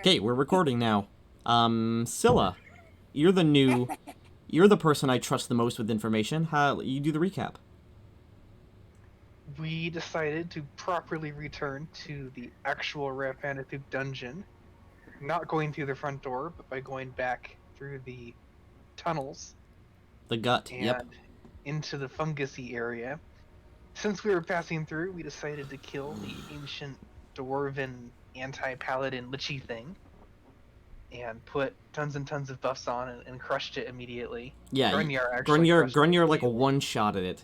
Okay, we're recording now. Scylla, you're the person I trust the most with information. You do the recap. We decided to properly return to the actual Rappan Athuk dungeon, not going through the front door, but by going back through the tunnels The gut, yep. and into the fungusy area. Since we were passing through, we decided to kill the ancient dwarven anti-paladin lichy thing and put tons and tons of buffs on and crushed it immediately. Yeah, Grunyar actually Grunyar like a immediately. one-shot at it.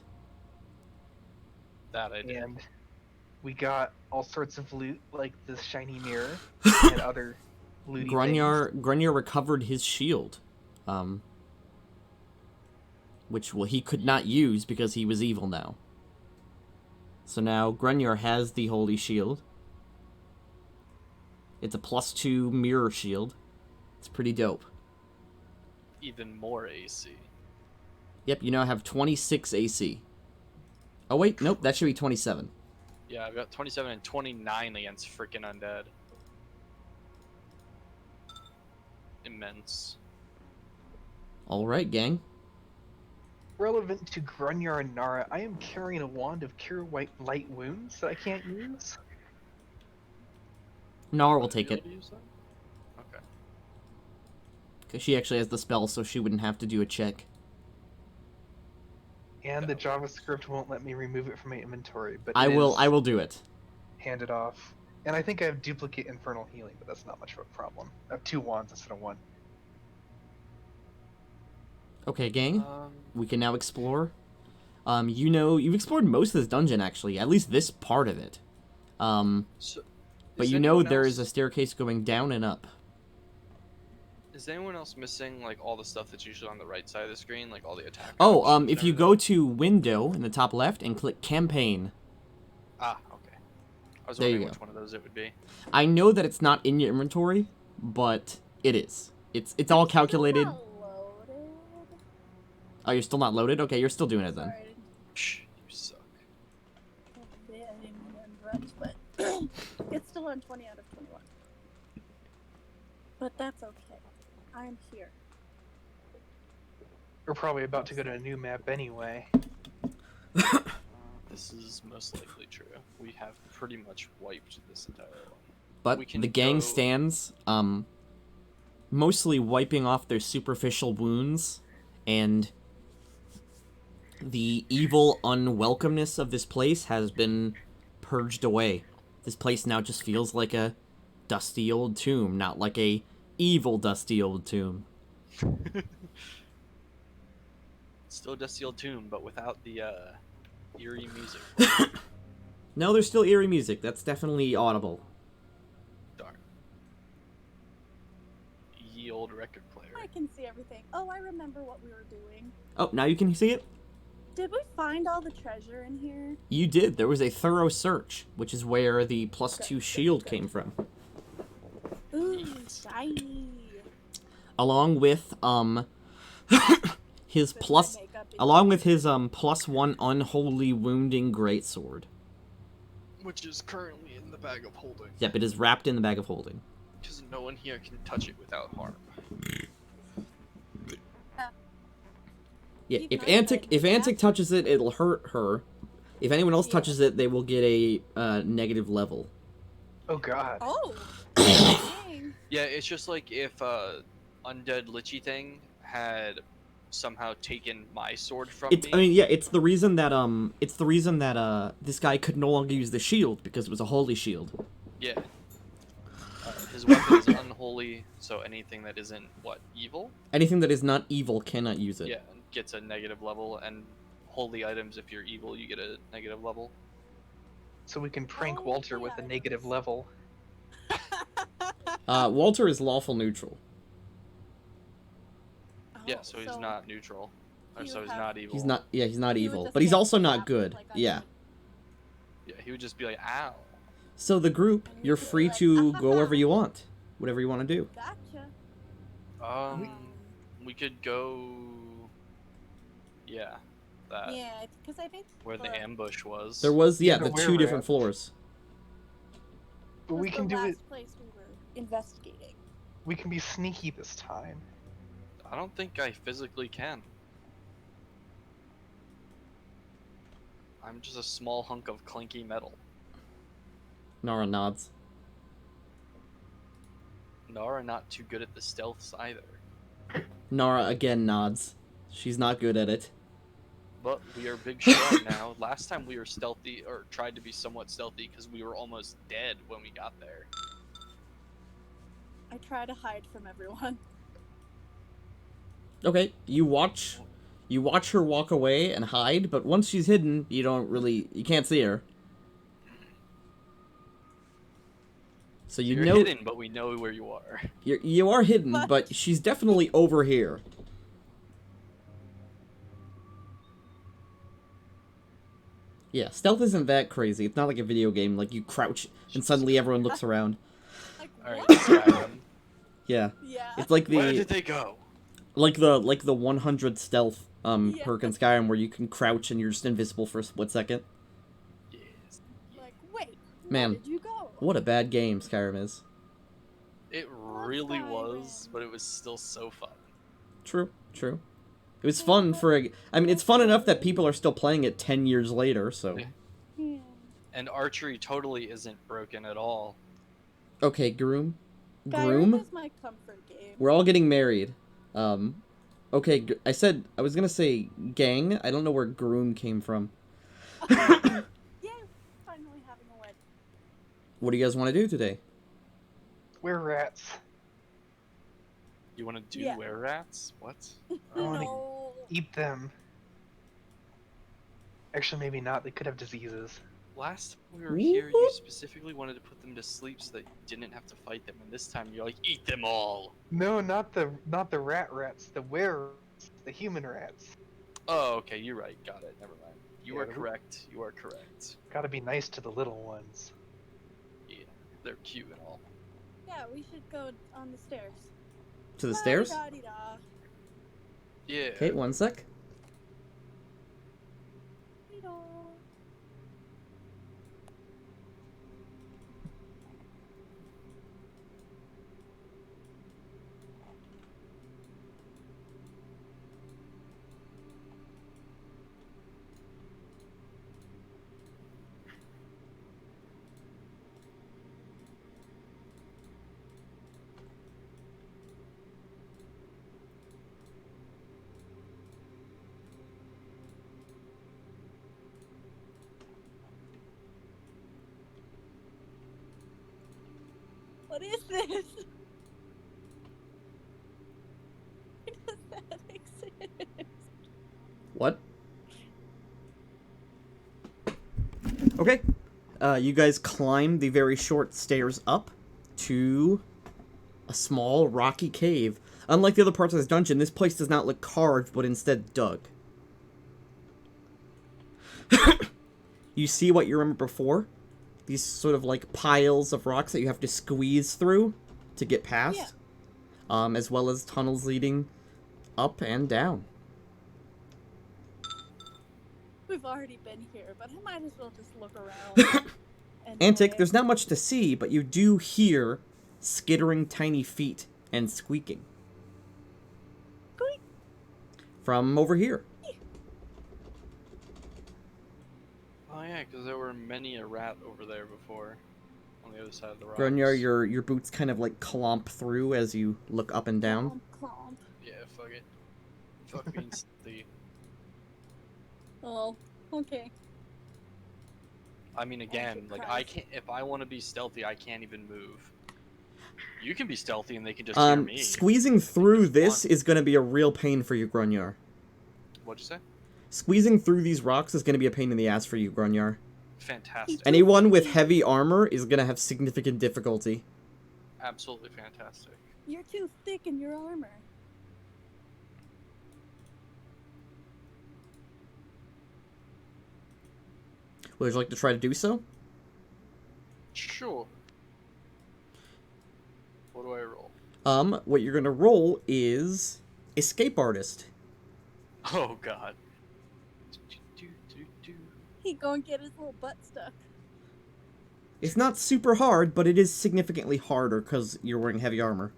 That I did. And we got all sorts of loot, like this shiny mirror and other looty things. Grunyar recovered his shield, which he could not use because he was evil now. So now Grunyar has the holy shield. It's a +2 mirror shield. It's pretty dope. Even more AC. Yep, you now have 26 AC. Oh wait, nope, that should be 27. Yeah, I've got 27 and 29 against freaking undead. Immense. Alright, gang. Relevant to Grunyar and Nara, I am carrying a wand of Cure White Light Wounds that I can't use. Nara will take it. Okay. Because she actually has the spell, so she wouldn't have to do a check. And the JavaScript won't let me remove it from my inventory, but I will do it. Hand it off. And I think I have duplicate infernal healing, but that's not much of a problem. I have 2 wands instead of 1. Okay, gang. We can now explore. You've explored most of this dungeon, actually. At least this part of it. But you know there is a staircase going down and up. Is anyone else missing, like, all the stuff that's usually on the right side of the screen? Like, all the attack Oh, options if and you everything? go to Window in the top left and click Campaign. Ah, okay. I was There you wondering go. which one of those it would be. I know that it's not in your inventory, but it is. It's all calculated. Still not loaded. Oh, you're still not loaded? Okay, you're still doing it then. Sorry, Shh, you suck. I didn't mean to interrupt, but it's still on 20 out of 21. But that's okay. I'm here. We're probably about to go to a new map anyway. This is most likely true. We have pretty much wiped this entire one. But We can the gang go- stands, mostly wiping off their superficial wounds, and the evil unwelcomeness of this place has been purged away. This place now just feels like a dusty old tomb, not like a evil dusty old tomb. Still a dusty old tomb, but without the eerie music. No, there's still eerie music. That's definitely audible. Darn. Ye old record player. I can see everything. Oh, I remember what we were doing. Oh, now you can see it? Did we find all the treasure in here? You did. There was a thorough search, which is where the +2 shield came from. Ooh, shiny. Along with, his Did my plus... makeup be- Along with his, +1 unholy wounding greatsword. Which is currently in the bag of holding. Yep, it is wrapped in the bag of holding. Because no one here can touch it without harm. Yeah, Keep if an eye on Antic it. if Antic touches it, it'll hurt her. If anyone else Yeah. touches it, they will get a negative level. Oh god. Oh. Dang. Yeah, it's just like if undead lichy thing had somehow taken my sword from me. I mean, yeah, it's the reason that this guy could no longer use the shield because it was a holy shield. Yeah. His weapon is unholy, so anything that isn't, what, evil? Anything that is not evil cannot use it. Yeah, gets a negative level, and holy items, if you're evil, you get a negative level. So we can prank Oh, Walter with a yeah. negative level. Walter is lawful neutral. Yeah, Oh, so he's not neutral. Or you so he's have- not evil. He's not He would evil, just but he's get also not slapped good. like I Yeah. did. Yeah, he would just be like, ow. So the group, And you you're could be free like, to "Ah, go ha, wherever ha." you want. Whatever you want to do. Gotcha. We could go... Yeah, that. Yeah, because I think Where the ambush was. There was, yeah, Either the way 2 we're different at. floors. But we was can the do it. last place we were. investigating. We can be sneaky this time. I don't think I physically can. I'm just a small hunk of clinky metal. Nara nods. Nara not too good at the stealths either. Nara again nods. She's not good at it. But we are big strong now. Last time we were stealthy, or tried to be somewhat stealthy, because we were almost dead when we got there. I try to hide from everyone. Okay, you watch her walk away and hide, but once she's hidden, you can't see her. So You're know hidden, but we know where you are. you are hidden, but she's definitely over here. Yeah, stealth isn't that crazy. It's not like a video game, like you crouch and suddenly everyone looks around. Like, Alright, what? Skyrim. Yeah. Yeah. It's like Where the did they go? like the 100 stealth Yeah. perk in Skyrim where you can crouch and you're just invisible for a split second. Yes. Like, wait, Man. where did you go? What a bad game Skyrim is. It really Skyrim. was, but it was still so fun. True. It was fun it's fun enough that people are still playing it 10 years later, so. Yeah. And archery totally isn't broken at all. Okay, Groom. Skyrim is my comfort game. We're all getting married. Okay, I was gonna say gang. I don't know where Groom came from. Yay, finally having a wedding. What do you guys want to do today? We're rats. You want to do Yeah. were rats? What? I wanna No. eat them. Actually, maybe not. They could have diseases. Last time we were here, you specifically wanted to put them to sleep so that you didn't have to fight them, and this time you're like, eat them all. No, not the rats. The the human rats. Oh, okay, you're right. Got it. Never mind. You Yeah, are correct. You are correct. Gotta be nice to the little ones. Yeah, they're cute and all. Yeah, we should go on the stairs. To the stairs? La-di-da-di-da. Yeah. Okay, one sec. Di-da. What is this? Why does that exist? What? Okay. You guys climb the very short stairs up to a small rocky cave. Unlike the other parts of this dungeon, this place does not look carved, but instead dug. You see what you remember before? These sort of like piles of rocks that you have to squeeze through to get past. Yeah. As well as tunnels leading up and down. We've already been here, but I might as well just look around. Antic, there's not much to see, but you do hear skittering tiny feet and squeaking. Squeak. From over here. Oh yeah, because there were many a rat over there before, on the other side of the rocks. Grunjar, your boots kind of like clomp through as you look up and down. Clomp, clomp. Yeah, fuck it. Fuck means the. Oh, okay. I mean, again, Antic like cries. I can't. If I want to be stealthy, I can't even move. You can be stealthy, and they can just hear me. Squeezing through just this want- is going to be a real pain for you, Grunjar. What'd you say? Squeezing through these rocks is going to be a pain in the ass for you, Grunjar. Fantastic. Anyone with heavy armor is going to have significant difficulty. Absolutely fantastic. You're too thick in your armor. Would you like to try to do so? Sure. What do I roll? What you're going to roll is Escape Artist. Oh god. He gonna get his little butt stuck. It's not super hard, but it is significantly harder because you're wearing heavy armor.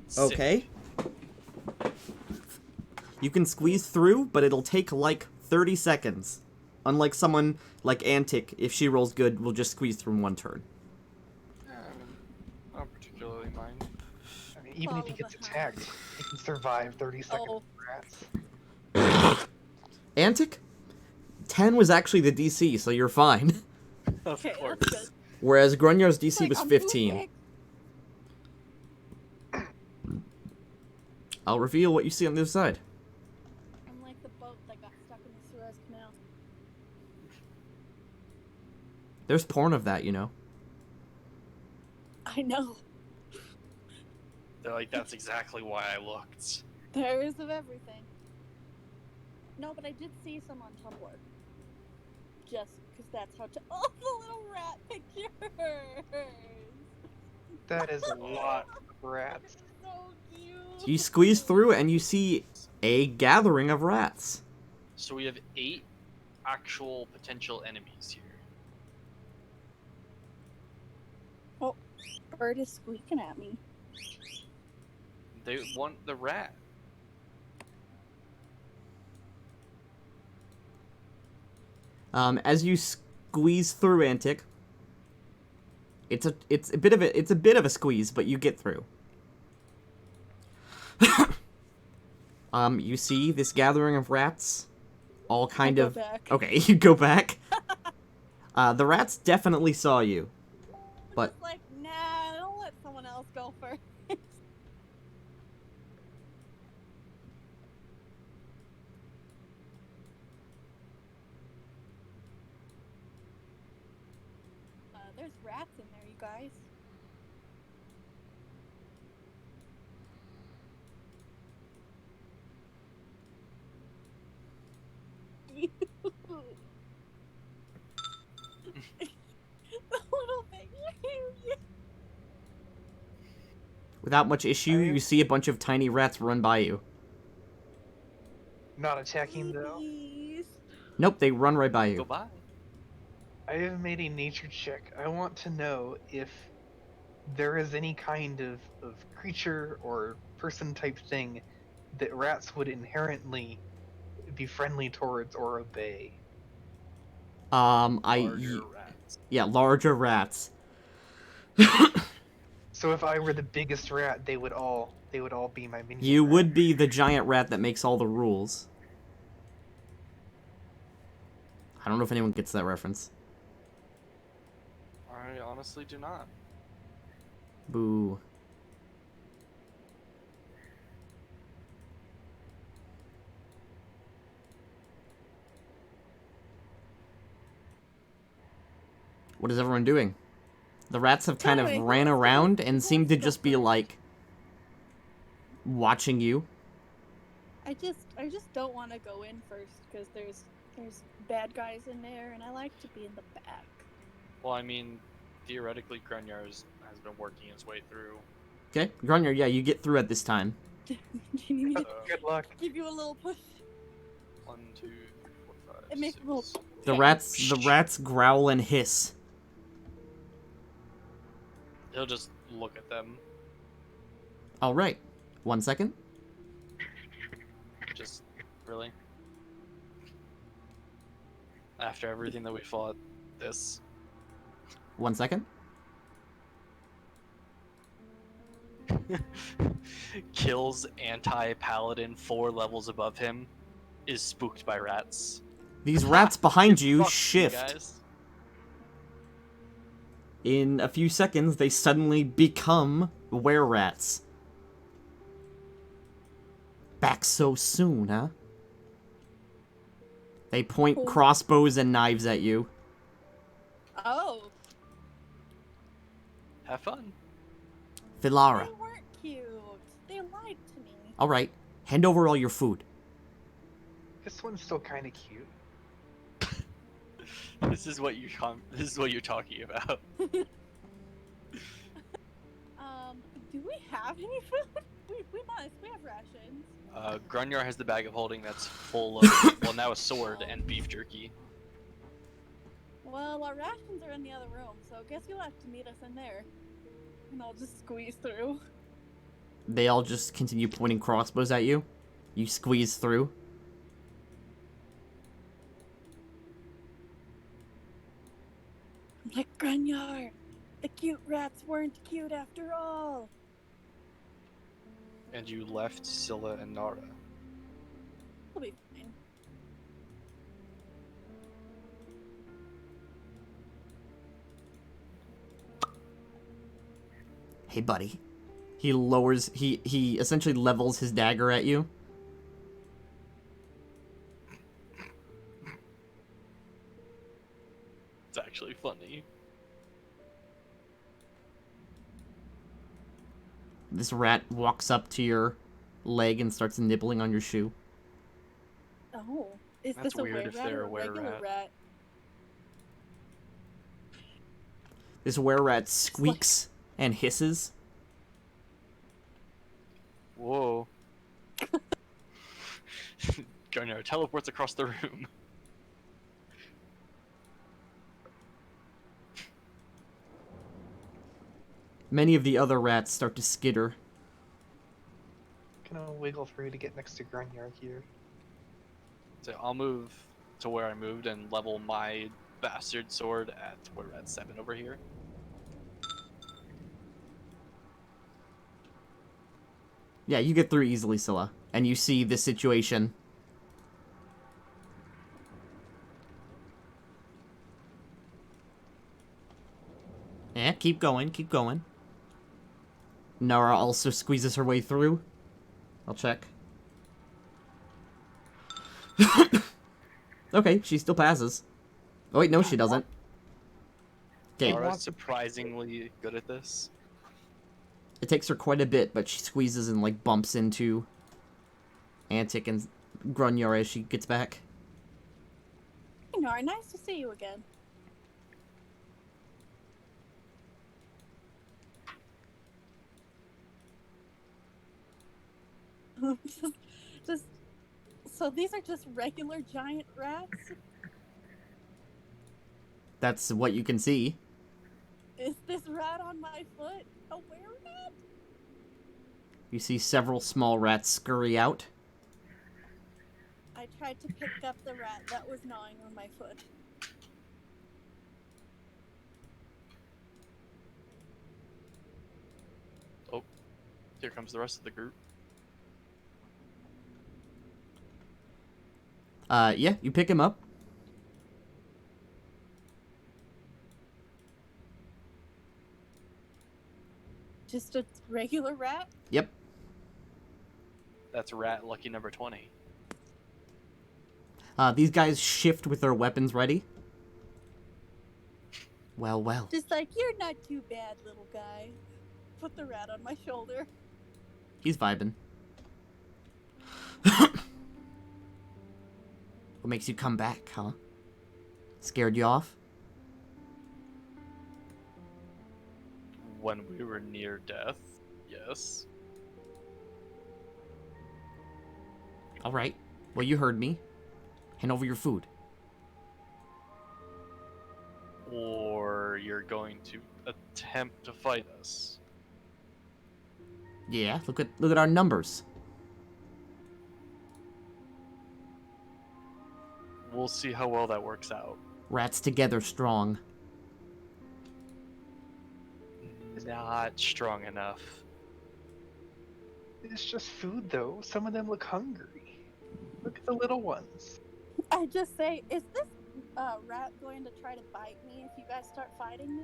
Sick. Okay. You can squeeze through, but it'll take like 30 seconds. Unlike someone like Antic, if she rolls good, will just squeeze through in one turn. Yeah, I mean, I don't particularly mind. I mean, even if he Follow gets behind. attacked, he can survive 30 seconds Oh. with rats. Antic? 10 was actually the DC, so you're fine. Of Okay, course. that's good. Whereas Grunyar's DC Like, was I'm 15. moving. I'll reveal what you see on the other side. I'm like the boat that got stuck in the Suez Canal. There's porn of that, you know. I know. They're like, that's exactly why I looked. There is of everything. No, but I did see some on Tumblr. Just because that's how. Oh, the little rat pictures! That is a lot of rats. So cute! You squeeze through and you see a gathering of rats. So we have 8 actual potential enemies here. Oh, bird is squeaking at me. They want the rat. As you squeeze through Antic, it's a bit of a squeeze, but you get through. You see this gathering of rats, all kind I'll of. go back. Okay, you go back. The rats definitely saw you. But- Just like, nah, don't let someone else go first. There's rats in there, you guys. The little thing. Without much issue, I- you see a bunch of tiny rats run by you. Not attacking though. Please. Nope, they run right by Go you. by. I have made a nature check. I want to know if there is any kind of creature or person type thing that rats would inherently be friendly towards or obey. Larger rats. Yeah, larger rats. So if I were the biggest rat, they would all be my minion. You rat. would be the giant rat that makes all the rules. I don't know if anyone gets that reference. I honestly do not. Boo. What is everyone doing? The rats have kind of Going. ran around and seem to just be like watching you. I just don't want to go in first because there's bad guys in there, and I like to be in the back. Well, I mean, theoretically, Grunyar has been working his way through. Okay, Grunyar, yeah, you get through at this time. Do you need me to Good luck. give you a little push? 1, 2, 3, 4, 5, It makes a little. 6. The rats growl and hiss. He'll just look at them. All right, 1 second. Just really. After everything that we fought, this. 1 second. Kills anti-paladin 4 levels above him. Is spooked by rats. These rats behind you Fuck shift. guys. In a few seconds, they suddenly become were-rats. Back so soon, huh? They point Oh. crossbows and knives at you. Oh, Have fun. Filara. they weren't cute. They lied to me. Alright, hand over all your food. This one's still kind of cute. This is what you're talking about. Do we have any food? We must. We have rations. Grunyar has the bag of holding that's full of, well, now a sword and beef jerky. Well, our rations are in the other room, so I guess you'll have to meet us in there. And I'll just squeeze through. They all just continue pointing crossbows at you. You squeeze through. I'm like, Grunyar, the cute rats weren't cute after all. And you left Scylla and Nara. We'll be fine. Hey, buddy. He lowers... He essentially levels his dagger at you. It's actually funny. This rat walks up to your leg and starts nibbling on your shoe. Oh, is That's this a weird were if rat they're or a a regular were-rat. rat? This were-rat squeaks and hisses. Whoa. Garner teleports across the room. Many of the other rats start to skitter. Gonna wiggle through to get next to Grunyard here. So I'll move to where I moved and level my bastard sword at where we're at 7 over here. Yeah, you get through easily, Scylla. And you see this situation. Yeah, keep going, keep going. Nara also squeezes her way through. I'll check. Okay, she still passes. Oh wait, no, she doesn't. Okay, Nara's surprisingly good at this. it takes her quite a bit, but she squeezes and like bumps into Antic and Grunyar as she gets back. Hey, Nora, nice to see you again. just so these are just regular giant rats? That's what you can see. Is this rat on my foot a were-rat? You see several small rats scurry out. I tried to pick up the rat that was gnawing on my foot. Oh, here comes the rest of the group. Yeah, you pick him up. Just a regular rat? Yep. That's rat lucky number 20. These guys shift with their weapons ready. Well, well. Just like, you're not too bad, little guy. Put the rat on my shoulder. He's vibing. What makes you come back, huh? Scared you off? When we were near death, yes. Alright. Well, you heard me. Hand over your food. Or you're going to attempt to fight us. Yeah, look at our numbers. We'll see how well that works out. Rats together strong. Not strong enough. It's just food, though. Some of them look hungry. Look at the little ones. I just say, is this rat going to try to bite me if you guys start fighting me?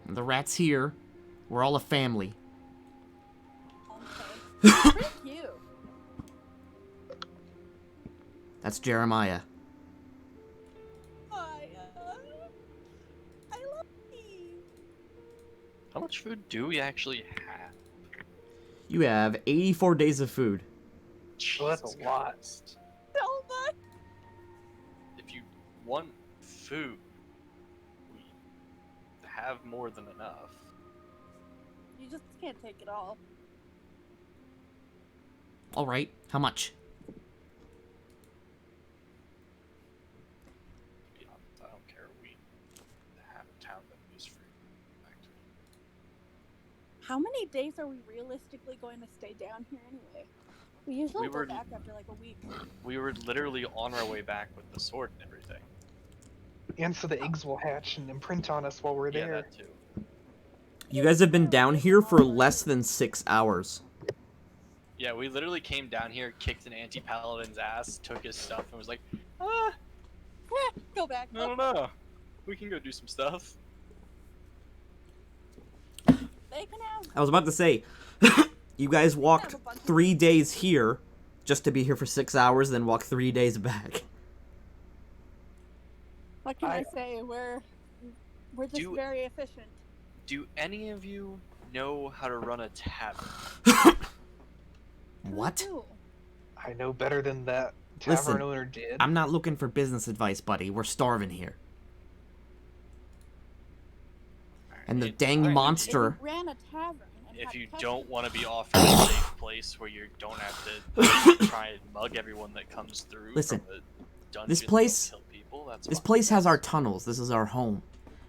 The rat's here. We're all a family. Okay. Pretty cute. That's Jeremiah. I love you. How much food do we actually have? You have 84 days of food. Well, that's a Jesus lot. Christ. So much. If you want food, we have more than enough. You just can't take it all. Alright, how much? Yeah, How many days are we realistically going to stay down here anyway? We usually go back after like a week. We were literally on our way back with the sword and everything. And so the eggs will hatch and imprint on us while we're Yeah, there. that too. You guys have been down here for less than 6 hours. Yeah, we literally came down here, kicked an anti-paladin's ass, took his stuff, and was like, ah, Go back. I don't know. We can go do some stuff. They can have. I was about to say, you guys walked 3 days here just to be here for 6 hours, then walk 3 days back. What can I say? We're just very efficient. Do any of you know how to run a tavern? What? I know better than that tavern owner did. I'm not looking for business advice, buddy. We're starving here. And the dang monster... If you ran a tavern and if had you customers- don't want to be offered a safe place where you don't have to try and mug everyone that comes through Listen, from the dungeon this place... kill people, that's This fine. place has our tunnels. This is our home.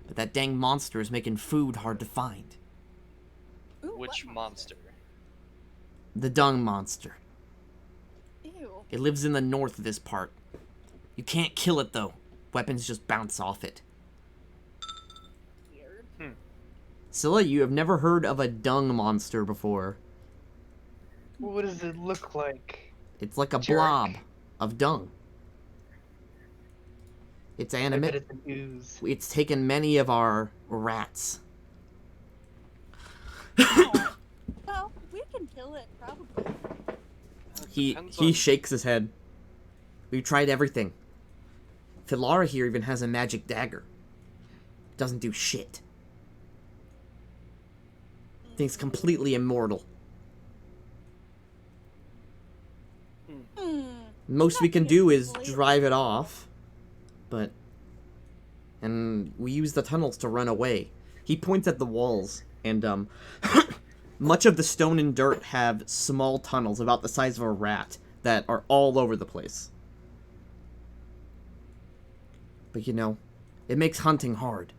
But that dang monster is making food hard to find. Ooh, Which what monster? The dung monster. Ew. It lives in the north of this part. You can't kill it, though. Weapons just bounce off it. Weird. Scylla, you have never heard of a dung monster before. What does it look like? It's like a Jarek. blob of dung. It's I bet animate. it's an ooze. It's taken many of our rats. Oh. Well, we can kill it, probably. He shakes his head. We've tried everything. Filara here even has a magic dagger. Doesn't do shit. Thing's completely immortal. Most we can do is drive it off. And we use the tunnels to run away. He points at the walls, and much of the stone and dirt have small tunnels about the size of a rat that are all over the place. But you know, it makes hunting hard.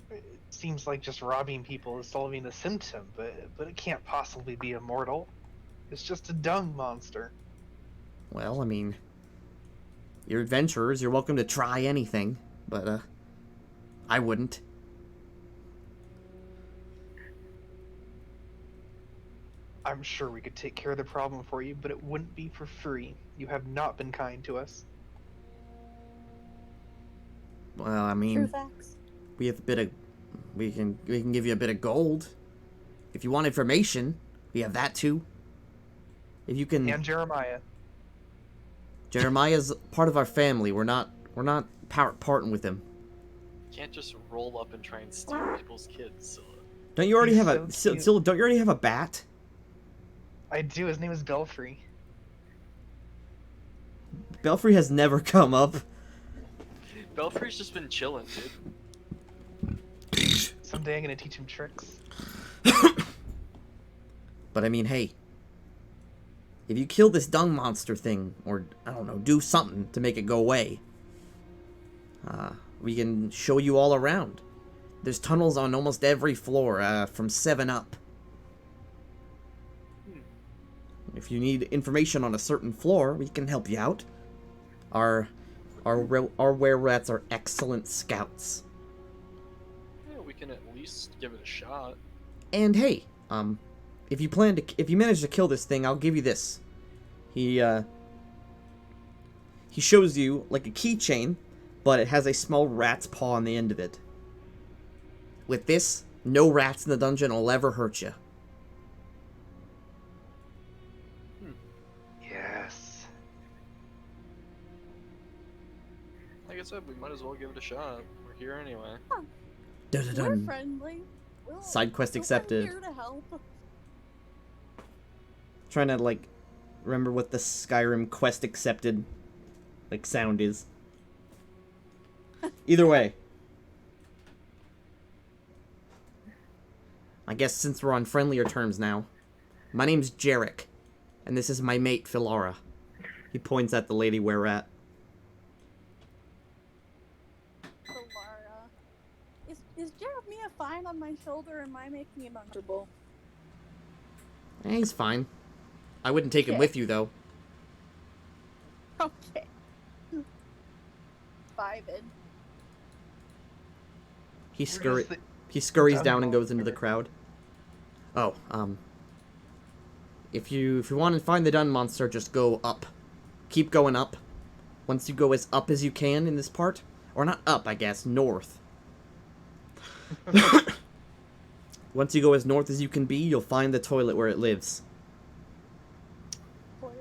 It seems like just robbing people is solving the symptom, but it can't possibly be immortal. It's just a dung monster. Well, I mean, you're adventurers, you're welcome to try anything, but, I wouldn't. I'm sure we could take care of the problem for you, but it wouldn't be for free. You have not been kind to us. Well, I True mean, facts. we have a bit of, we can give you a bit of gold. If you want information, we have that too. If you can... And Jeremiah. Jeremiah's part of our family. We're not parting with him. You can't just roll up and try and steal people's kids, Scylla. Don't you already He's have so a cute. Scylla, don't you already have a bat? I do. His name is Belfry. Belfry has never come up. Belfry's just been chilling, dude. Someday I'm gonna teach him tricks. But I mean, hey, if you kill this dung monster thing, or I don't know, do something to make it go away, we can show you all around. There's tunnels on almost every floor, from 7 up. If you need information on a certain floor, we can help you out. Our were-rats are excellent scouts. Yeah, we can at least give it a shot. And hey, if you manage to kill this thing, I'll give you this. He shows you like a keychain, but it has a small rat's paw on the end of it. With this, no rats in the dungeon will ever hurt you. Yes. Like I said, we might as well give it a shot. We're here anyway. We're Dun-dun-dun. friendly. Side quest We're accepted. here to help. Trying to like remember what the Skyrim quest accepted like sound is. Either way. I guess since we're on friendlier terms now. My name's Jarek, and this is my mate Filara. He points at the lady were-rat. Solara. Is Jeremiah fine on my shoulder? Am I making him uncomfortable? He's fine. I wouldn't take him Okay. with you, though. Okay. Vibin. He Where does he scurries Dung down and go goes into the here? crowd. Oh, if you want to find the Dun monster, just go up. Keep going up. Once you go as up as you can in this part, or not up, I guess, north. Once you go as north as you can be, you'll find the toilet where it lives. Toilet.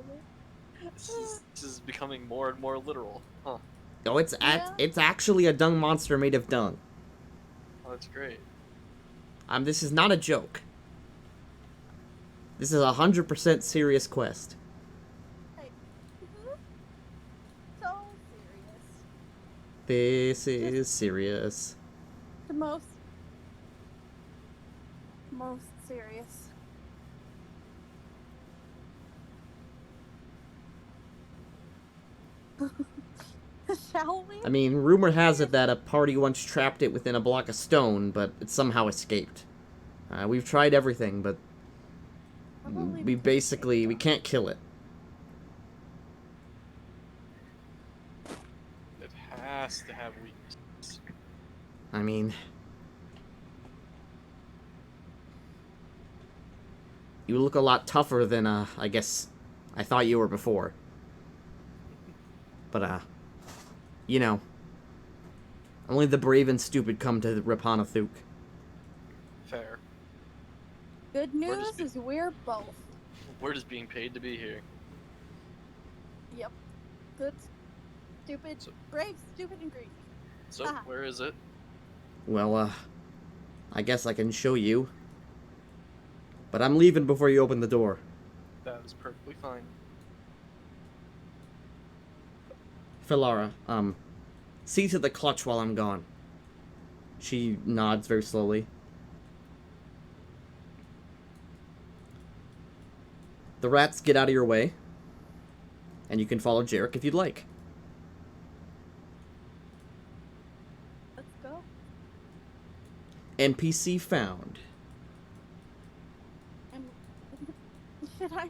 This is becoming more and more literal. Huh. Oh, it's actually a dung monster made of dung. Oh, that's great. This is not a joke. This is a 100% serious quest. Hey. So serious. This is serious. The most serious. Shall we? I mean, rumor has it that a party once trapped it within a block of stone, but it somehow escaped. We've tried everything, but we can't kill it. It has to have weaknesses. I mean, you look a lot tougher than, I guess, I thought you were before. But, you know, only the brave and stupid come to Rappan, Athuk. Fair. Good news is we're both. We're just being paid to be here. Yep. Good, stupid, brave, stupid, and greedy. So, where is it? Well, I guess I can show you. But I'm leaving before you open the door. That is perfectly fine. Filara, see to the clutch while I'm gone. She nods very slowly. The rats get out of your way. And you can follow Jarek if you'd like. Let's go. NPC found. And should I?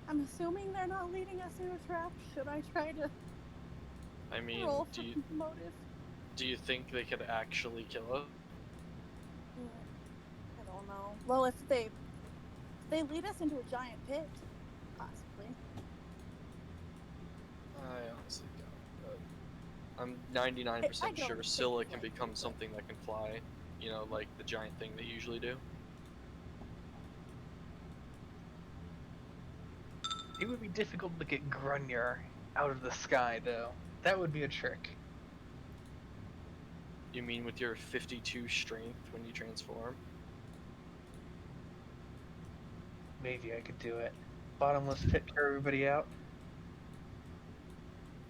I'm assuming they're not leading us in a trap. Should I try to I mean, roll for motive? do you think they could actually kill us? I don't know. Well, if they lead us into a giant pit, possibly. I honestly don't. But I'm 99% sure Scylla can become something that can fly. You know, like the giant thing they usually do. It would be difficult to get Grunyer out of the sky, though. That would be a trick. You mean with your 52 strength when you transform? Maybe I could do it. Bottomless pit carry everybody out.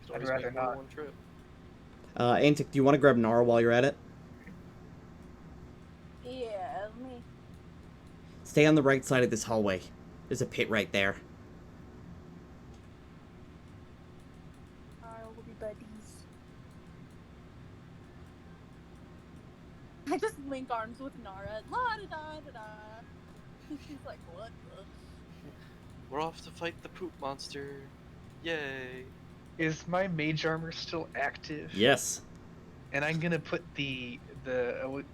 Could I'd always rather make more not. one trip. Antic, do you want to grab Nara while you're at it? Yeah, me. Stay on the right side of this hallway. There's a pit right there. We'll be buddies. I just link arms with Nara. La da da da da. She's like, what the? We're off to fight the poop monster. Yay. Is my mage armor still active? Yes. And I'm gonna put the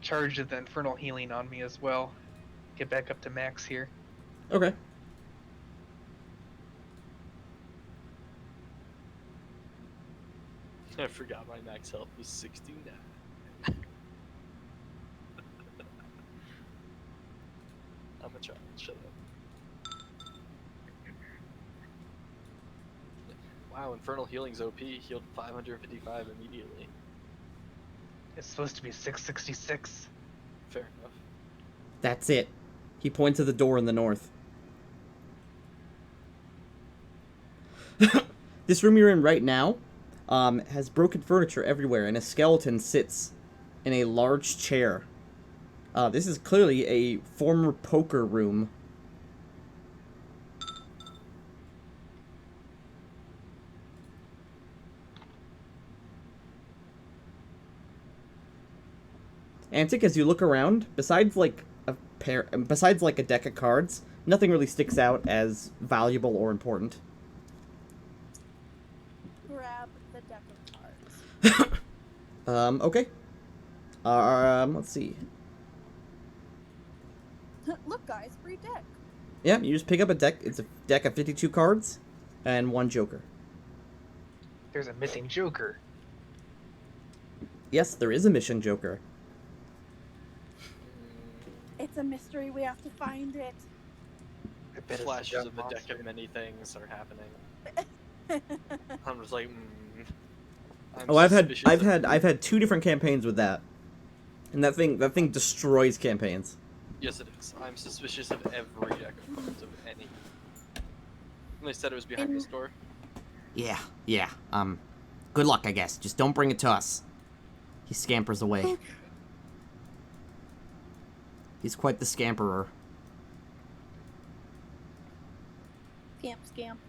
charge of the infernal healing on me as well. Get back up to max here. Okay. I forgot my max health was 69. I'm a child, shut up. Wow, Infernal Healing's OP, healed 555 immediately. It's supposed to be 666. Fair enough. That's it. He points to the door in the north. This room you're in right now has broken furniture everywhere, and a skeleton sits in a large chair. This is clearly a former poker room. Antic, as you look around, besides like a deck of cards, nothing really sticks out as valuable or important. Grab the deck of cards. Okay. Let's see. Look, guys, free deck. Yeah, you just pick up a deck. It's a deck of 52 cards and 1 joker. There's a missing joker. Yes, there is a mission joker. It's a mystery. We have to find it. I bet it's a Flashes dumb of the deck monster. of many things are happening. I'm just like, I'm Oh, I've suspicious of- had 2 different campaigns with that. And that thing destroys campaigns. Yes, it is. I'm suspicious of every deck of cards of any. And they said it was behind the store. Yeah. Good luck, I guess. Just don't bring it to us. He scampers away. He's quite the scamperer. Scamp.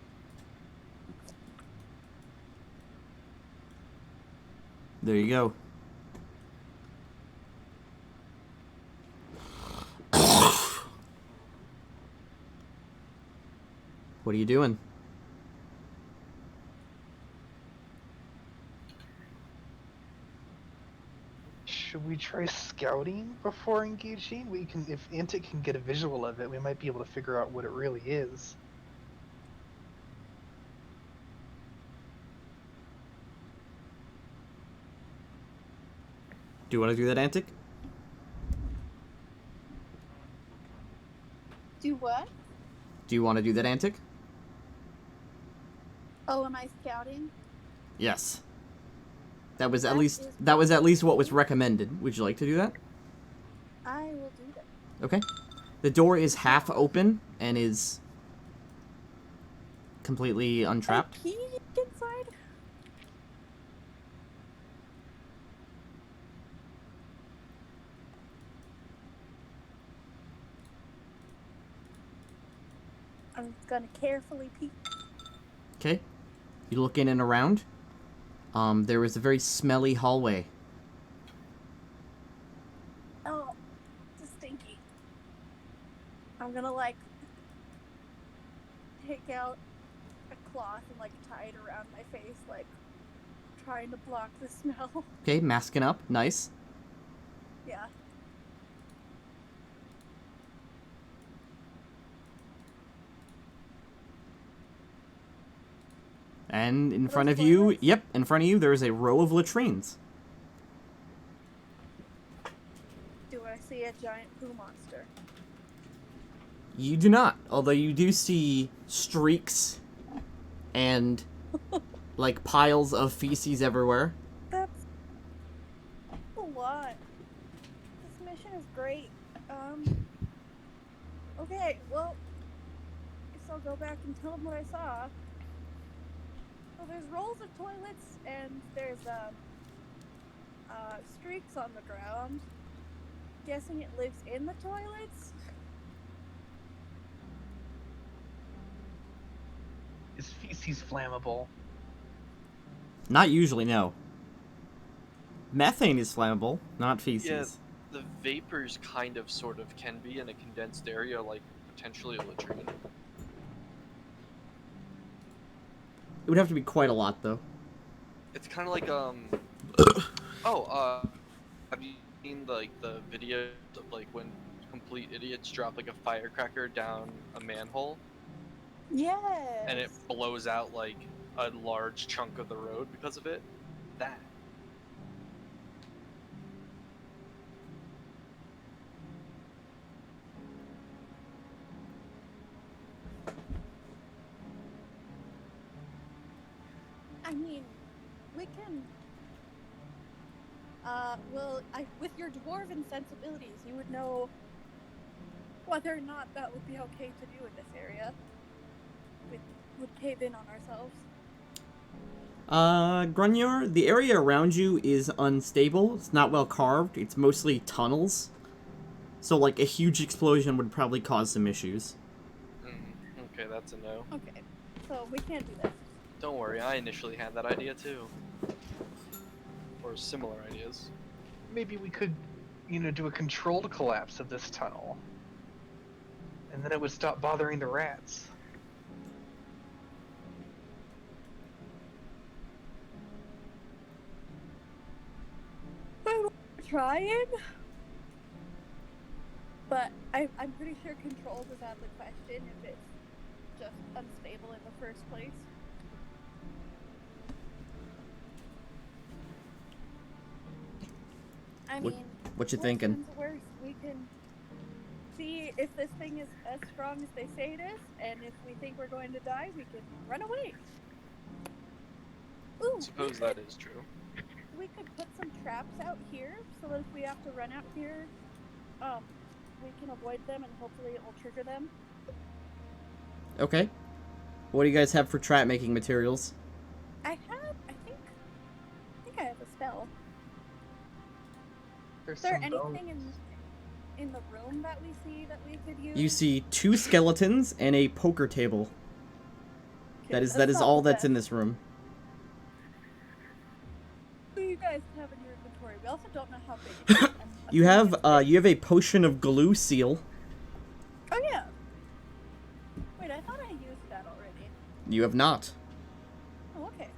There you go. What are you doing? Should we try scouting before engaging? We can, if Antic can get a visual of it, we might be able to figure out what it really is. Do you want to do that, Antic? Do what? Do you want to do that, Antic? Oh, am I scouting? Yes. That was at That least is- what was recommended. Would you like to do that? I will do that. Okay. The door is half open and is completely untrapped. A key inside? I'm gonna carefully peek. Okay. You look in and around. There is a very smelly hallway. Oh, it's stinky. I'm gonna take out a cloth and tie it around my face, trying to block the smell. Okay, masking up. Nice. Yeah. And in Those front of you, toilets? yep, in front of you, there is a row of latrines. Do I see a giant poo monster? You do not, although you do see streaks and piles of feces everywhere. That's a lot. This mission is great. Okay, well, guess I'll go back and tell them what I saw. So there's rolls of toilets, and there's streaks on the ground. Guessing it lives in the toilets. Is feces flammable? Not usually, no. Methane is flammable, not feces. Yeah, the vapors kind of sort of can be in a condensed area, potentially a latrine. It would have to be quite a lot, though. It's kind of like have you seen the videos of when complete idiots drop a firecracker down a manhole Yes. and it blows out a large chunk of the road because of it? That. I mean, we can. With your dwarven sensibilities, you would know whether or not that would be okay to do in this area. We would cave in on ourselves. Grunyor, the area around you is unstable. It's not well carved. It's mostly tunnels. So, a huge explosion would probably cause some issues. Okay, that's a no. Okay, so we can't do this. Don't worry, I initially had that idea too. Or similar ideas. Maybe we could do a controlled collapse of this tunnel. And then it would stop bothering the rats. I'm trying, but I'm pretty sure controls is out of the question if it's just unstable in the first place. I mean, what you worst thinking? comes to worst, we can see if this thing is as strong as they say it is, and if we think we're going to die, we can run away. Ooh, Suppose that is true. we could put some traps out here so that if we have to run out here, we can avoid them and hopefully it will trigger them. Okay. What do you guys have for trap making materials? I think I have a spell. There's Is there some anything in the room that we see that we could use? You see 2 skeletons and a poker table. Okay, That is not all the that's in best. this room. What do you guys have in your inventory? We also don't know how big it is. You have a potion of glue seal. Oh yeah. Wait, I thought I used that already. You have not. Oh, okay.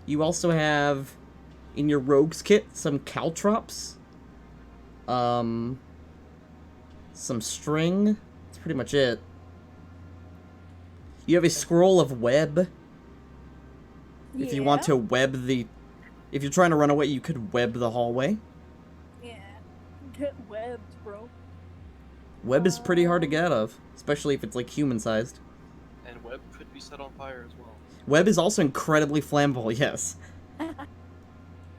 You also have in your rogue's kit some caltrops. Some string. That's pretty much it. You have a scroll of web. If you want to web the... If you're trying to run away, you could web the hallway. Yeah. Get webbed, bro. Web is pretty hard to get out of, especially if it's like human-sized. And web could be set on fire as well. Web is also incredibly flammable, yes.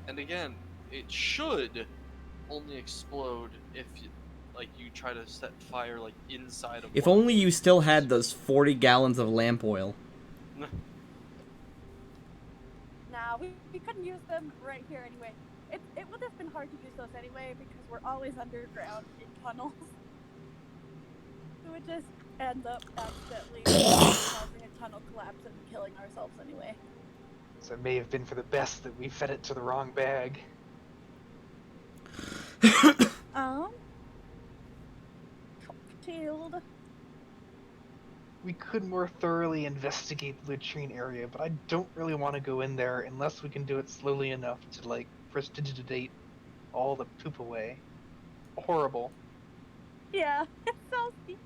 And again, it should only explode if you try to set fire inside of. If one only you of still those. had those 40 gallons of lamp oil. Nah, we couldn't use them right here anyway. It would have been hard to use those anyway because we're always underground in tunnels. We would just end up accidentally causing a tunnel collapse and killing ourselves anyway. So it may have been for the best that we fed it to the wrong bag. Cocktailed. We could more thoroughly investigate the latrine area, but I don't really want to go in there unless we can do it slowly enough to, prestidigitate all the poop away. Horrible. Yeah, it sounds sneaky.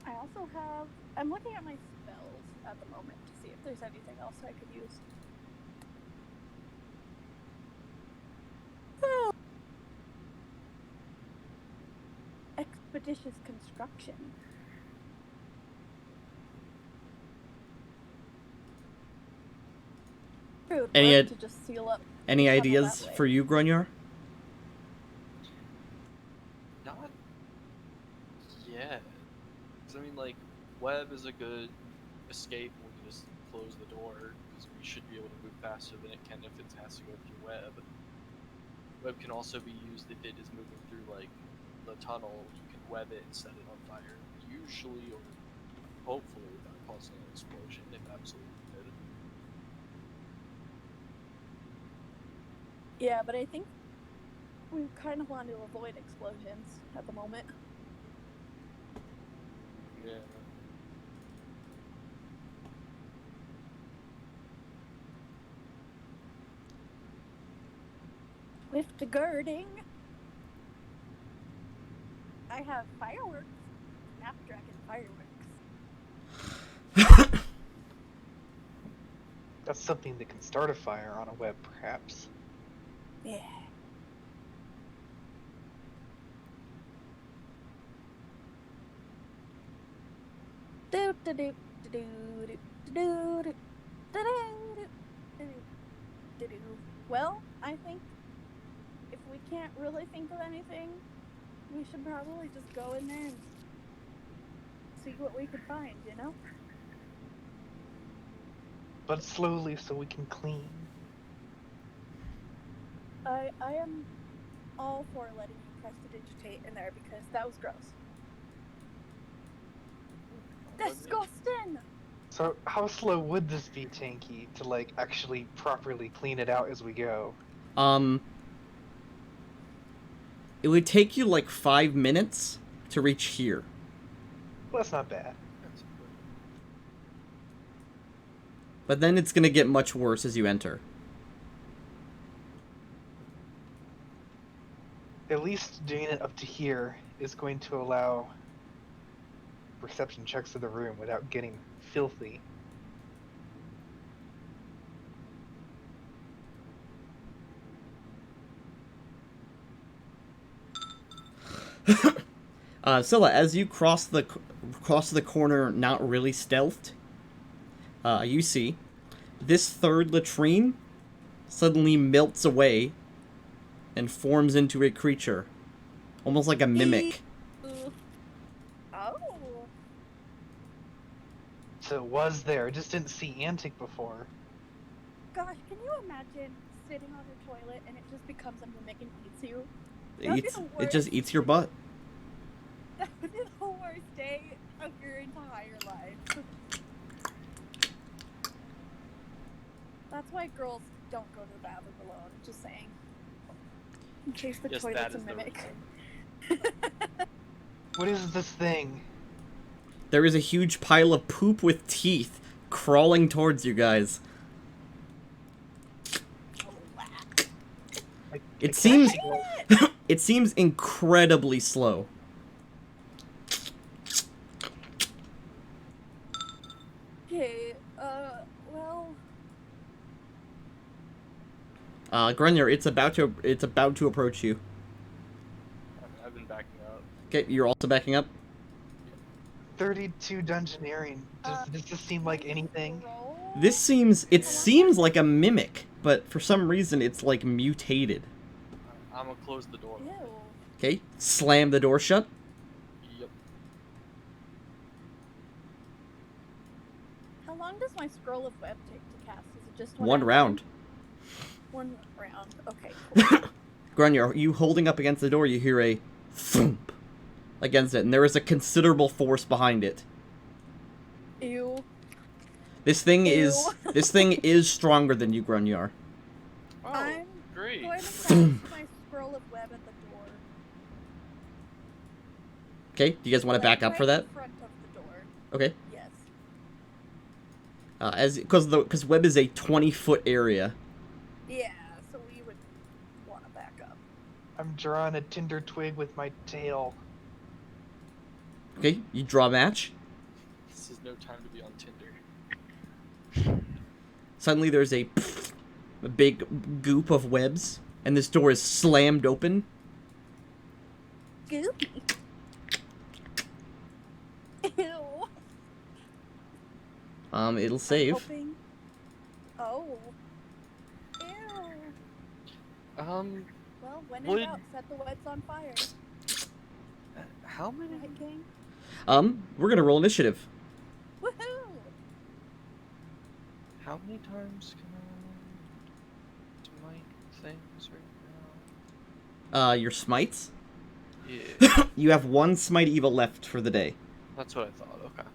I also have... I'm looking at my spells at the moment to see if there's anything else I could use. Oh. Expeditious construction. Food Any to just seal up. Any the tunnel ideas that way. for you, Grunjar? Not yet. 'Cause I mean, web is a good escape. We can just close the door because we should be able to move faster than it can if it has to go through web. Web can also be used if it is moving through the tunnel. You can web it and set it on fire. Usually, or hopefully, without causing an explosion, if absolutely needed. Yeah, but I think we kind of want to avoid explosions at the moment. Yeah. With the girding, I have fireworks. Snapdragon fireworks. That's something that can start a fire on a web, perhaps. Yeah. Do do do do do do do do do do. Well, I think if we can't really think of anything, we should probably just go in there and see what we could find, you know? But slowly so we can clean. I am all for letting you prestidigitate in there because that was gross. Disgusting! So how slow would this be, Tanky, to like actually properly clean it out as we go? It would take you like 5 minutes to reach here. Well, that's not bad. That's good. But then it's gonna get much worse as you enter. At least doing it up to here is going to allow perception checks of the room without getting filthy. Scylla, as you cross the corner, not really stealthed, you see this third latrine suddenly melts away and forms into a creature, almost like a mimic. Oh. So it was there, just didn't see Antic before. Gosh, can you imagine sitting on your toilet and it just becomes a mimic and eats you? It just eats your butt. That would be the worst day of your entire life. That's why girls don't go to the bathroom alone, just saying. In case the Yes, toilet's that a is the mimic. reason. What is this thing? There is a huge pile of poop with teeth crawling towards you guys. Like, It I seems can't- it seems incredibly slow. Okay, well... Grunyer, it's about to approach you. I've been backing up. Okay, you're also backing up. 32 dungeoneering. Does this seem like anything? It seems like a mimic, but for some reason it's like mutated. I'm gonna close the door. Ew. Okay, slam the door shut. Yep. How long does my scroll of web take to cast? Is it just One round. One round. Okay, cool. Grunyer, you holding up against the door, you hear a thump against it, and there is a considerable force behind it. Ew. This thing is stronger than you, Grunyer. Oh, I'm great. going to cast my scroll of web at the door. Okay, do you guys want to back up for that? In front of the door. Okay. Yes. Because web is a 20-foot area. Yeah, so we would want to back up. I'm drawing a tinder twig with my tail. Okay, you draw a match. This is no time to be on Tinder. Suddenly there's a big goop of webs, and this door is slammed open. Goopy. Ew. It'll save. Hoping... Oh. Ew. Well, when in Would- doubt, set the webs on fire. How many? Right, King? We're gonna roll initiative. Woohoo! How many times can I smite things right Your smites. now? Yeah, You have one smite evil left for the day. that's what I thought. Okay,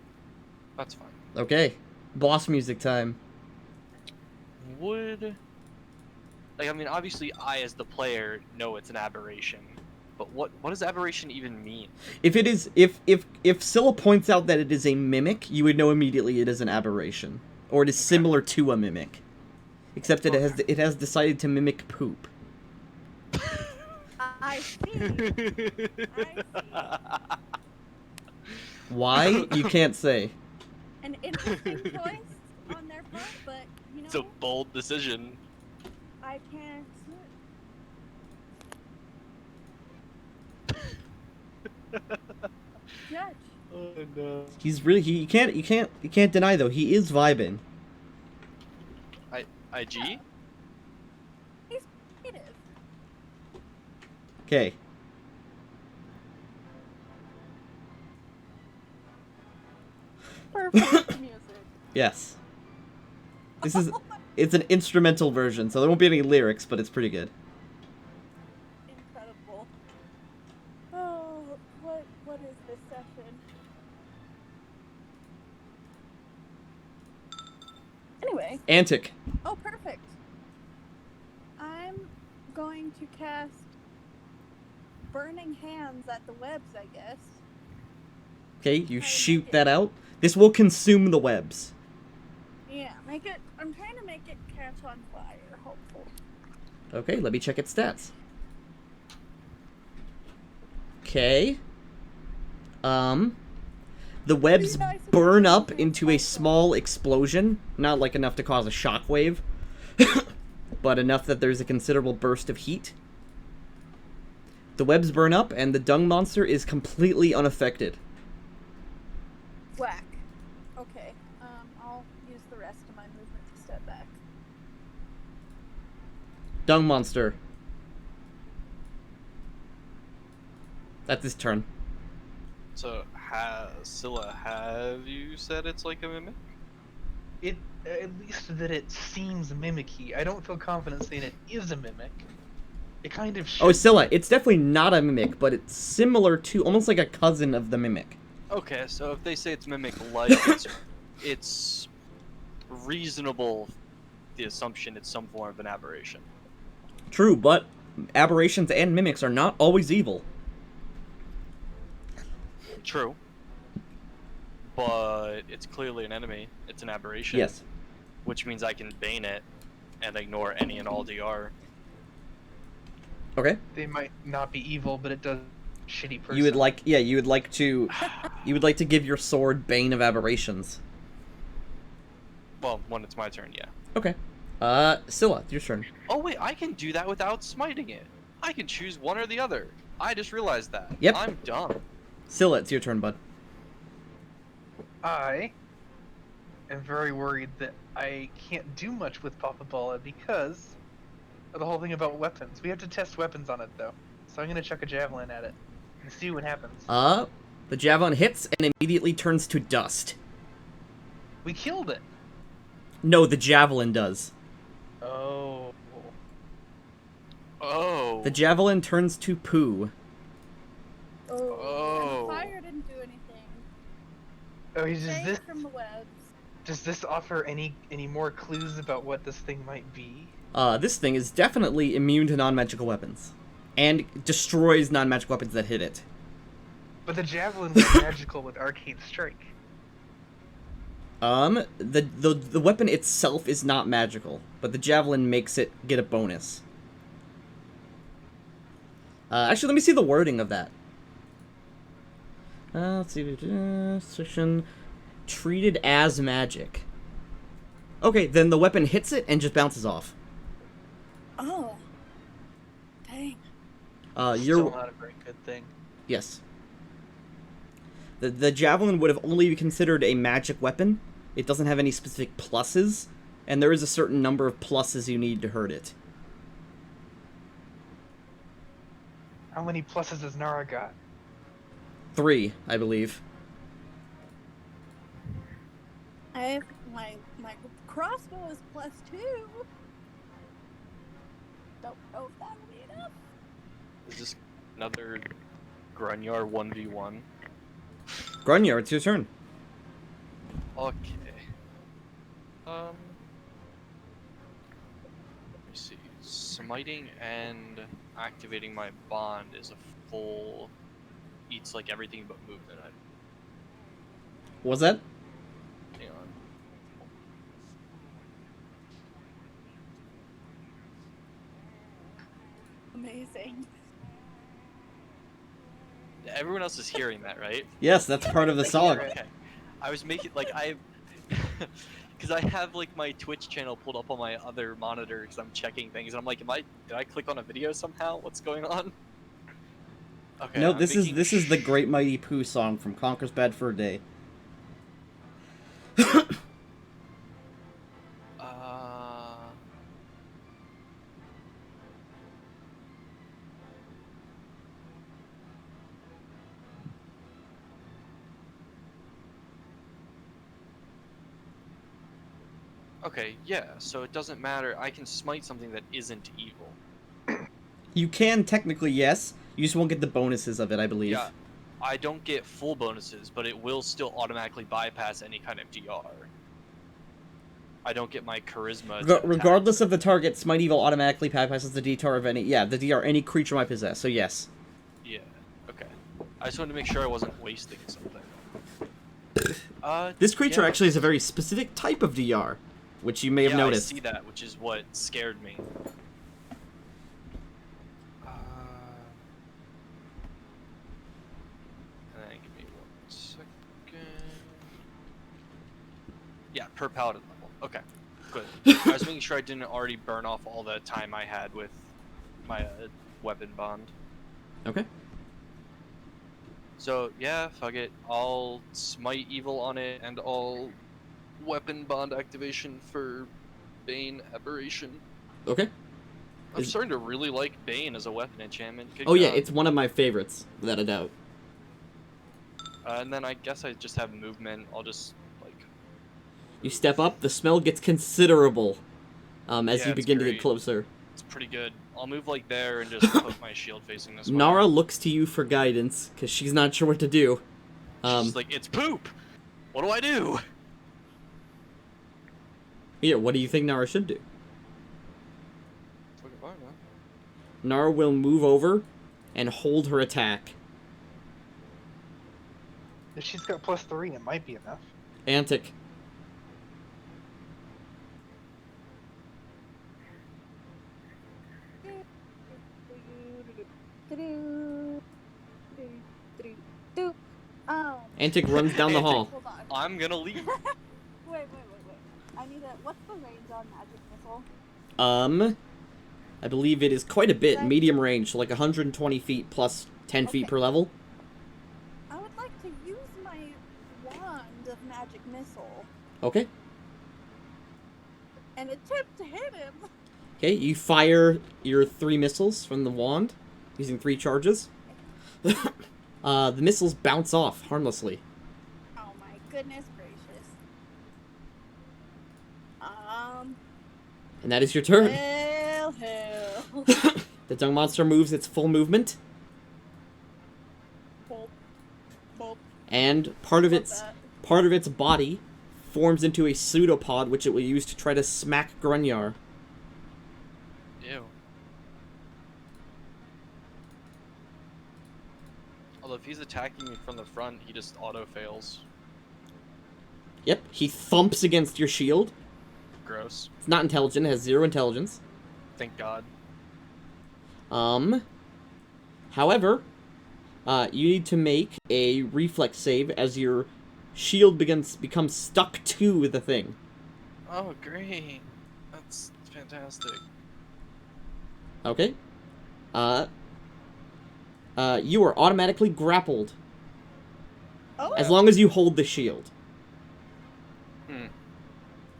that's fine. Okay. Boss music time. Would I mean, obviously, I as the player know it's an aberration, but what does aberration even mean? If Scylla points out that it is a mimic, you would know immediately it is an aberration, or it is similar to a mimic, except that it has decided to mimic poop. I see. I see. Why? You can't say. An interesting choice on their part, but you know, It's a bold decision. I can't. Judge. Oh no. He's really you can't deny though he is vibing. IG? He's creative. Okay. Perfect music. Yes. It's an instrumental version, so there won't be any lyrics, but it's pretty good. Incredible. Oh, what is this session? Antic. Oh, perfect. I'm going to cast Burning Hands at the webs, I guess. Okay, you Try to shoot make that out. This will consume the webs. Yeah, make it. I'm trying to make it catch on fire, hopefully. Okay, let me check its stats. Okay. The webs nice if burn it up was into a also. small explosion. Not like enough to cause a shockwave, but enough that there's a considerable burst of heat. The webs burn up, and the dung monster is completely unaffected. Whack. Okay. I'll use the rest of my movement to step back. Dung monster. That's his turn. So, Scylla, have you said it's like a mimic? It at least that it seems mimicky. I don't feel confident saying it is a mimic. It kind of should. Oh, Scylla, it's definitely not a mimic, but it's similar to, almost like a cousin of the mimic. Okay, so if they say it's mimic-like, it's reasonable, the assumption it's some form of an aberration. True, but aberrations and mimics are not always evil. True. But it's clearly an enemy. It's an aberration. Yes. Which means I can bane it and ignore any and all DR. Okay. They might not be evil, but it does shitty person. You would like to give your sword Bane of Aberrations. Well, when it's my turn, yeah. Okay. Scylla, it's your turn. Oh wait, I can do that without smiting it. I can choose one or the other. I just realized that. Yep. I'm dumb. Scylla, it's your turn, bud. I am very worried that I can't do much with Papa because of the whole thing about weapons. We have to test weapons on it though, so I'm gonna chuck a javelin at it and see what happens. The javelin hits and immediately turns to dust. We killed it. No, the javelin does. Oh. Oh. The javelin turns to poo. Oh. And the fire didn't do anything. Oh, Stay from the webs. does this offer any more clues about what this thing might be? This thing is definitely immune to non-magical weapons. And destroys non-magical weapons that hit it. But the javelin was magical with arcane strike. The weapon itself is not magical, but the javelin makes it get a bonus. Actually, let me see the wording of that. Let's see. Section treated as magic. Okay, then the weapon hits it and just bounces off. Oh. Dang. Still not a very good thing. Yes. The javelin would have only been considered a magic weapon. It doesn't have any specific pluses, and there is a certain number of pluses you need to hurt it. How many pluses has Nara got? 3, I believe. I have my crossbow is +2. Don't know if that'll be enough. Is this another Grunyar 1v1? Grunyar, it's your turn. Okay. Let me see. Smiting and activating my bond is a full... eats like everything but movement. What was that? Hang on. Amazing. Everyone else is hearing that, right? Yes, that's part of the song. Okay. I was making, like, because I have, like, my Twitch channel pulled up on my other monitor because I'm checking things, and I'm like, did I click on a video somehow? What's going on? Okay, No, I'm this is the Great Mighty Pooh song from Conker's Bad Fur Day. Okay, yeah, so it doesn't matter. I can smite something that isn't evil. You can technically, yes. You just won't get the bonuses of it, I believe. Yeah, I don't get full bonuses, but it will still automatically bypass any kind of DR. I don't get my charisma. Regardless of the target, Smite Evil automatically bypasses the DTR of any. Yeah, the DR any creature might possess. So yes. Yeah. Okay. I just wanted to make sure I wasn't wasting something. This creature yeah. actually is a very specific type of DR, which you may have noticed. I see that, which is what scared me. Give me 1 second. Yeah, per paladin level. Okay, good. I was making sure I didn't already burn off all the time I had with my weapon bond. Okay. So yeah, fuck it. I'll smite evil on it, and I'll weapon bond activation for Bane aberration. Okay. I'm starting to really like Bane as a weapon enchantment. Good Oh yeah, God. it's one of my favorites, without a doubt. And then I guess I just have movement. I'll just like. You step up, the smell gets considerable, as Yeah, you it's begin to great. get closer. It's pretty good. I'll move like there and just put my shield facing this way. Nara looks to you for guidance, because she's not sure what to do. She's like, it's poop! What do I do? Yeah, what do you think Nara should do? Fucking fine, man. Nara will move over and hold her attack. If she's got +3, it might be enough. Antic. Antic runs down the hall. Hold on. I'm gonna leave. Wait. I need a. What's the range on magic missile? I believe it is quite a bit, Right. medium range, so like 120 feet plus 10 feet Okay. per level. I would like to use my wand of magic missile Okay. and attempt to hit him. Okay, you fire your 3 missiles from the wand, using 3 charges. The missiles bounce off harmlessly. Oh my goodness gracious. And that is your turn. Hell. The Dung monster moves its full movement, Bolt. and part of Love its that. body forms into a pseudopod, which it will use to try to smack Grunyar. Ew. Although if he's attacking me from the front, he just auto fails. Yep, he thumps against your shield. Gross. It's not intelligent, it has 0 intelligence. Thank God. However, you need to make a reflex save as your shield becomes stuck to the thing. Oh, great. That's fantastic. Okay. You are automatically grappled Oh. as long as you hold the shield.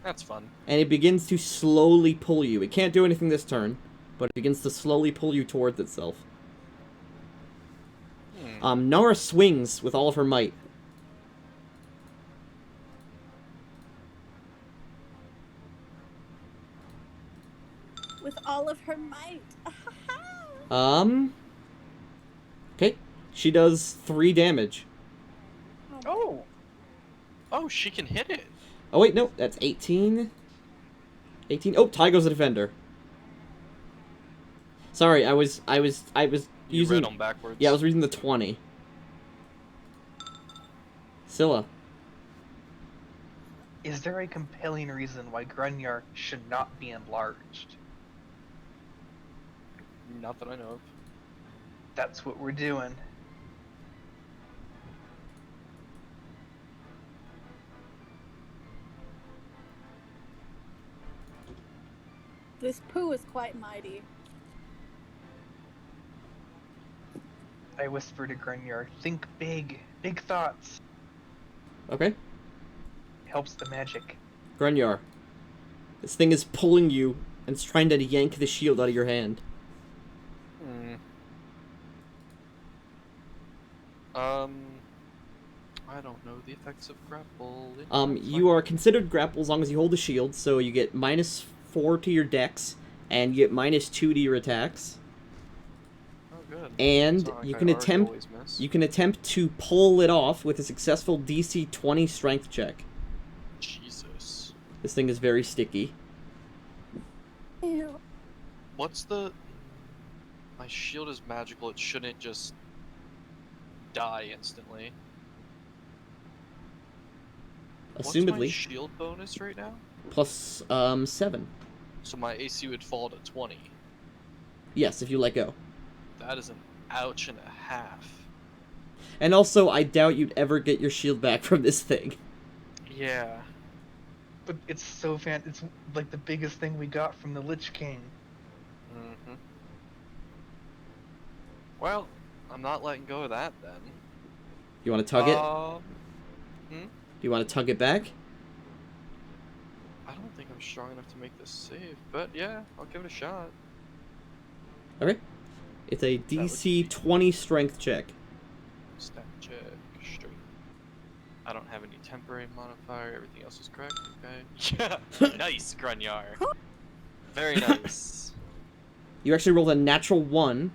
That's fun. And it begins to slowly pull you. It can't do anything this turn, but it begins to slowly pull you towards itself. Nara swings with all of her might. With all of her might. Okay. She does 3 damage. Oh! Oh, she can hit it. Oh wait, no, that's 18. 18. Oh, Tygo's a defender. Sorry, I was You using. read them backwards. Yeah, I was reading the 20. Scylla. Is there a compelling reason why Grunyar should not be enlarged? Not that I know of. That's what we're doing. This poo is quite mighty. I whisper to Grunyar, think big. Big thoughts. Okay. Helps the magic. Grunyar. This thing is pulling you and it's trying to yank the shield out of your hand. I don't know the effects of grapple. You are considered grapple as long as you hold the shield, so you get -4 to your dex, and you get -2 to your attacks. Oh, good. And It's not like you I can already attempt always miss. you can attempt to pull it off with a successful DC 20 strength check. Jesus. This thing is very sticky. Ew. What's the... My shield is magical, it shouldn't just die instantly. What's my Assumedly. shield bonus right now? Plus, 7. So my AC would fall to 20. Yes, if you let go. That is an ouch and a half. And also, I doubt you'd ever get your shield back from this thing. Yeah. But it's so it's like the biggest thing we got from the Lich King. Mm-hmm. Well, I'm not letting go of that then. You want to tug it? Hmm? Do you want to tug it back? I don't think I'm strong enough to make this save, but yeah, I'll give it a shot. Okay. It's a DC 20 strength check. Stat check, straight. I don't have any temporary modifier, everything else is correct, okay. Yeah, nice, Grunyar. Very nice. You actually rolled a natural 1,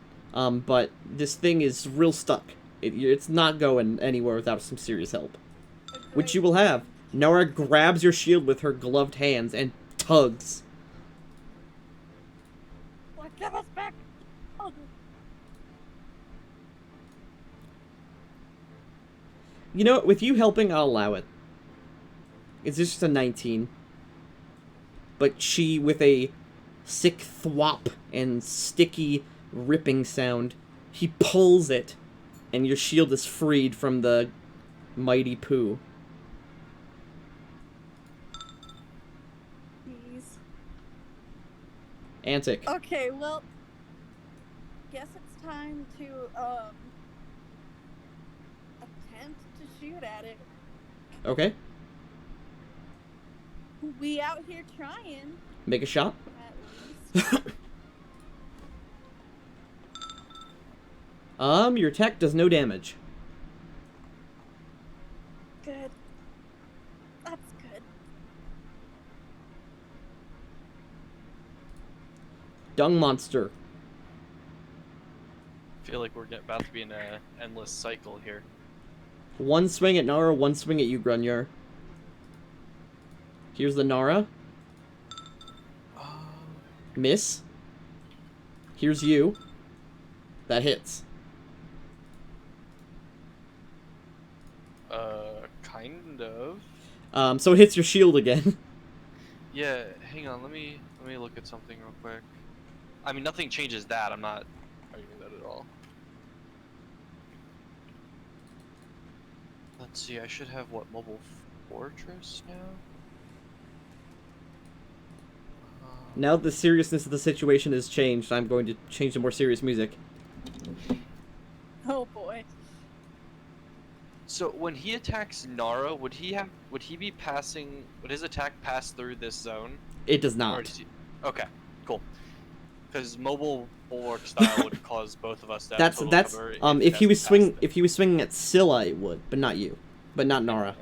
but this thing is real stuck. It's not going anywhere without some serious help. Which you will have. Nora grabs your shield with her gloved hands and tugs. Like, give us back. Oh. You know what? With you helping, I'll allow it. It's just a 19. But she, with a sick thwop and sticky ripping sound, he pulls it, and your shield is freed from the mighty poo. Jeez. Antic. Okay, well, guess it's time to attempt to shoot at it. Okay. We out here trying, Make a shot. at least. Your attack does no damage. Good. That's good. Dung monster. I feel like we're about to be in an endless cycle here. One swing at Nara, one swing at you, Grunyar. Here's the Nara. Miss. Here's you. That hits. Kind of. So it hits your shield again. Yeah, hang on, let me look at something real quick. I mean, nothing changes that, I'm not arguing that at all. Let's see, I should have, what, Mobile Fortress now? Now the seriousness of the situation has changed, I'm going to change to more serious music. Oh boy. So when he attacks Nara, would he be passing, would his attack pass through this zone? It does Or not. does he, okay, cool. Because mobile bulwark style would cause both of us to have That's total that's cover if he was swinging. if he was swinging at Scylla, it would, but not you, but not Nara.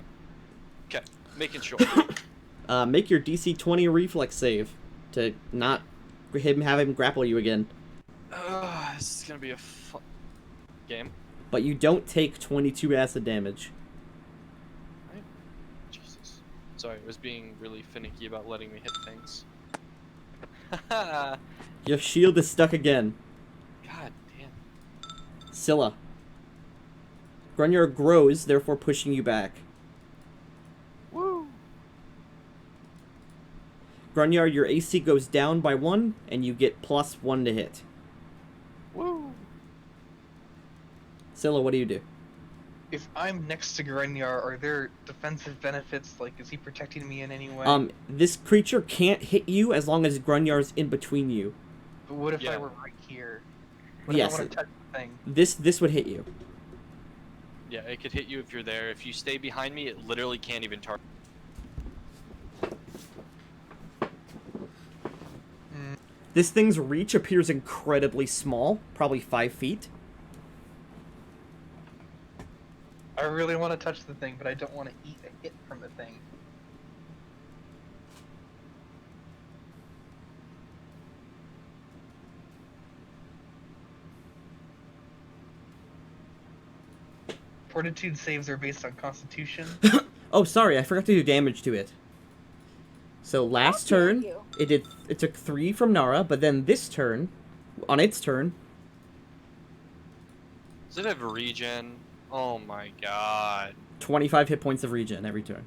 Okay, making sure. Make your DC 20 reflex save to not have him grapple you again. This is gonna be a fun game. But you don't take 22 acid damage. Right? Jesus. Sorry, I was being really finicky about letting me hit things. God Your shield is stuck again. damn. Scylla. Grunyar grows, therefore pushing you back. Woo! Grunyar, your AC goes down by 1, and you get +1 to hit. Woo! Scylla, what do you do? If I'm next to Grenyar, are there defensive benefits? Like, is he protecting me in any way? This creature can't hit you as long as Grunyar's in between you. But what if I Yeah. were right here? What Yes. if I want to touch the thing? This would hit you. Yeah, it could hit you if you're there. If you stay behind me, it literally can't even target. This thing's reach appears incredibly small, probably 5 feet. I really want to touch the thing, but I don't want to eat a hit from the thing. Fortitude saves are based on Constitution. Oh, sorry, I forgot to do damage to it. So last How dare turn, you. it took 3 from Nara, but then this turn, on its turn, Does it have regen? Oh my god. 25 hit points of regen every turn.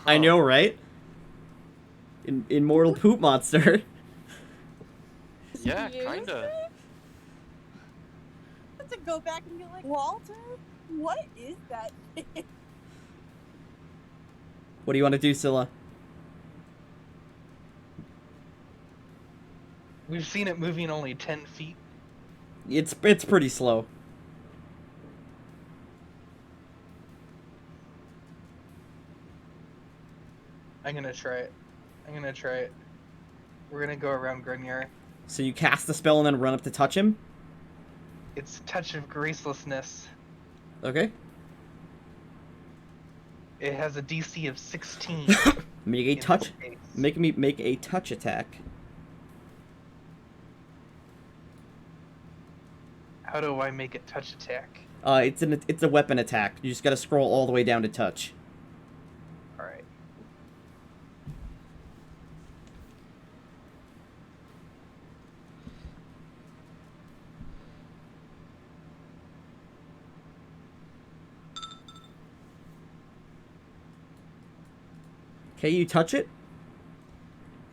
I know, right? Immortal poop monster. Yeah, Excuse kinda. To go back and be like, Walter, what is that thing? What do you want to do, Scylla? We've seen it moving only 10 feet. It's pretty slow. I'm gonna try it. I'm gonna try it. We're gonna go around Grunyar. So you cast the spell and then run up to touch him? It's Touch of Gracelessness. Okay. It has a DC of 16. Make a in touch. this case. Make a touch attack. How do I make it touch attack? It's a weapon attack. You just gotta scroll all the way down to touch. Alright. Okay, you touch it.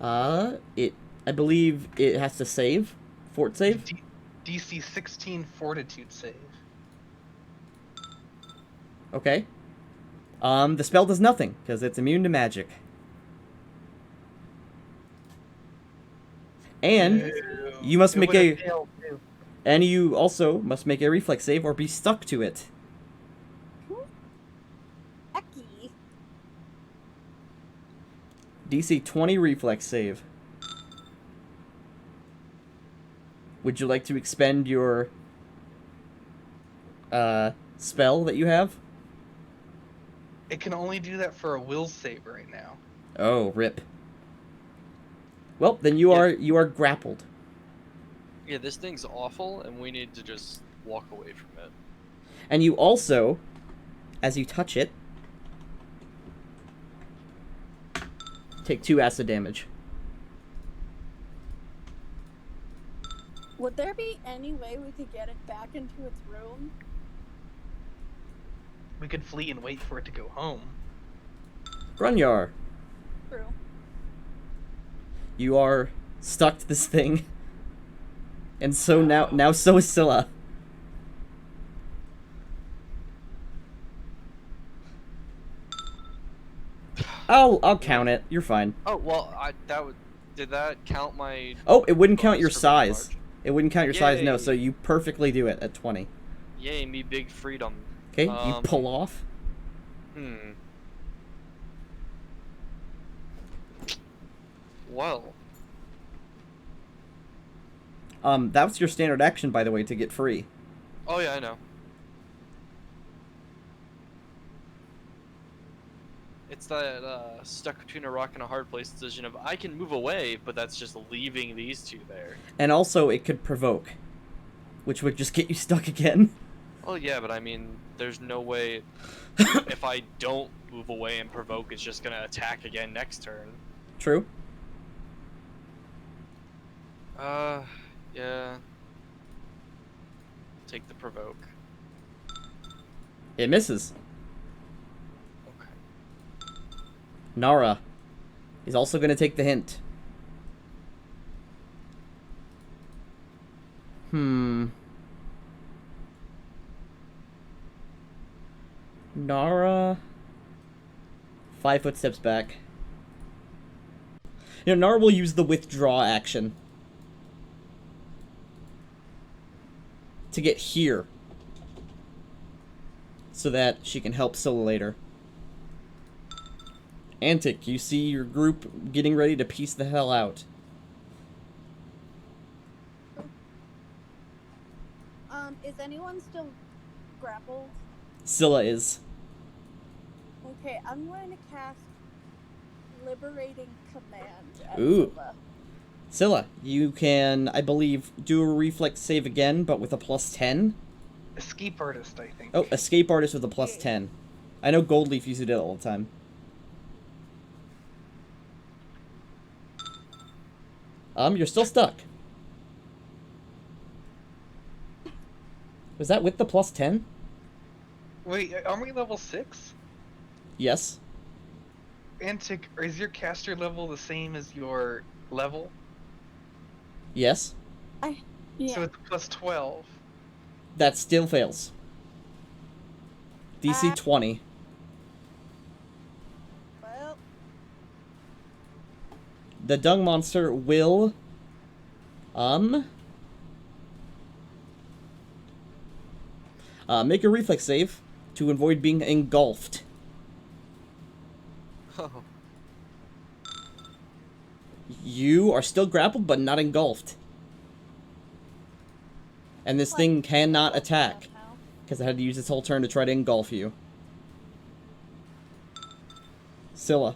I believe it has to save. Fort save. DC 16 Fortitude save. Okay. The spell does nothing because it's immune to magic. And you must make a and you also must make a reflex save or be stuck to it. Hecky. DC 20 reflex save. Would you like to expend your spell that you have? It can only do that for a will save right now. Oh, rip. Well, then you are grappled. Yeah, this thing's awful, and we need to just walk away from it. And you also, as you touch it, take 2 acid damage. Would there be any way we could get it back into its room? We could flee and wait for it to go home. Grunyar, True. you are stuck to this thing. And so now so is Scylla. I'll count it. You're fine. Oh well, did that count my? Oh, it wouldn't count your bonus for being size. large? It wouldn't count your size, no, Yay. so you perfectly do it at 20. Yay, me big freedom. Okay, you pull off. Well. That was your standard action, by the way, to get free. Oh yeah, I know. It's that stuck between a rock and a hard place decision of I can move away, but that's just leaving these two there. And also, it could provoke, which would just get you stuck again. Oh yeah, but I mean, there's no way if I don't move away and provoke, it's just gonna attack again next turn. True. Yeah. Take the provoke. It misses. Okay. Nara is also going to take the hint. Nara... 5 footsteps back. You know, Nara will use the withdraw action to get here so that she can help Scylla later. Antic, you see your group getting ready to piece the hell out. Is anyone still grappled? Scylla is. Okay, I'm going to cast Liberating Command at Ooh. Scylla. Scylla, you can, I believe, do a reflex save again, but with a +10. escape artist, I think. Oh, escape artist with a plus Yeah. 10. I know Goldleaf used to do it all the time. You're still stuck. Was that with the plus 10? Wait, aren't we level 6? Yes. Antic, is your caster level the same as your level? Yes. Yeah. So it's plus 12. That still fails. DC 20. Well, The dung monster will... make a reflex save to avoid being engulfed. Oh. You are still grappled, but not engulfed. And this thing cannot attack, somehow. because it had to use its whole turn to try to engulf you. Scylla.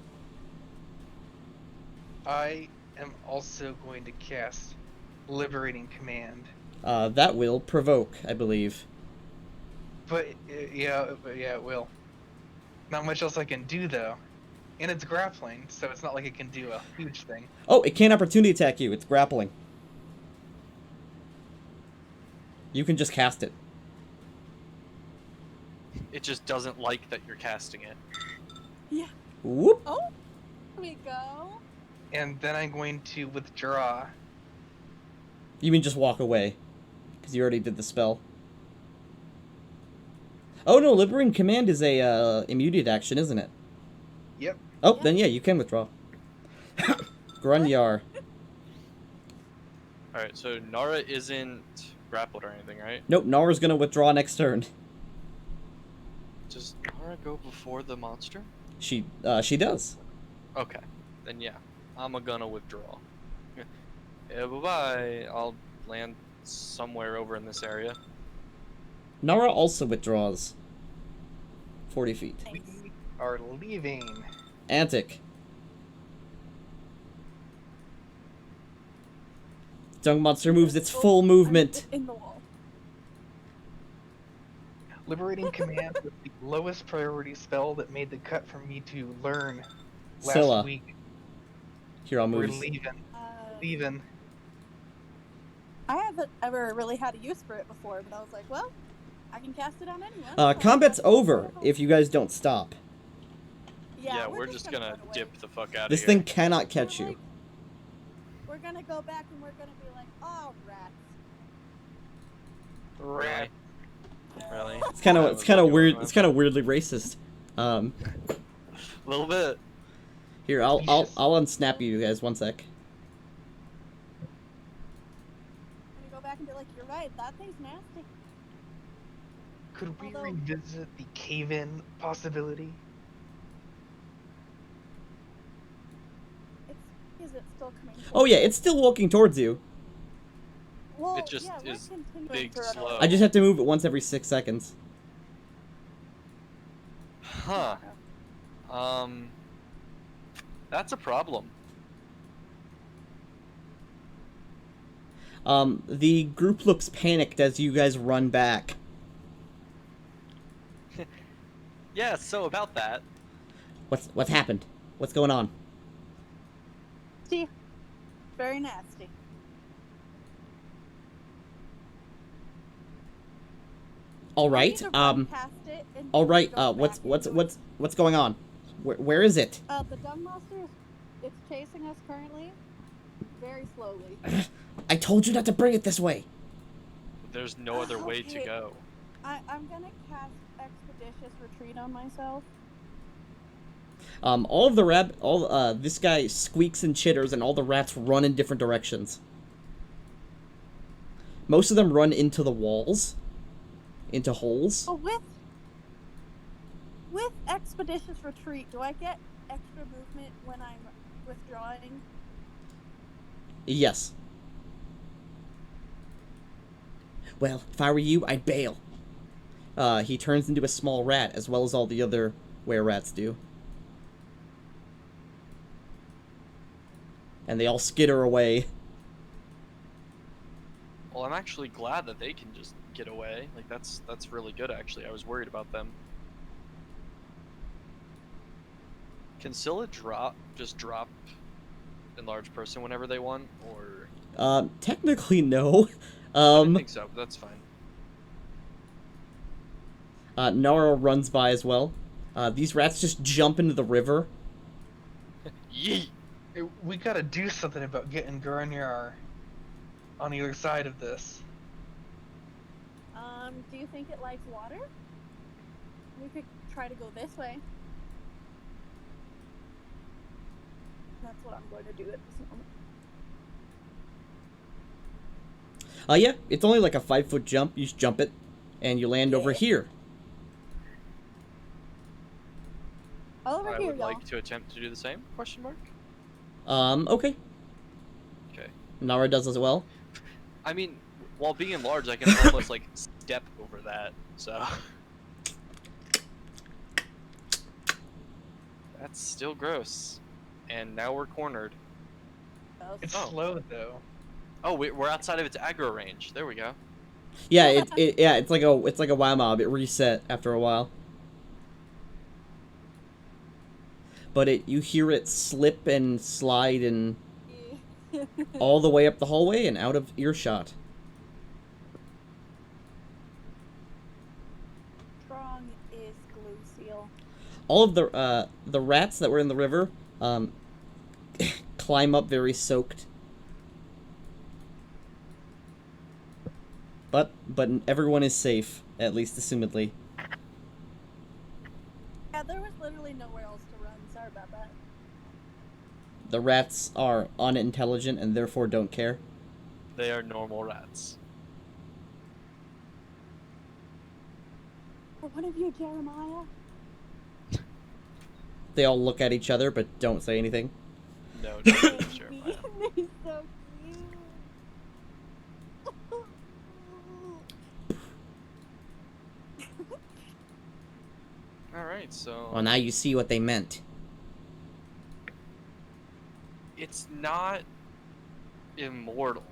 I am also going to cast Liberating Command. That will provoke, I believe. But yeah, it will. Not much else I can do though, and it's grappling, so it's not like it can do a huge thing. Oh, it can't opportunity attack you. It's grappling. You can just cast it. It just doesn't like that you're casting it. Yeah. Whoop. Oh, there we go. And then I'm going to withdraw. You mean just walk away, because you already did the spell. Oh no, Liberating Command is a immediate action, isn't it? Yep. Oh, Yeah. then yeah, you can withdraw. Grunyar. Alright, so Nara isn't grappled or anything, right? Nope, Nara's gonna withdraw next turn. Does Nara go before the monster? She does. Okay, then yeah, I'm gonna withdraw. Yeah, bye-bye. I'll land somewhere over in this area. Nara also withdraws. 40 feet. We are leaving. Antic. Dung monster moves its full movement. I'm in the wall. Liberating Command was the lowest priority spell that made the cut for me to learn last Scylla. week. Here, I'll We're move. leaving. Uh, Leaving. I haven't ever really had a use for it before, but I was like, well, I can cast it on anyone. so Combat's I'll- over if you guys don't stop. Yeah, We're just gonna run away. dip the fuck out of This here. thing cannot catch We're you. like- We're gonna go back and we're gonna be like, oh, rats. Rat. Really? It's kind That of was what you weird. went It's with. kind of weirdly racist. A little bit. Here, I'll unsnap you guys 1 sec. I'm gonna go back and be like, you're right, that thing's nasty. Could we Although- revisit the cave-in possibility? Is it still coming? Oh yeah, it's still walking towards you. Well, It just yeah, we're is continuing big to run slow. away. I just have to move it once every 6 seconds. Huh. That's a problem. The group looks panicked as you guys run back. Yeah, so about that. What's happened? What's going on? See, very nasty. All I right. need to run past it and All right. go What's back into it. what's going on? Where is it? The dung monster, it's chasing us currently, very slowly. I told you not to bring it this way. There's no other way to Okay. go. I'm gonna cast Expeditious Retreat on myself. All of the this guy squeaks and chitters, and all the rats run in different directions. Most of them run into the walls, into holes. But with Expeditious Retreat, do I get extra movement when I'm withdrawing? Yes. Well, if I were you, I'd bail. He turns into a small rat, as well as all the other were-rats do. And they all skitter away. Well, I'm actually glad that they can just get away. Like that's really good actually. I was worried about them. Can Scylla just drop enlarged person whenever they want, or? Technically no. I didn't think so, but that's fine. Nara runs by as well. These rats just jump into the river. Yeet! We gotta do something about getting Garnier on either side of this. Do you think it likes water? We could try to go this way. That's what I'm going to do at this moment. Yeah, it's only like a 5-foot jump. You just jump it, and you land over here. Over I here, would y'all. like to attempt to do the same? Question mark. Okay. Okay. Nara does as well. I mean, while being enlarged, I can almost like step over that. So that's still gross. And now we're cornered. It's Oh. slow though. Oh, we're outside of its aggro range. There we go. Yeah, it's like a WoW mob. It reset after a while. But you hear it slip and slide and all the way up the hallway and out of earshot. Strong is glue seal. All of the rats that were in the river climb up very soaked. But everyone is safe, at least assumedly. Yeah, there was literally nowhere else to run. Sorry about that. The rats are unintelligent and therefore don't care. They are normal rats. For one of you, Jeremiah. They all look at each other but don't say anything. No, They're sure. so cute. Alright, so Well, now you see what they meant. it's not immortal,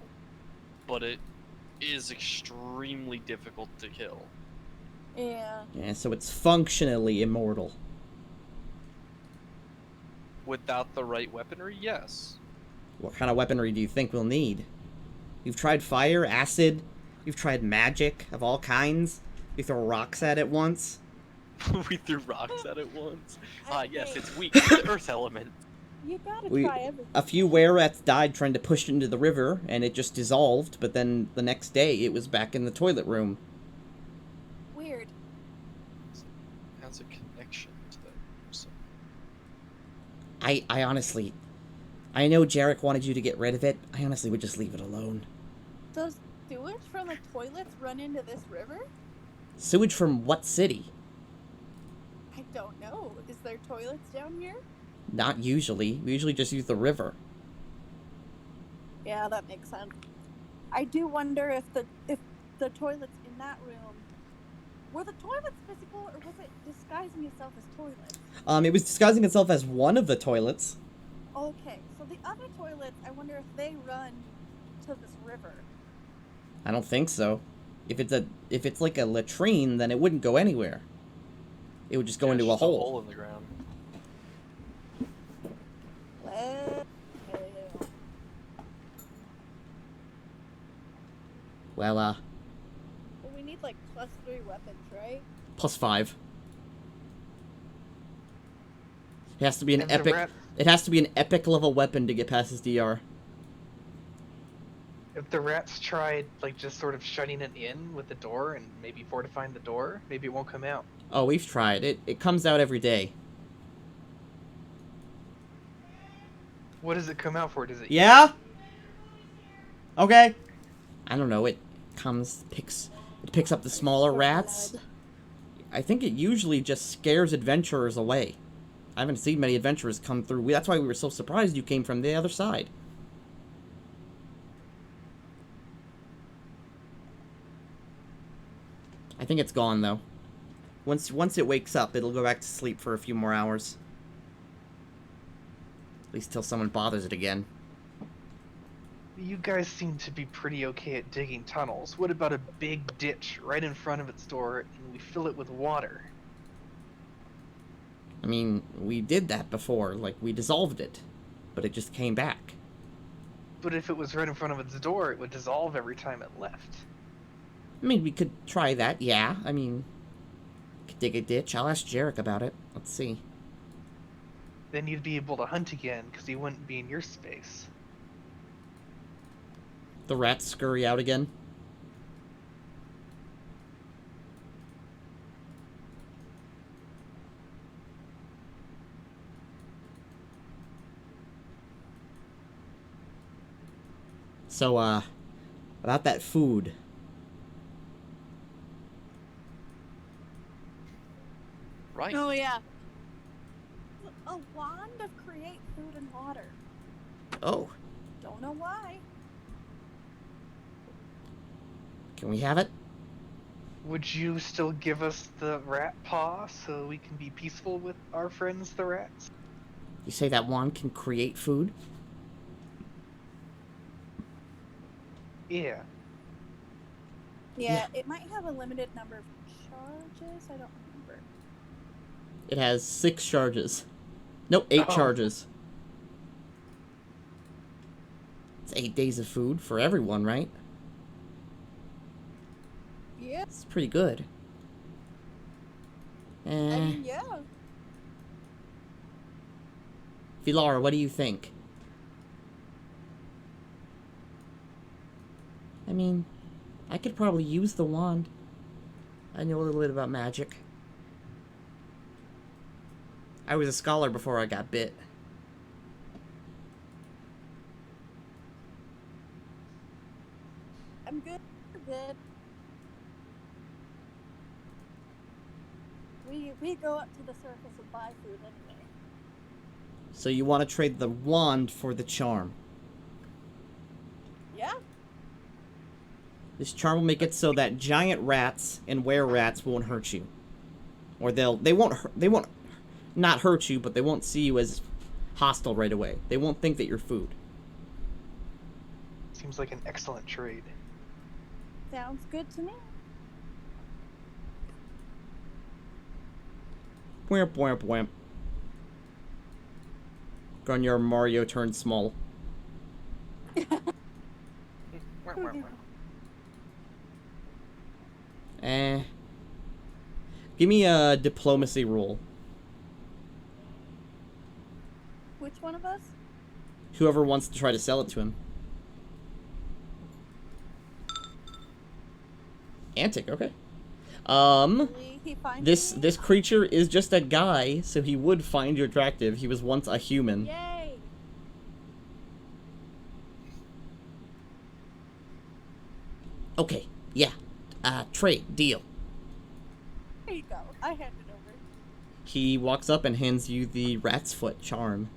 but it is extremely difficult to kill. Yeah. Yeah, so it's functionally immortal. Without the right weaponry, yes. What kind of weaponry do you think we'll need? You've tried fire, acid, you've tried magic of all kinds. You throw rocks at it once. We threw rocks at it once. Yes, Okay. it's weak to the earth element. You gotta We- try everything. A few were-rats died trying to push it into the river, and it just dissolved, but then the next day it was back in the toilet room. Weird. Has a connection to that. So. I honestly... I know Jarek wanted you to get rid of it. I honestly would just leave it alone. Does sewage from the toilets run into this river? Sewage from what city? I don't know. Is there toilets down here? Not usually. We usually just use the river. Yeah, that makes sense. I do wonder if the toilets in that room were the toilets physical or was it disguising itself as toilets? It was disguising itself as one of the toilets. Okay, so the other toilets, I wonder if they run to this river. I don't think so. If it's like a latrine, then it wouldn't go anywhere. It would just go into It's a just hole. in the ground. Well, Well, well, we need like +3 weapons, right? +5. It has to be an And the epic. rat- It has to be an epic level weapon to get past his DR. If the rats tried like just sort of shutting it in with the door and maybe fortifying the door, maybe it won't come out. Oh, we've tried. It comes out every day. What does it come out for? Does it? Yeah? Okay. I don't know. It picks up the smaller For rats. blood. I think it usually just scares adventurers away. I haven't seen many adventurers come through. That's why we were so surprised you came from the other side. I think it's gone, though. Once it wakes up, it'll go back to sleep for a few more hours. At least till someone bothers it again. You guys seem to be pretty okay at digging tunnels. What about a big ditch right in front of its door and we fill it with water? I mean, we did that before. Like, we dissolved it. But it just came back. But if it was right in front of its door, it would dissolve every time it left. I mean, we could try that, yeah. I mean, could dig a ditch. I'll ask Jarek about it. Let's see. Then you'd be able to hunt again, because he wouldn't be in your space. The rats scurry out again. So, about that food. Right. Oh yeah. A wand of create food and water. Oh, Don't know why. can we have it? Would you still give us the rat paw so we can be peaceful with our friends, the rats? You say that wand can create food? Yeah. Yeah, it might have a limited number of charges. I don't remember. It has 6 charges. Nope, 8 Oh. charges. It's 8 days of food for everyone, right? Yeah. It's pretty good. I mean, yeah. Vilara, what do you think? I mean, I could probably use the wand. I know a little bit about magic. I was a scholar before I got bit. I'm good. We're good. We go up to the surface and buy food anyway. So you want to trade the wand for the charm. Yeah. This charm will make it so that giant rats and were-rats won't hurt you. Or they won't not hurt you, but they won't see you as hostile right away. They won't think that you're food. Seems like an excellent trade. Sounds good to me. Whamp, whamp, whamp. Grunyar Mario turned small. Give me a diplomacy roll. Which one of us? Whoever wants to try to sell it to him. Antic, okay. He finds This me? creature is just a guy, so he would find you attractive. He was once a human. Yay! Okay, yeah. Trade, deal. There you go. I hand it over. He walks up and hands you the rat's foot charm.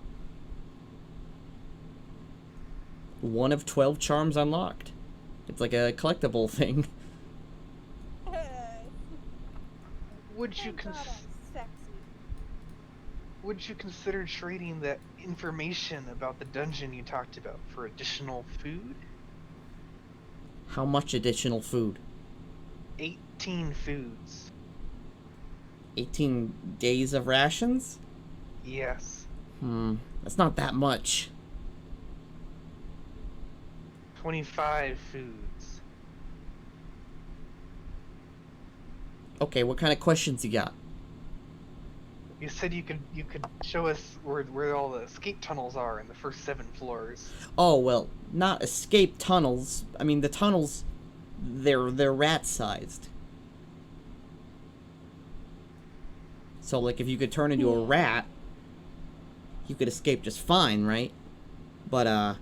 1 of 12 charms unlocked. It's like a collectible thing. Would you Thank God I'm sexy. would you consider trading that information about the dungeon you talked about for additional food? How much additional food? 18 foods. 18 days of rations? Yes. That's not that much. 25 foods. Okay, what kind of questions you got? You said you could show us where all the escape tunnels are in the first 7 floors. Oh, well, not escape tunnels. I mean, the tunnels, they're rat-sized. So, like, if you could turn into a rat, you could escape just fine, right? But, I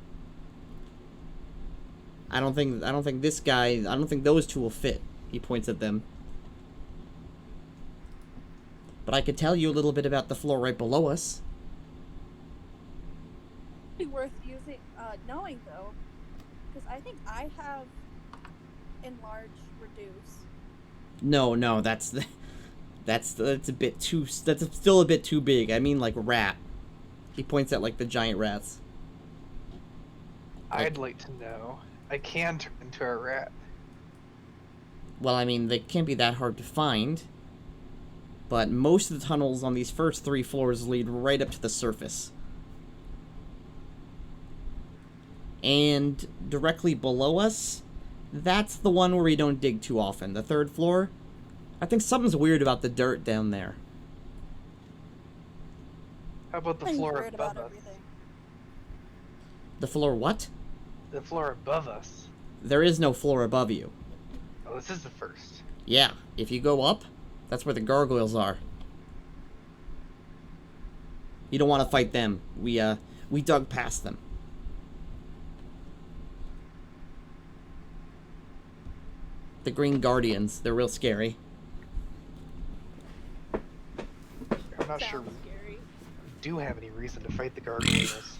don't think this guy, I don't think those two will fit. He points at them. But I could tell you a little bit about the floor right below us. Be worth using, knowing though, because I think I have enlarge, reduce. No, that's a bit too. That's still a bit too big. I mean, like rat. He points at like the giant rats. I'd like to know. I can turn into a rat. Well, I mean, they can't be that hard to find. But most of the tunnels on these first 3 floors lead right up to the surface. And directly below us, that's the one where we don't dig too often. The 3rd floor, I think something's weird about the dirt down there. How about the I'm floor worried above about us? everything. The floor what? The floor above us. There is no floor above you. Oh, this is the first. Yeah, if you go up, that's where the gargoyles are. You don't want to fight them. We dug past them. The Green Guardians, they're real scary. I'm not sure we Sounds scary. do have any reason to fight the gargoyles.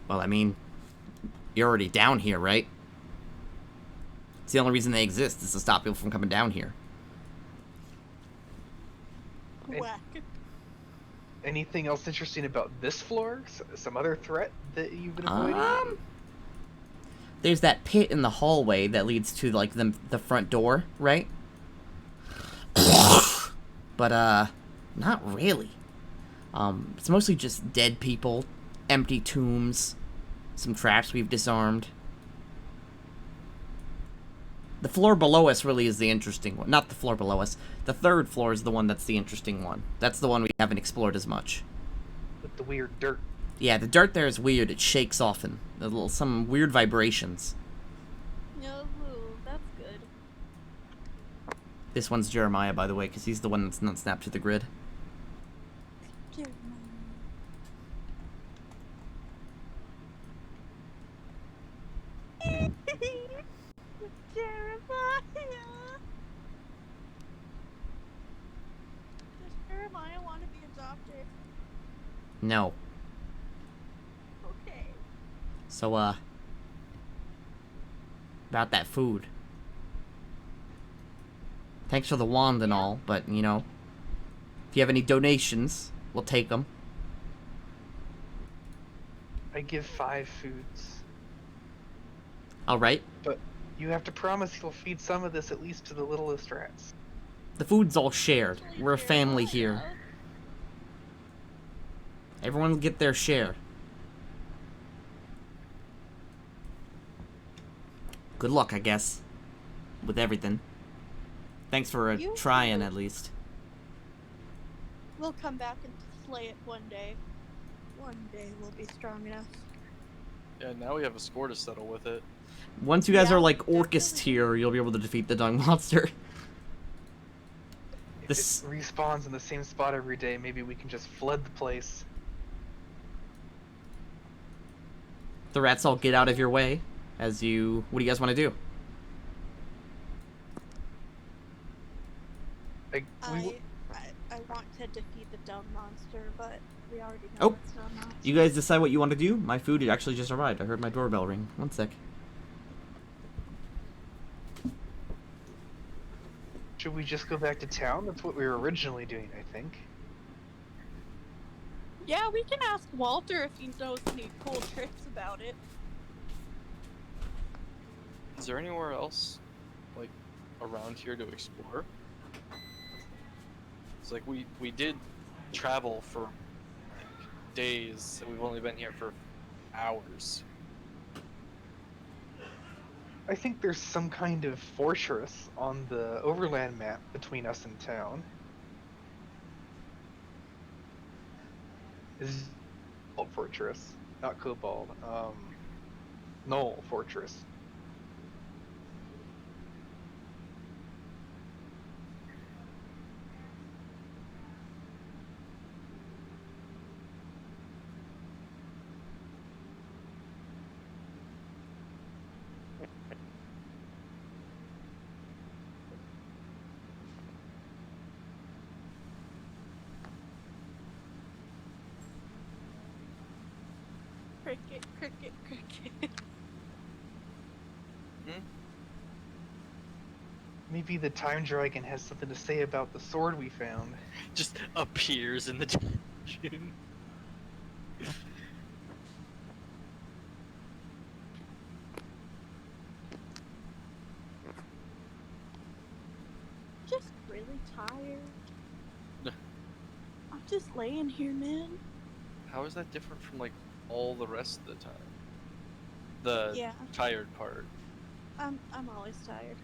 Well, I mean, you're already down here, right? It's the only reason they exist, is to stop people from coming down here. Whack. Anything else interesting about this floor? Some other threat that you've been avoiding? There's that pit in the hallway that leads to, like, the front door, right? But, not really. It's mostly just dead people, empty tombs, some traps we've disarmed. The floor below us really is the interesting one. Not the floor below us. The 3rd floor is the one that's the interesting one. That's the one we haven't explored as much. With the weird dirt. Yeah, the dirt there is weird. It shakes often. Some weird vibrations. No, that's good. This one's Jeremiah, by the way, because he's the one that's not snapped to the grid. Jeremiah. Does Jeremiah want to be adopted? No. Okay. So, about that food. Thanks for the wand and all, but, you know, if you have any donations, we'll take them. I give 5 foods. Alright. But you have to promise you'll feed some of this at least to the littlest rats. The food's all shared. We're a family here. Everyone will get their share. Good luck, I guess. With everything. Thanks for trying, at least. We'll come back and slay it one day. One day we'll be strong enough. Yeah, now we have a score to settle with it. Once you guys Yeah, are like Orcus definitely. tier, you'll be able to defeat the Dung monster. If This- it respawns in the same spot every day, maybe we can just flood the place. The rats all get out of your way as you... What do you guys want to do? I want to defeat the dumb monster, but we already know Oh. it's not monster. You guys decide what you want to do? My food actually just arrived. I heard my doorbell ring. One sec. Should we just go back to town? That's what we were originally doing, I think. Yeah, we can ask Walter if he knows any cool tricks about it. Is there anywhere else, like, around here to explore? It's like we did travel for like days, and we've only been here for hours. I think there's some kind of fortress on the overland map between us and town. Is Cobalt Fortress, not Cobalt. Knoll Fortress. Cricket, cricket, cricket. Maybe the time dragon has something to say about the sword we found. Just appears in the dungeon. laying here, man. How is that different from like all the rest of the time? The Yeah. tired part. I'm always tired.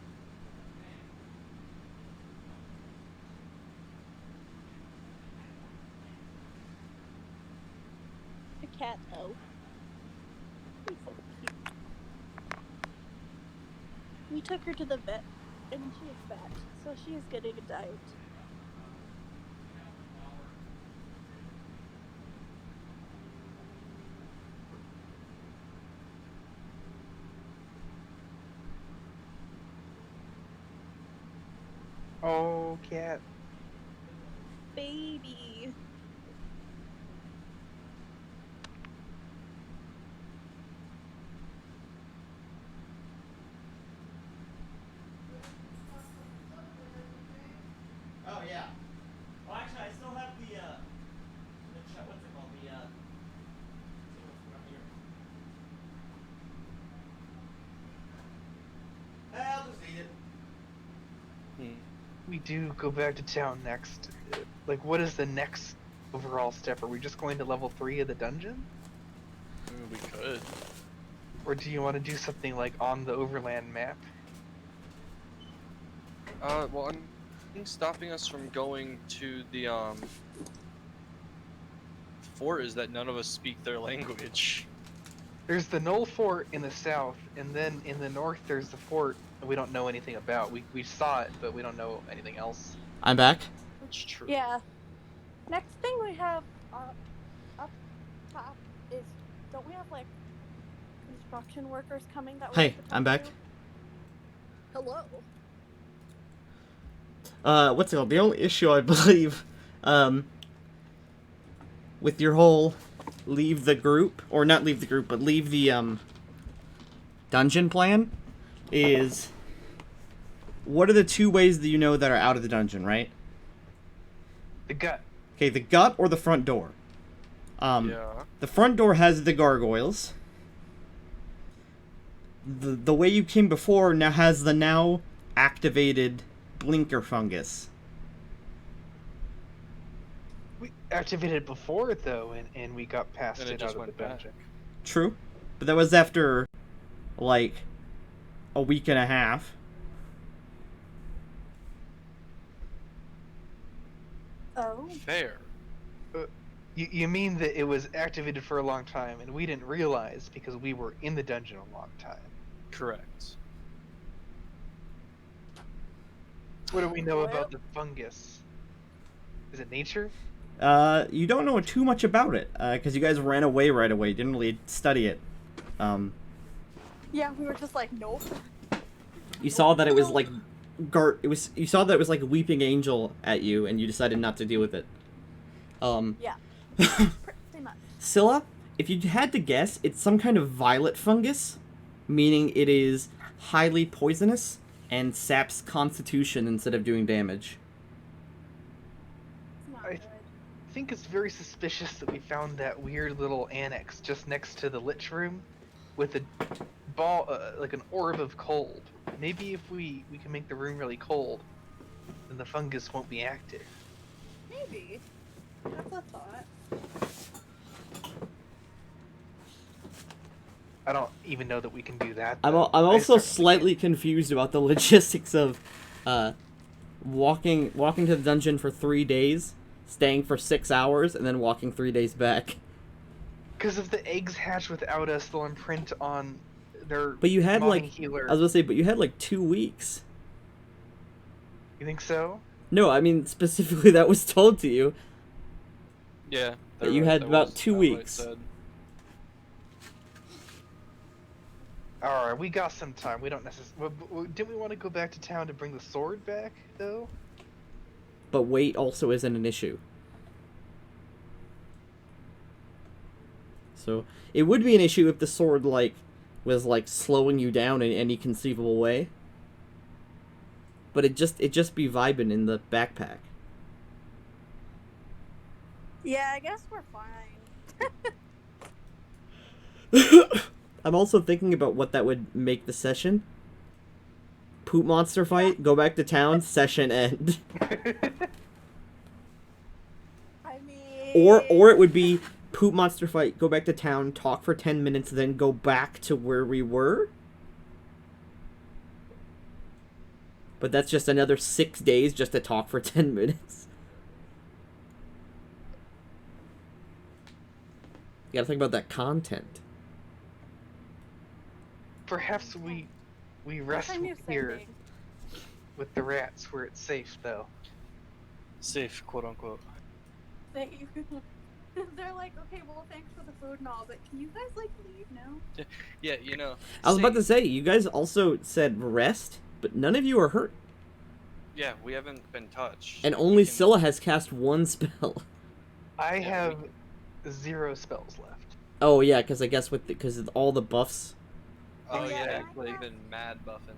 A cat, though. He's so cute. We took her to the vet, and she is fat, so she is getting a diet. Oh, cat. Baby. Oh yeah. Well, actually, I still have the what's it called? I'll just eat it. We do go back to town next. Like, what is the next overall step? Are we just going to level 3 of the dungeon? We could. Or do you want to do something like on the overland map? Well, I think stopping us from going to the fort is that none of us speak their language. There's the Knoll Fort in the south, and then in the north there's the fort that we don't know anything about. We saw it, but we don't know anything else. I'm back. That's true. Yeah. Next thing we have up top is, don't we have like construction workers coming that we Hey, have to talk I'm back. to? Hello. What's it called? The only issue, I believe, with your whole leave the group, or not leave the group, but leave the, dungeon plan, is what are the two ways that you know that are out of the dungeon, right? The gut. Okay, the gut or the front door. Yeah. The front door has the gargoyles. The way you came before now has the now activated blinker fungus. We activated it before though, and we got past And it it just out of went the back. dungeon. True, but that was after, like, a week and a half. Oh. Fair. You mean that it was activated for a long time, and we didn't realize because we were in the dungeon a long time. Correct. What do we know Well- about the fungus? Is it nature? You don't know too much about it, because you guys ran away right away. You didn't really study it. Yeah, we were just like, nope. You saw that it was like, you saw that it was like a weeping angel at you, and you decided not to deal with it. Yeah. Pretty much. Scylla, if you had to guess, it's some kind of violet fungus, meaning it is highly poisonous and saps constitution instead of doing damage. It's not I- good. I think it's very suspicious that we found that weird little annex just next to the lich room with a ball, like an orb of cold. Maybe if we can make the room really cold, then the fungus won't be active. Maybe. That's a thought. I don't even know that we can do that. I'm though. I'm I just also don't think slightly confused about the logistics of, walking to the dungeon for 3 days, staying for 6 hours, and then walking 3 days back. Because if the eggs hatch without us, they'll imprint on their But you had, spawning like, healer. I was gonna say, but you had like 2 weeks. You think so? No, I mean specifically that was told to you. Yeah. That you had about 2 what it weeks. said. Alright, we got some time. We don't necessarily. Didn't we want to go back to town to bring the sword back, though? But weight also isn't an issue. So it would be an issue if the sword was slowing you down in any conceivable way. But it just be vibing in the backpack. Yeah, I guess we're fine. I'm also thinking about what that would make the session. Poop monster fight, go back to town, session end. I mean, Or it would be poop monster fight, go back to town, talk for 10 minutes, then go back to where we were. But that's just another 6 days just to talk for 10 minutes. You gotta think about that content. Perhaps we rest What time you here sending? with the rats where it's safe, though. Safe, quote unquote. They're like, okay, well, thanks for the food and all, but can you guys like leave now? Yeah, you know. I was about to say, you guys also said rest, but none of you are hurt. Yeah, we haven't been touched. And only Scylla has cast 1 spell. I have 0 spells left. Oh yeah, because I guess because of all the buffs. Oh Yeah, yeah, I you've have- been mad buffing.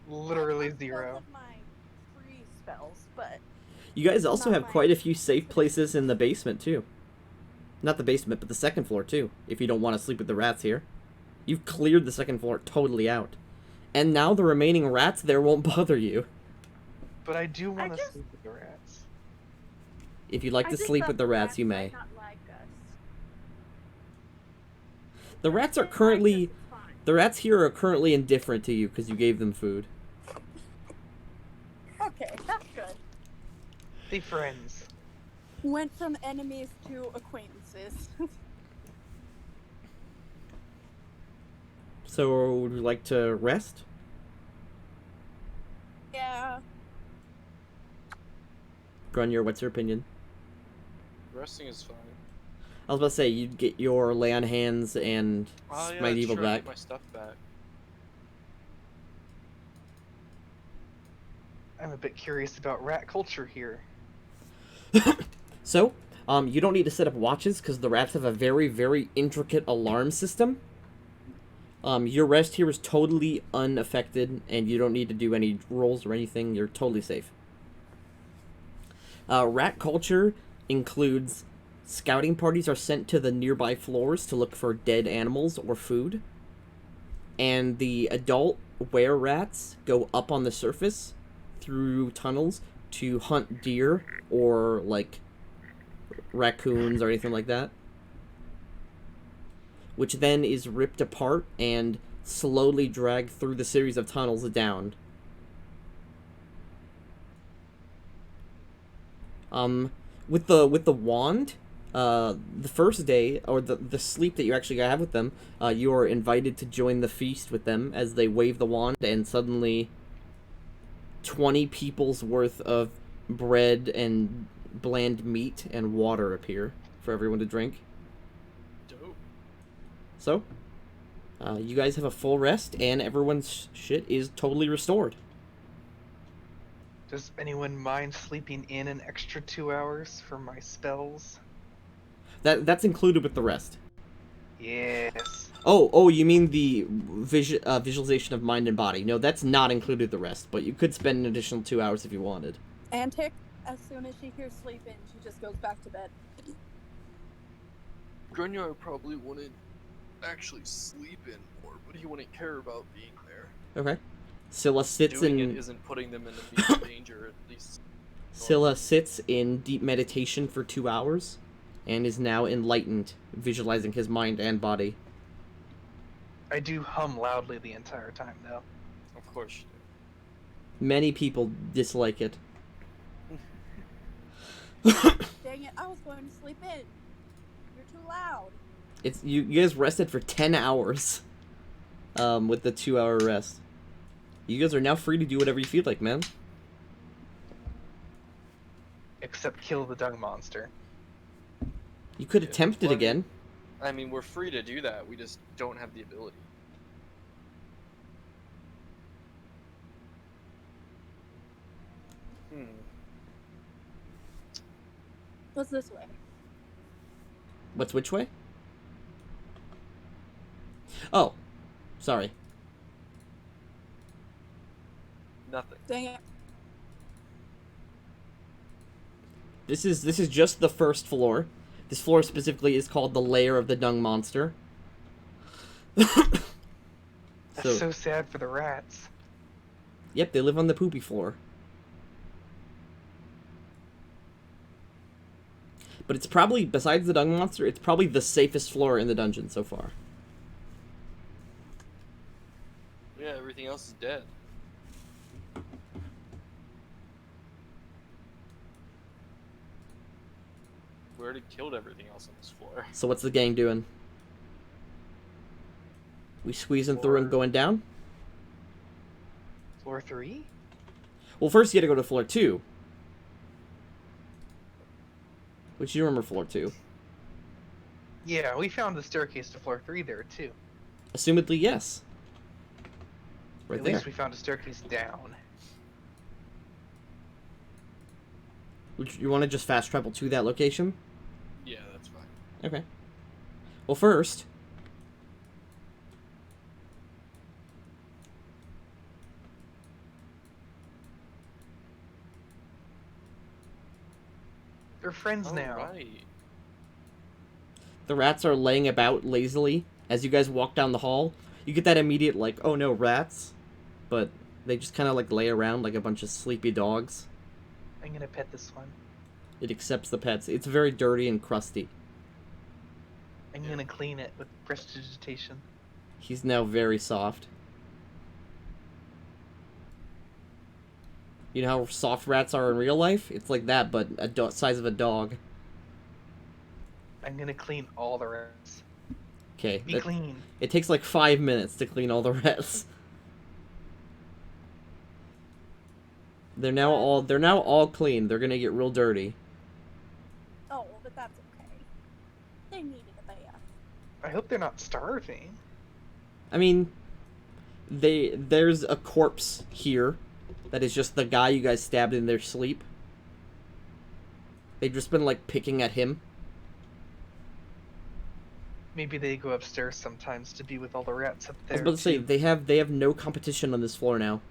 Literally I have both 0. of my free spells, but You guys also Not have mine. quite a few safe places in the basement too. Not the basement, but the second floor too, if you don't want to sleep with the rats here. You've cleared the second floor totally out. And now the remaining rats there won't bother you. But I do want to just- sleep with the rats. If you'd like I to just sleep thought with the rats, rats you might may. not like us. The rats If are they like us, currently... it's fine. The rats here are currently indifferent to you because you gave them food. Okay, that's good. Be friends. Went from enemies to acquaintances. So, would you like to rest? Yeah. Grunyer, what's your opinion? Resting is fine. I was about to say, you'd get your lay on hands and Oh yeah, smite evil sure, back. get my stuff back. I'm a bit curious about rat culture here. So, you don't need to set up watches because the rats have a very, very intricate alarm system. Your rest here is totally unaffected, and you don't need to do any rolls or anything. You're totally safe. Rat culture includes scouting parties are sent to the nearby floors to look for dead animals or food. And the adult were rats go up on the surface through tunnels to hunt deer or, like, raccoons or anything like that. Which then is ripped apart and slowly dragged through the series of tunnels down. With the wand, the first day, or the sleep that you actually have with them, you are invited to join the feast with them as they wave the wand, and suddenly 20 people's worth of bread and bland meat and water appear for everyone to drink. Dope. So, you guys have a full rest, and everyone's shit is totally restored. Does anyone mind sleeping in an extra 2 hours for my spells? That's included with the rest. Yes. Oh, you mean the visualization of mind and body? No, that's not included the rest, but you could spend an additional 2 hours if you wanted. Antic, as soon as she hears sleeping, she just goes back to bed. Grunyar probably wouldn't actually sleep in more, but he wouldn't care about being there. Okay. Scylla sits Doing in it isn't putting them in immediate danger, at least. Scylla sits in deep meditation for 2 hours, and is now enlightened, visualizing his mind and body. I do hum loudly the entire time, though. Of course you Many people dislike it. Dang it, I was going to sleep in. You're too loud. It's you guys rested for 10 hours. With the 2 hour rest. You guys are now free to do whatever you feel like, man. Except kill the dung monster. You could Yeah, attempt it well, again. I mean, we're free to do that, we just don't have the ability. What's this way? What's which way? Oh, sorry. Nothing. Dang it. This is just the first floor. This floor specifically is called the lair of the dung monster. That's so sad for the rats. Yep, they live on the poopy floor. But it's probably, besides the dung monster, it's probably the safest floor in the dungeon so far. Yeah, everything else is dead. We already killed everything else on this floor. So what's the gang doing? We squeezing through and going down? Floor 3? Well, first you gotta go to floor 2. Which you remember floor 2. Yeah, we found the staircase to floor 3 there, too. Assumedly, yes. Right At there. least we found a staircase down. You want to just fast travel to that location? Yeah, that's fine. Okay. Well, first... They're friends now. Alright. The rats are laying about lazily as you guys walk down the hall. You get that immediate, like, oh no, rats. But they just kind of, like, lay around like a bunch of sleepy dogs. I'm gonna pet this one. It accepts the pets. It's very dirty and crusty. I'm gonna clean it with prestidigitation. He's now very soft. You know how soft rats are in real life? It's like that, but a size of a dog. I'm gonna clean all the rats. Okay. Be clean. It takes like 5 minutes to clean all the rats. They're now all clean. They're gonna get real dirty. Oh, but that's okay. They needed a bath. I hope they're not starving. I mean, there's a corpse here that is just the guy you guys stabbed in their sleep. They've just been like picking at him. Maybe they go upstairs sometimes to be with all the rats up I there. was about to say too. they have no competition on this floor now.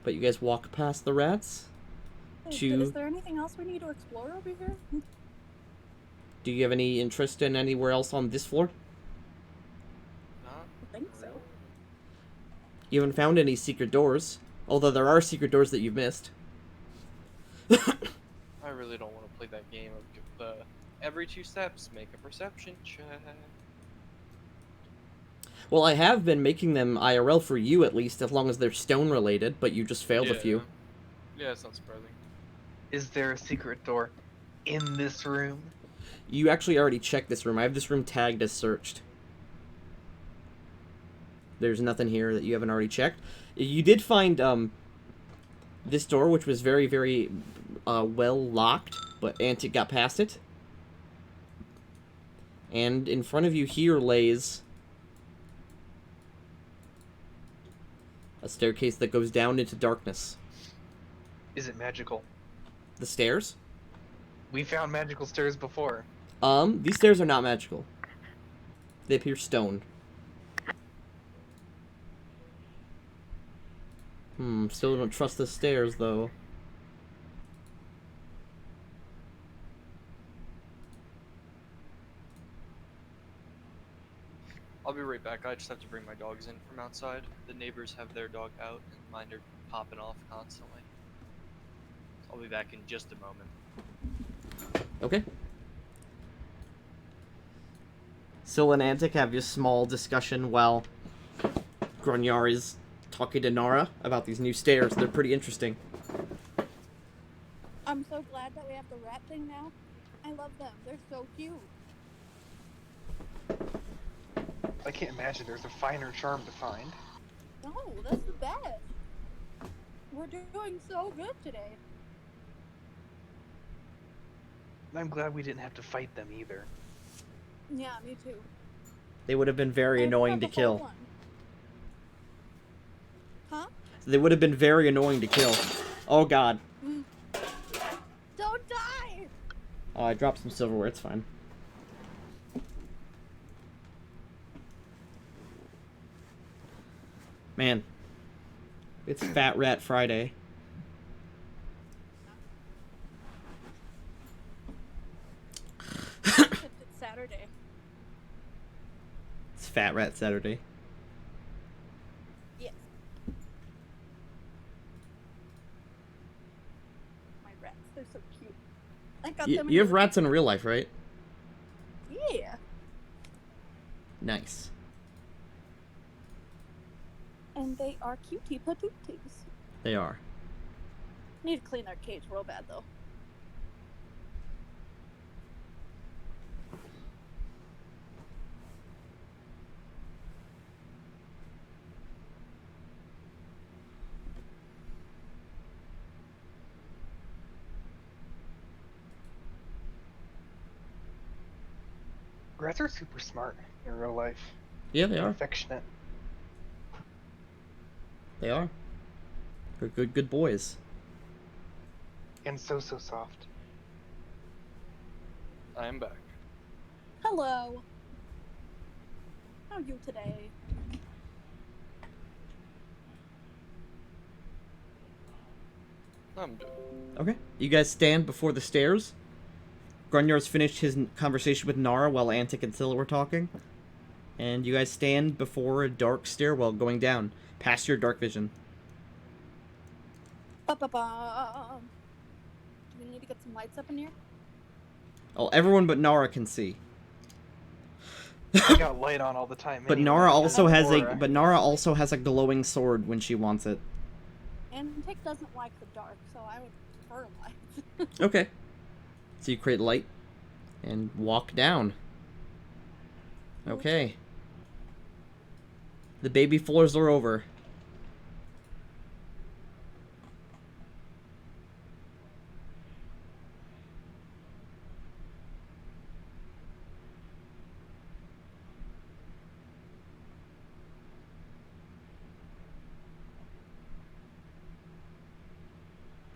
But you guys walk past the rats. Is there anything else we need to explore over here? Do you have any interest in anywhere else on this floor? Not I think so. really. You haven't found any secret doors, although there are secret doors that you've missed. I really don't want to play that game of every 2 steps make a perception check. Well, I have been making them IRL for you at least, as long as they're stone related, but you just failed a few. Yeah, it's not surprising. Is there a secret door in this room? You actually already checked this room. I have this room tagged as searched. There's nothing here that you haven't already checked. You did find this door, which was very, very well locked, but Antic got past it. And in front of you here lays a staircase that goes down into darkness. Is it magical? The stairs? We found magical stairs before. These stairs are not magical. They appear stone. Still don't trust the stairs, though. I'll be right back. I just have to bring my dogs in from outside. The neighbors have their dog out, and mine are popping off constantly. I'll be back in just a moment. Okay. Syl and Antic have a small discussion while Gronyar is talking to Nara about these new stairs. They're pretty interesting. I'm so glad that we have the rat thing now. I love them. They're so cute. I can't imagine there's a finer charm to find. No, that's the best. We're doing so good today. I'm glad we didn't have to fight them either. Yeah, me too. They would have been very annoying to kill. Huh? They would have been very annoying to kill. Oh god. Don't die! Oh, I dropped some silverware. It's fine. Man. It's Fat Rat Friday. It's Saturday. It's Fat Rat Saturday. so cute. I got You, them. you have rats in real life, right? Yeah. Nice. And they are cutie patooties. They are. Need to clean our cage real bad though. Rats are super smart in real life. Yeah, they And are. affectionate. They are. They're good boys. And so soft. I am back. Hello. How are you today? I'm good. Okay. You guys stand before the stairs. Grunyar's finished his conversation with Nara while Antic and Scylla were talking. And you guys stand before a dark stairwell going down, past your dark vision. Ba-ba-ba. Do we need to get some lights up in here? Oh, everyone but Nara can see. I got light on all the time. But anyway, Nara because also of has Aura. Nara also has a glowing sword when she wants it. And Tick doesn't like the dark, so I would prefer lights. Okay. So you create light and walk down. Okay. The baby floors are over.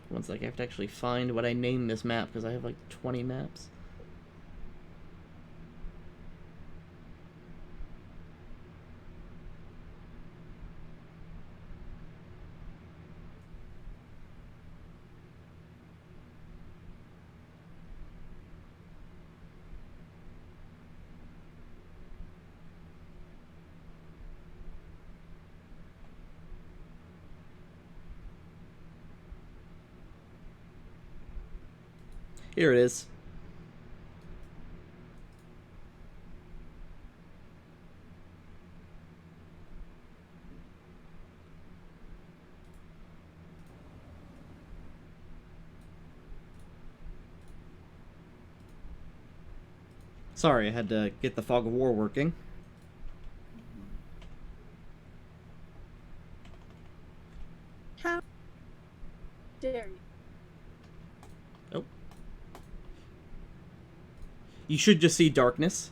One sec, I have to actually find what I named this map because I have like 20 maps. Here it is. Sorry, I had to get the fog of war working. How dare you? Oh. You should just see darkness.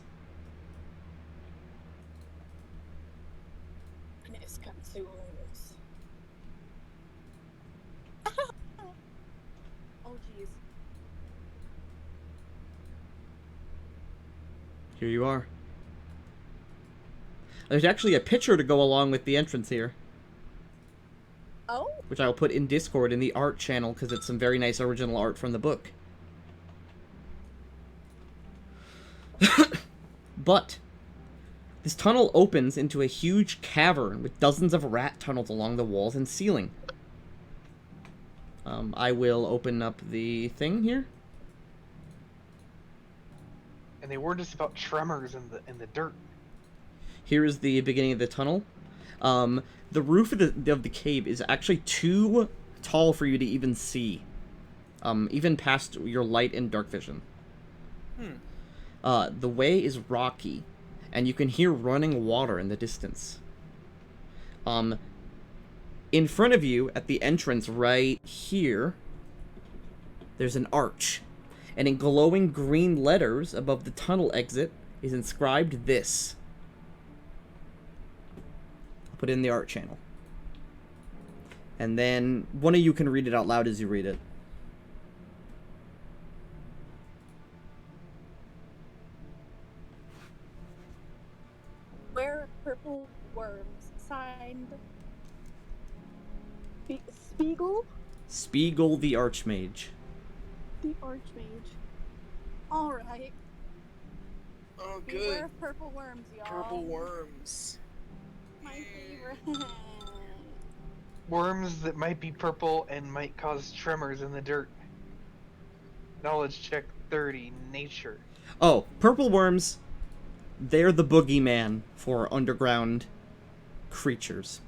Darkness consumes. Oh jeez. Here you are. There's actually a picture to go along with the entrance here, Oh? which I will put in Discord in the art channel because it's some very nice original art from the book. But this tunnel opens into a huge cavern with dozens of rat tunnels along the walls and ceiling. I will open up the thing here. And they warned us about tremors in the dirt. Here is the beginning of the tunnel. The roof of the cave is actually too tall for you to even see, even past your light and dark vision. The way is rocky, and you can hear running water in the distance. In front of you, at the entrance right here, there's an arch, and in glowing green letters above the tunnel exit is inscribed this. I'll put it in the art channel. And then one of you can read it out loud as you read it. Where purple worms signed Spiegel, Spiegel the Archmage. the Archmage. Alright. Oh, Beware of purple worms, y'all. Purple worms. My favorite. Worms that might be purple and might cause tremors in the dirt. Knowledge check 30. Nature. Oh, purple worms, they're the boogeyman for underground creatures.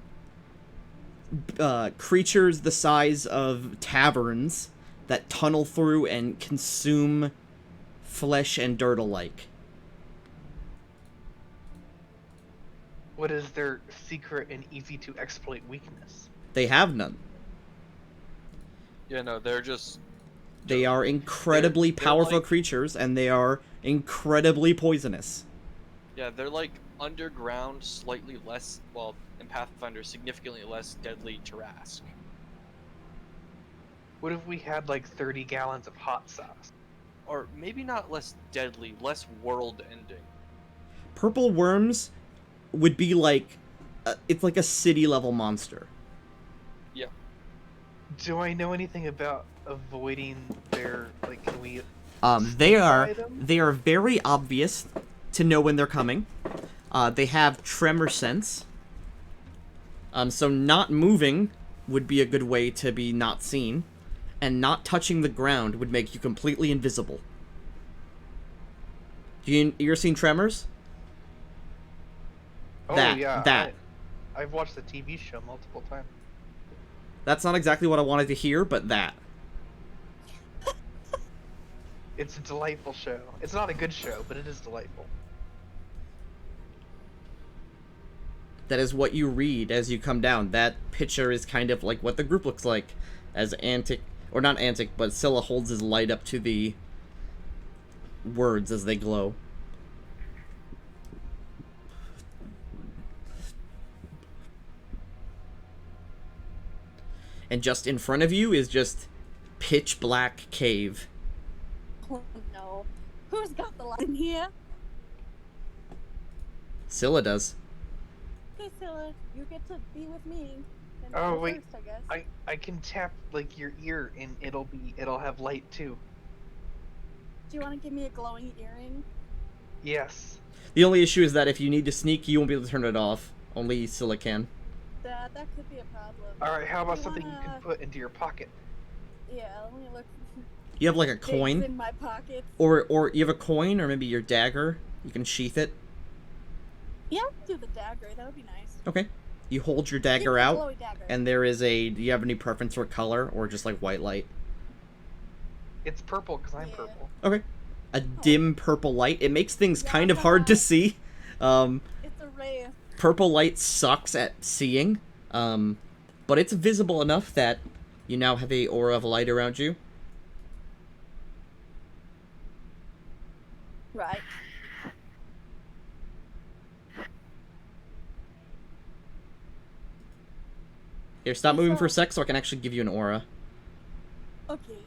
Creatures the size of taverns that tunnel through and consume flesh and dirt alike. What is their secret and easy to exploit weakness? They have none. Yeah, no, they're just. They are incredibly they're powerful like- creatures, and they are incredibly poisonous. Yeah, they're like underground, slightly less. Well, in Pathfinder, significantly less deadly Tarrasque. What if we had like 30 gallons of hot sauce? Or maybe not less deadly, less world-ending. Purple worms would be like... it's like a city-level monster. Yeah. Do I know anything about avoiding their, like, can we... They by them? are very obvious to know when they're coming. They have tremor sense. So not moving would be a good way to be not seen. And not touching the ground would make you completely invisible. You're seeing tremors? Oh, That- yeah. that. I've watched the TV show multiple times. That's not exactly what I wanted to hear, but that. It's a delightful show. It's not a good show, but it is delightful. That is what you read as you come down. That picture is kind of like what the group looks like. As Antic, or not Antic, but Scylla holds his light up to the words as they glow. And just in front of you is just pitch black cave. Oh no. Who's got the line here? Scylla does. Okay, Scylla, you get to be with me. And Oh, go wait. First, I guess. I can tap, like, your ear, and it'll have light, too. Do you want to give me a glowing earring? Yes. The only issue is that if you need to sneak, you won't be able to turn it off. Only Scylla can. That could be a problem. Alright, how about You something you wanna- can put into your pocket? Yeah, let me look. You have like a Things coin, in my pockets. or you have a coin, or maybe your dagger. You can sheath it. Yeah, I'll do the dagger. That would be nice. Okay. You hold your Give dagger me a out, glowy dagger. and there is a... Do you have any preference for color, or just like white light? It's purple, because I'm Yeah. purple. Okay. A dim purple light. It makes things Yeah, kind of hard to see. It's a ray. Purple light sucks at seeing, but it's visible enough that you now have a aura of light around you. Right. Here, stop moving for a So- sec so I can actually give you an aura. Okay.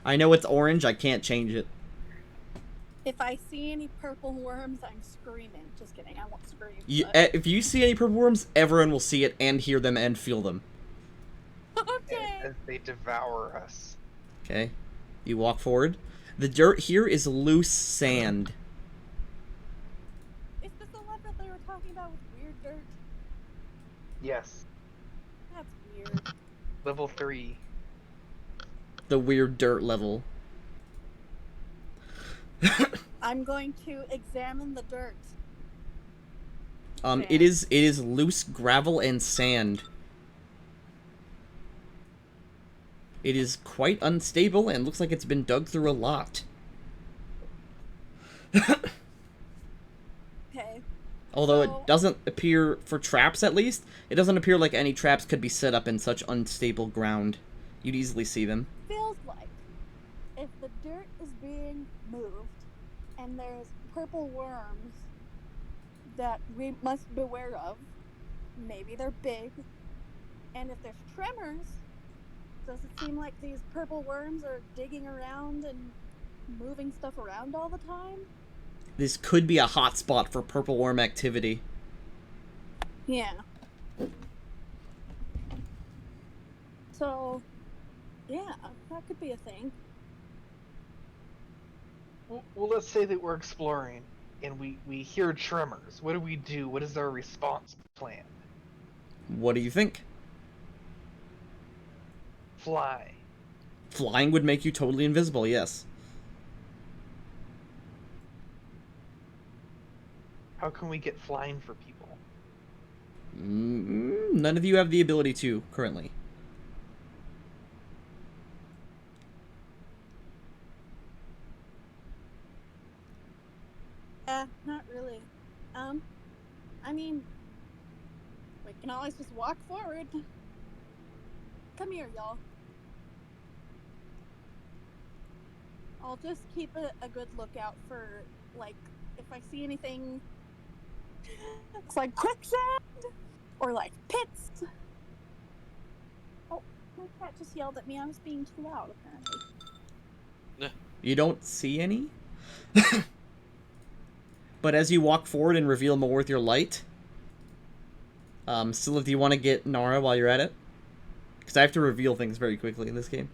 I know it's orange, I can't change it. If I see any purple worms, I'm screaming. Just kidding, I won't scream. You, but- if you see any purple worms, everyone will see it and hear them and feel them. Okay. As they devour us. Okay. You walk forward. The dirt here is loose sand. Is this the one that they were talking about with weird dirt? Yes. That's weird. Level 3. The weird dirt level. I'm going to examine the dirt. It is loose gravel and sand. It is quite unstable and looks like it's been dug through a lot. Okay. Although So- it doesn't appear, for traps at least, it doesn't appear like any traps could be set up in such unstable ground. You'd easily see them. Feels like if the dirt is being moved and there's purple worms that we must beware of, maybe they're big, and if there's tremors, does it seem like these purple worms are digging around and moving stuff around all the time? This could be a hotspot for purple worm activity. Yeah. So, yeah, that could be a thing. Well, let's say that we're exploring, and we hear tremors. What do we do? What is our response plan? What do you think? Fly. Flying would make you totally invisible, yes. How can we get flying for people? None of you have the ability to, currently. Not really. I mean, we can always just walk forward. Come here, y'all. I'll just keep a good lookout for, like, if I see anything. It's like quicksand or like pits. Oh, my cat just yelled at me. I was being too loud, apparently. You don't see any? But as you walk forward and reveal more with your light, still, if you want to get Nara while you're at it, because I have to reveal things very quickly in this game.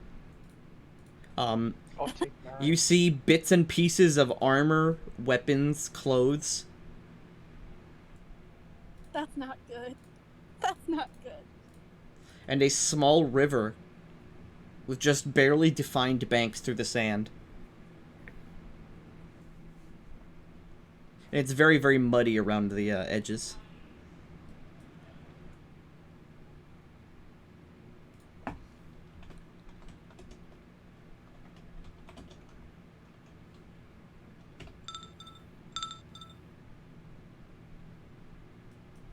I'll take that. You see bits and pieces of armor, weapons, clothes. That's not good. That's not good. And a small river with just barely defined banks through the sand. And it's very, very muddy around the edges.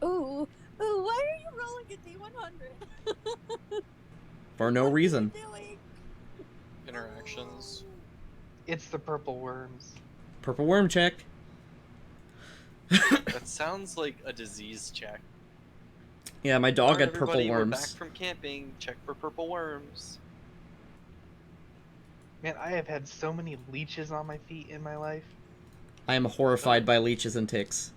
Ooh, why are you rolling a D100? For no reason. What are you doing? Interactions. It's the purple worms. Purple worm check. That sounds like a disease check. Yeah, my dog Alright, had purple everybody, we're back worms. from camping. Check for purple worms. Man, I have had so many leeches on my feet in my life. I am horrified by leeches and ticks.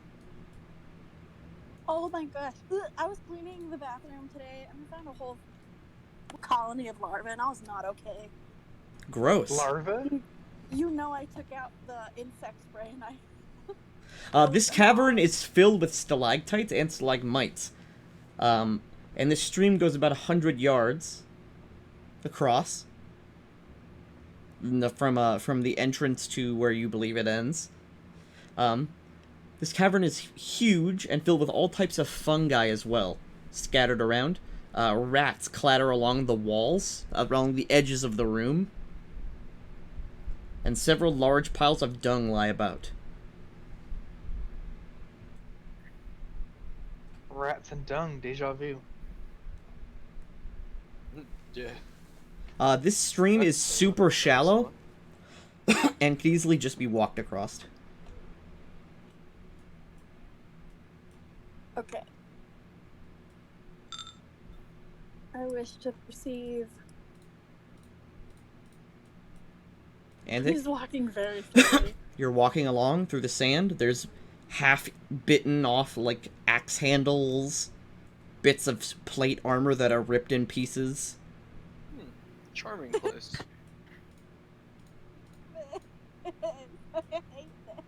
Oh my gosh. I was cleaning the bathroom today and I found a whole colony of larvae and I was not okay. Gross. Larva? You know I took out the insect spray and I... This cavern is filled with stalactites and stalagmites. And this stream goes about 100 yards across from the entrance to where you believe it ends. This cavern is huge and filled with all types of fungi as well, scattered around. Rats clatter along the walls, along the edges of the room. And several large piles of dung lie about. Rats and dung, deja vu. Yeah. This stream is super shallow and can easily just be walked across. Okay. I wish to perceive... And He's walking very slowly. you're walking along through the sand. There's half bitten off, like, axe handles, bits of plate armor that are ripped in pieces. Charming place. I hate this.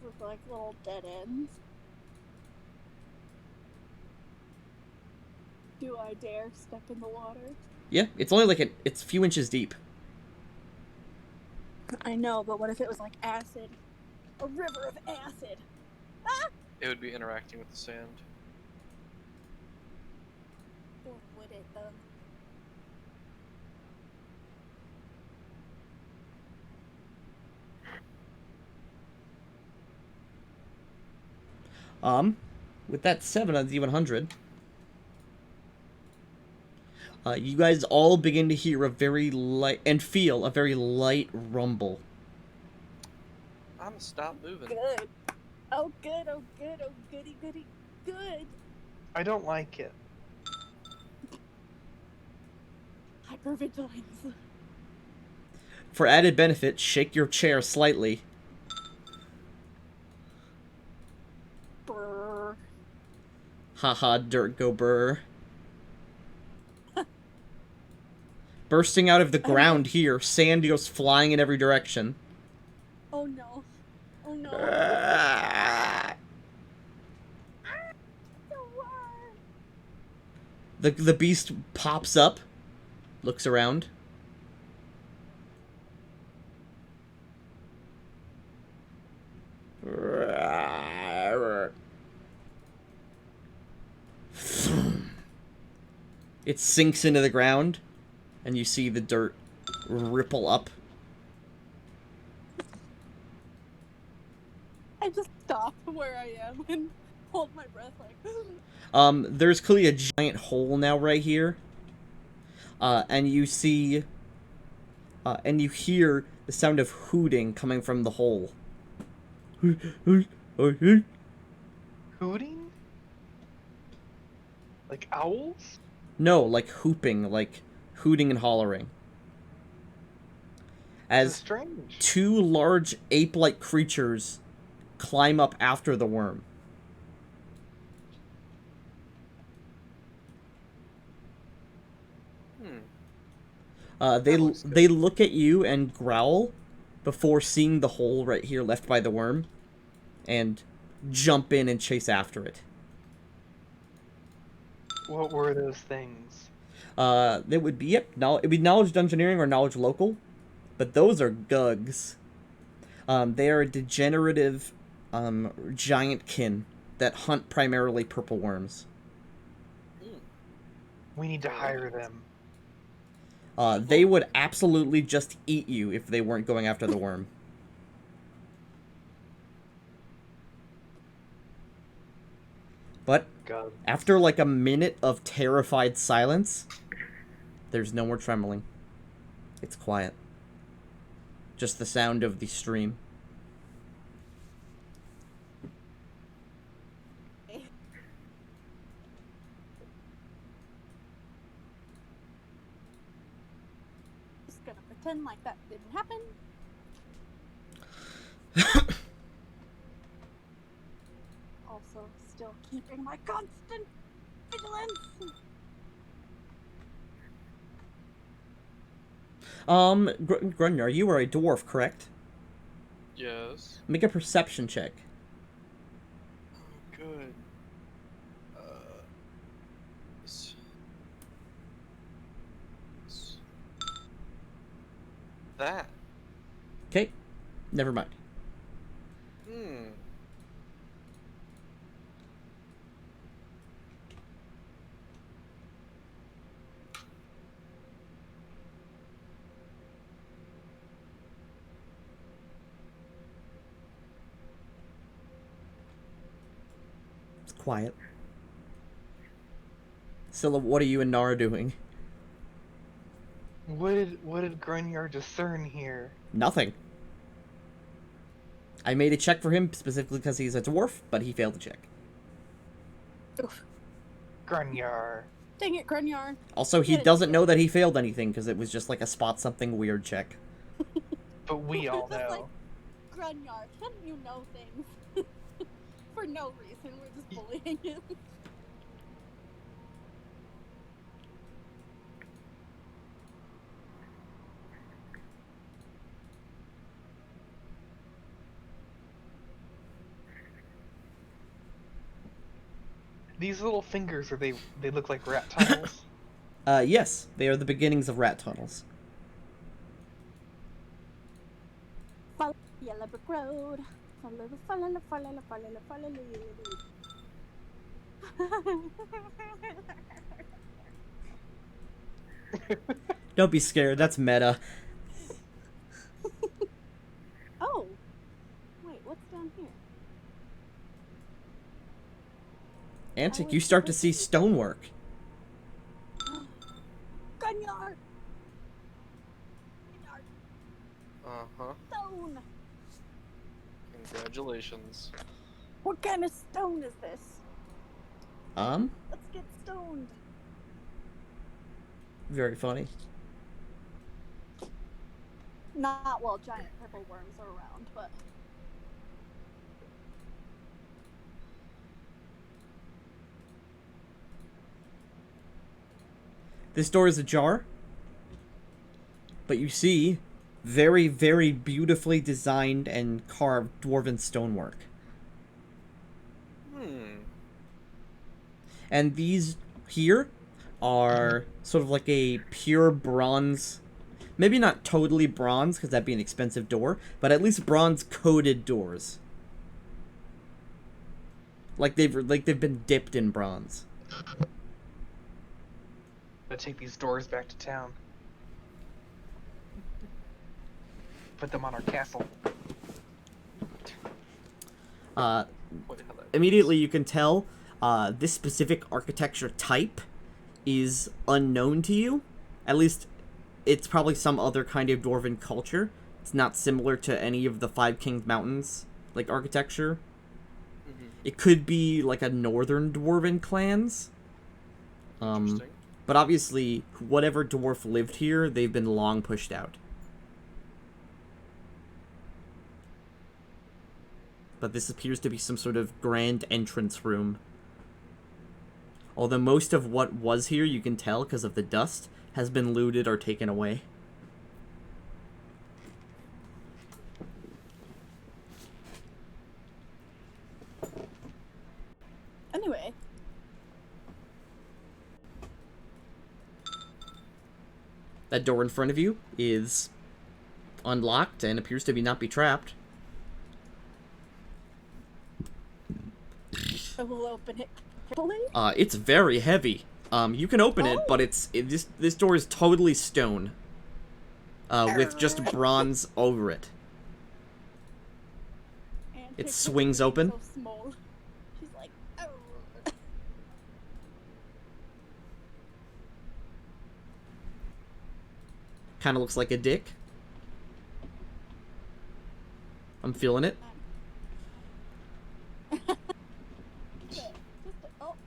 With like little dead ends. Do I dare step in the water? Yeah, it's only like it's a few inches deep. I know, but what if it was like acid? A river of acid! Ah! It would be interacting with the sand. Or would it though? With that 7 on the D100, you guys all begin to hear a very light and feel a very light rumble. I'm gonna stop moving. Good. Oh good, oh good, oh goody goody good. I don't like it. Hypervigilance. For added benefit, shake your chair slightly. Brrr. Haha, dirt go burr. Bursting out of the ground here, sand goes flying in every direction. Oh no. Oh Oh no. The worm. The beast pops up, looks around. It sinks into the ground, and you see the dirt ripple up. I just stop where I am and hold my breath like. There's clearly a giant hole now right here. And you see, and you hear the sound of hooting coming from the hole. Hooting? Like owls? No, like hooping, like hooting and hollering. This is As strange. two large ape-like creatures climb up after the worm. They look at you and growl before seeing the hole right here left by the worm, and jump in and chase after it. What were those things? It would be it'd be knowledge dungeoneering or knowledge local, but those are gugs. They are a degenerative, giant kin that hunt primarily purple worms. We need to hire them. They would absolutely just eat you if they weren't going after the worm. But God. after like a minute of terrified silence, there's no more trembling. It's quiet. Just the sound of the stream. Just gonna pretend like that didn't happen. Also, still keeping my constant vigilance. Grunjar, you are a dwarf, correct? Yes. Make a perception check. Oh, good. S- s- That. Okay, never mind. Hmm. It's quiet. Scylla, what are you and Nara doing? What did Grunyar discern here? Nothing. I made a check for him specifically because he's a dwarf, but he failed the check. Oof. Grunyar. Dang it, Grunyar. Also, he doesn't know that he failed anything because it was just like a spot something weird check. But we all Just know. like, Grunyar, shouldn't you know things? For no reason, we're just bullying him. These little fingers, they look like rat tunnels? Yes, they are the beginnings of rat tunnels. Follow the yellow brick road. Follow. Don't be scared, that's meta. Oh. Wait, what's down here? Antic, you start to see stonework. Grunyar! Uh-huh. Stone! Congratulations. What kind of stone is this? Let's get stoned. Very funny. Not while giant purple worms are around, but... This door is ajar, but you see very, very beautifully designed and carved dwarven stonework. And these here are sort of like a pure bronze, maybe not totally bronze because that'd be an expensive door, but at least bronze coated doors. Like they've been dipped in bronze. Let's take these doors back to town. Put them on our castle. Immediately you can tell this specific architecture type is unknown to you. At least it's probably some other kind of dwarven culture. It's not similar to any of the Five Kings Mountains like architecture. It could be like a northern dwarven clans. But obviously, whatever dwarf lived here, they've been long pushed out. But this appears to be some sort of grand entrance room. Although most of what was here, you can tell because of the dust, has been looted or taken away. Anyway. That door in front of you is unlocked and appears to not be trapped. I will open it carefully. It's very heavy. You can open it, but this door is totally stone. With just bronze over it. And It Pixie swings is open. So small. She's like, oh. Kind of looks like a dick. I'm feeling it.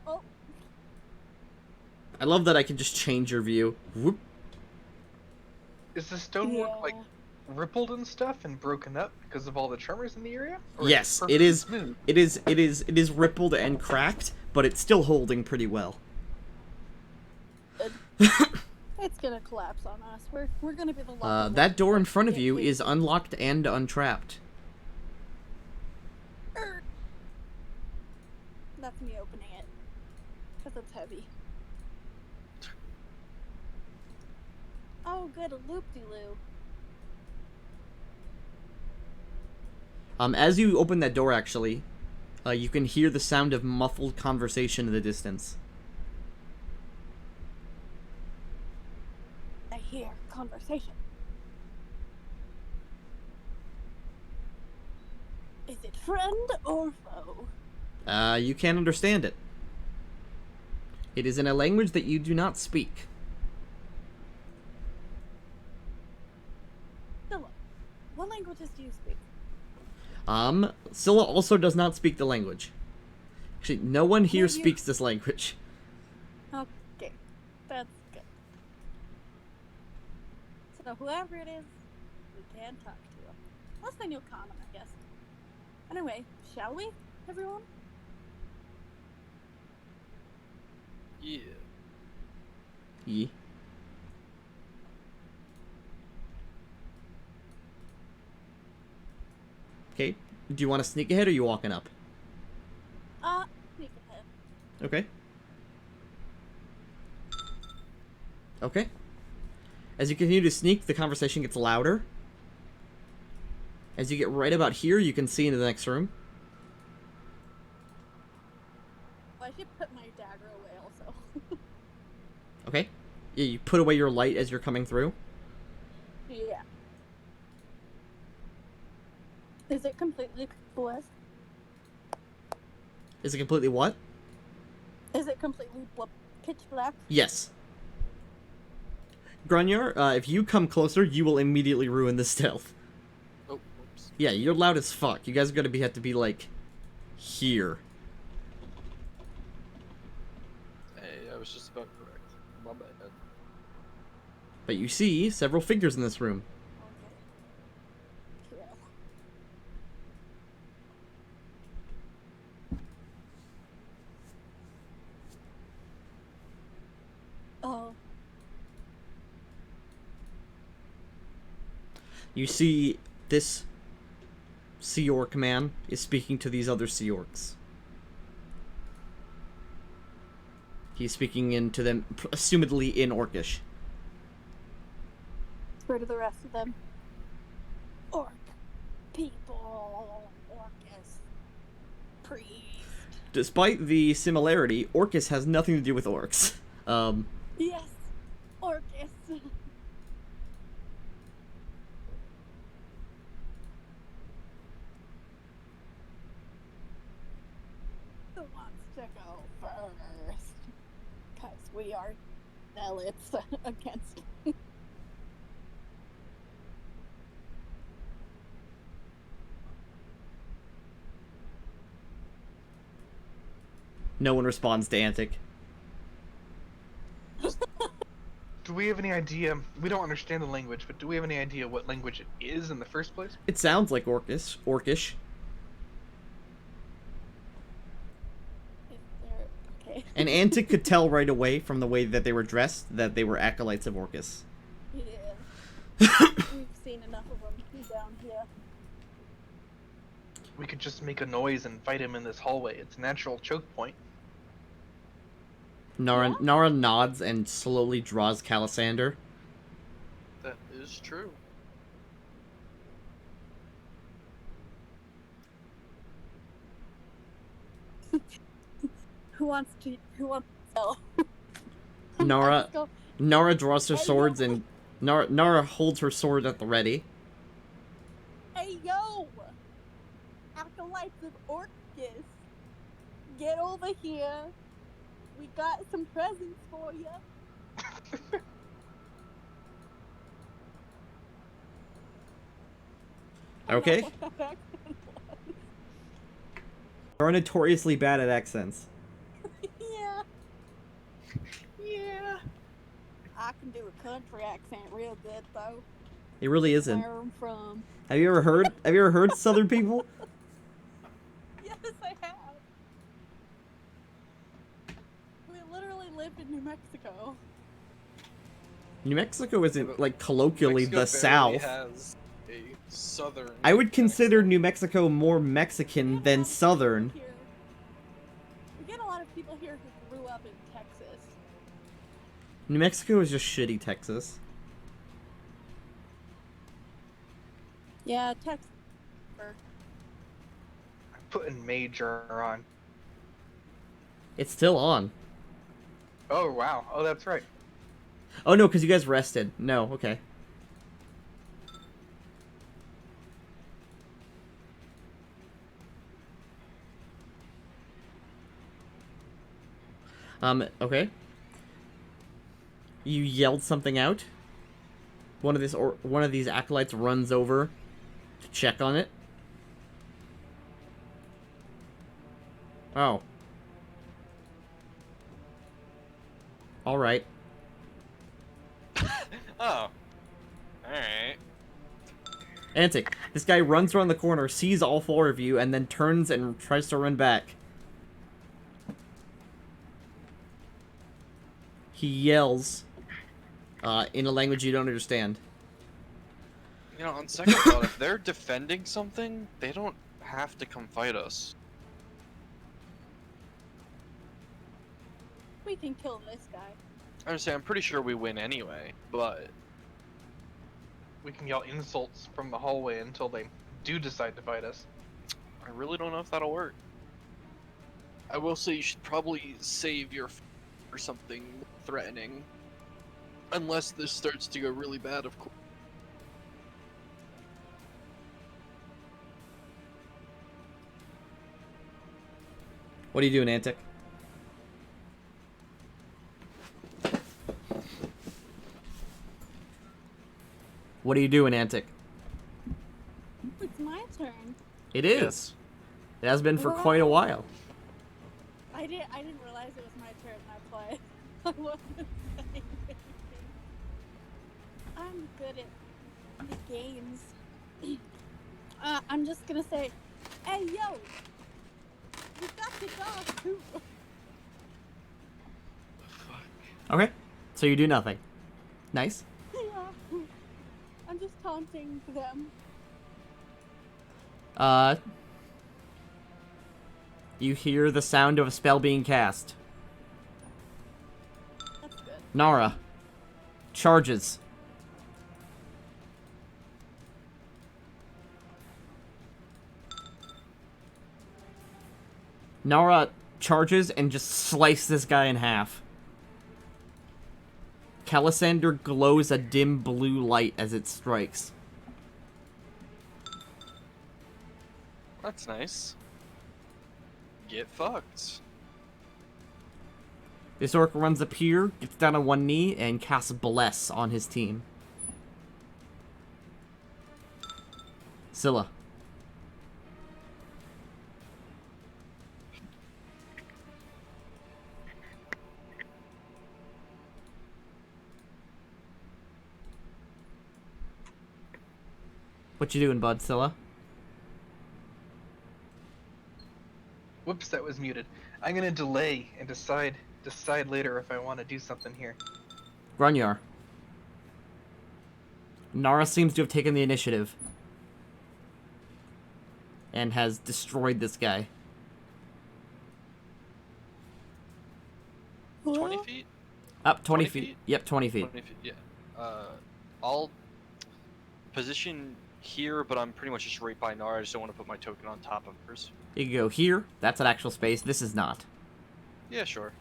Oh. I love that I can just change your view. Whoop. Is the stonework Yeah. like rippled and stuff and broken up because of all the tremors in the area? Yes, it is. it perfectly is. smooth? It is rippled and cracked, but it's still holding pretty well. It's gonna collapse on us. We're gonna be the lucky That ones door in that front of get you hit. is unlocked and untrapped. That's me opening it. Because it's heavy. Oh, good, a loop-de-loo. As you open that door, actually, you can hear the sound of muffled conversation in the distance. I hear conversation. Is it friend or foe? You can't understand it. It is in a language that you do not speak. Scylla, what languages do you speak? Scylla also does not speak the language. Actually, no one here you- speaks this language. Okay, that's good. So whoever it is, we can talk to them. Unless they knew common, I guess. Anyway, shall we, everyone? Yeah. Ye. Okay. Do you want to sneak ahead or are you walking up? Sneak ahead. Okay. Okay. As you continue to sneak, the conversation gets louder. As you get right about here, you can see into the next room. Well, I should put my dagger away also. Okay. Yeah, you put away your light as you're coming through. Yeah. Is it completely blessed? Is it completely what? Is it completely pitch black? Yes. Grunyar, if you come closer, you will immediately ruin the stealth. Oh, oops. Yeah, you're loud as fuck. You guys are gonna have to be, like, here. Hey, I was just about correct. My bad. But you see several figures in this room. Okay. Cool. Oh. You see this Sea Orc man is speaking to these other Sea Orcs. He's speaking into them, assumedly in Orcish. Where to the rest of them? Orc. People. Orcus. Priest. Despite the similarity, Orcus has nothing to do with orcs. Yes. Orcus. Who wants to go first? Because we are zealots against. No one responds to Antic. Do we have any idea? We don't understand the language, but do we have any idea what language it is in the first place? It sounds like Orcish. Is there... Okay. And Antic could tell right away from the way that they were dressed that they were acolytes of Orcus. Yeah. We've seen enough of them down here. We could just make a noise and fight him in this hallway. It's a natural choke point. Nara nods and slowly draws Calisander. That is true. Who wants to sell? Nara Let's go. Nara draws her Hey, swords yo. and Nara holds her sword at the ready. Hey yo! Acolytes of Orcus! Get over here! We got some presents for you! Okay. You're notoriously bad at accents. Yeah. Yeah. I can do a country accent real good though. It really isn't. Where I'm from. Have you ever heard Southern people? Yes, I have. We literally lived in New Mexico. New Mexico isn't like colloquially Mexico the barely South. has a southern. I would consider New Mexico more Mexican We get a than lot of people Southern. here- We get a lot of people here who grew up in Texas. New Mexico is just shitty Texas. Yeah, Texas. I'm putting Major on. It's still on. Oh, wow. Oh, that's right. Oh no, because you guys rested. No, okay. Okay. You yelled something out. One of these acolytes runs over to check on it. Oh. All right. Oh. Alright. Antic. This guy runs around the corner, sees all four of you, and then turns and tries to run back. He yells in a language you don't understand. You know, on second thought, if they're defending something, they don't have to come fight us. We can kill this guy. I understand, I'm pretty sure we win anyway, but We can yell insults from the hallway until they do decide to fight us. I really don't know if that'll work. I will say you should probably save your for something threatening. Unless this starts to go really bad, of course. What are you doing, Antic? What are you doing, Antic? It's my turn. It is. Yes. It has been for quite a while. I didn't realize it was my turn. That's why I wasn't saying anything. I'm good at the games. I'm just gonna say, hey yo, you got the dog too. Okay. So you do nothing. Nice. Yeah. I'm I'm just taunting them. You hear the sound of a spell being cast. That's good. Nara charges. Nara charges and just slices this guy in half. Calisander glows a dim blue light as it strikes. That's nice. Get fucked. This orc runs up here, gets down on one knee, and casts Bless on his team. Scylla. What you doing, bud, Scylla? Whoops, that was muted. I'm gonna delay and decide later if I want to do something here. Grunyar. Nara seems to have taken the initiative. And has destroyed this guy. 20 feet? Up 20 20 feet. feet? Yep, 20 feet. 20 feet, yeah. I'll position here, but I'm pretty much just right by Nara. I just don't want to put my token on top of hers. You can go here. That's an actual space. This is not. Yeah, sure.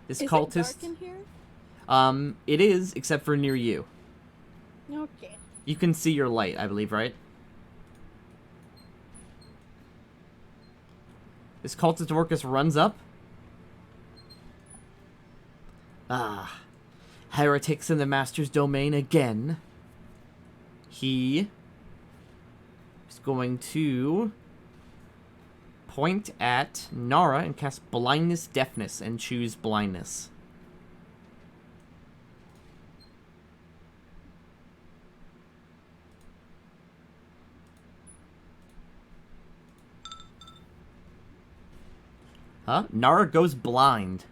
This Is cultist. it dark in here? It is, except for near you. Okay. You can see your light, I believe, right? This cultist Orcus runs up. Ah. Heretics in the Master's domain again. He is going to point at Nara and cast Blindness Deafness and choose Blindness. Huh? Nara goes blind.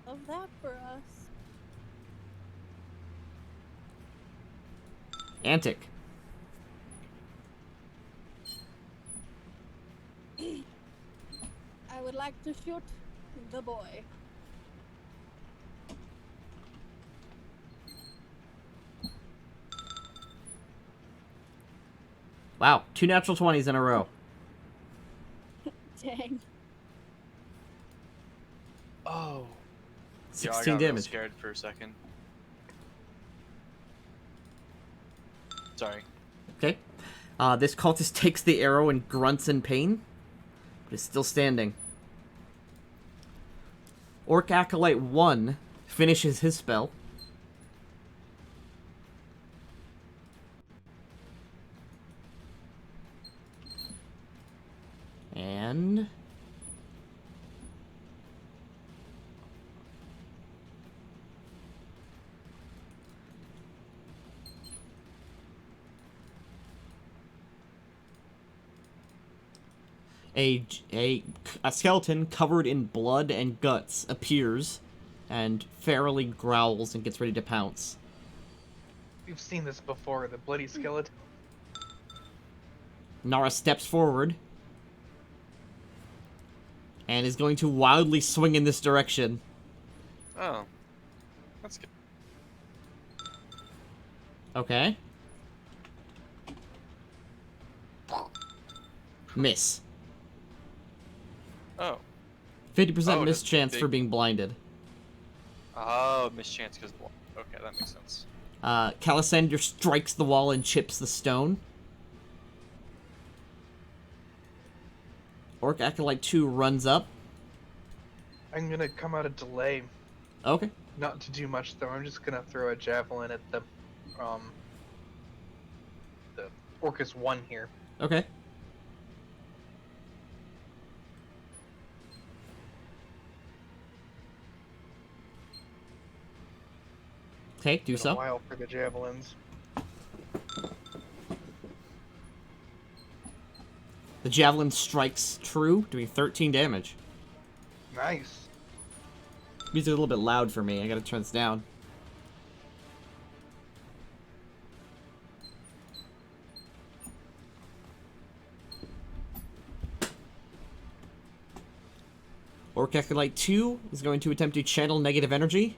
Love that for us. Antic. I would like to shoot the boy. Wow, 2 natural 20s in a row. Dang. Oh. 16 yeah, I got real damage. scared for a second. Sorry. Okay. This cultist takes the arrow and grunts in pain, but is still standing. Orc Acolyte 1 finishes his spell. And a skeleton covered in blood and guts appears and ferally growls and gets ready to pounce. We've seen this before, the bloody skeleton. Nara steps forward and is going to wildly swing in this direction. Oh. That's good. Okay. Miss. Oh. 50% Oh, miss just chance big- for being blinded. Oh, mischance because of the wall. Okay, that makes sense. Calisander strikes the wall and chips the stone. Orc Acolyte 2 runs up. I'm gonna come out of delay. Okay. Not to do much though. I'm just gonna throw a javelin at the Orcus 1 here. Okay. Okay, do Been a so. while for the javelins. The javelin strikes true, doing 13 damage. Nice. Music's a little bit loud for me. I gotta turn this down. Orc Acolyte 2 is going to attempt to channel negative energy.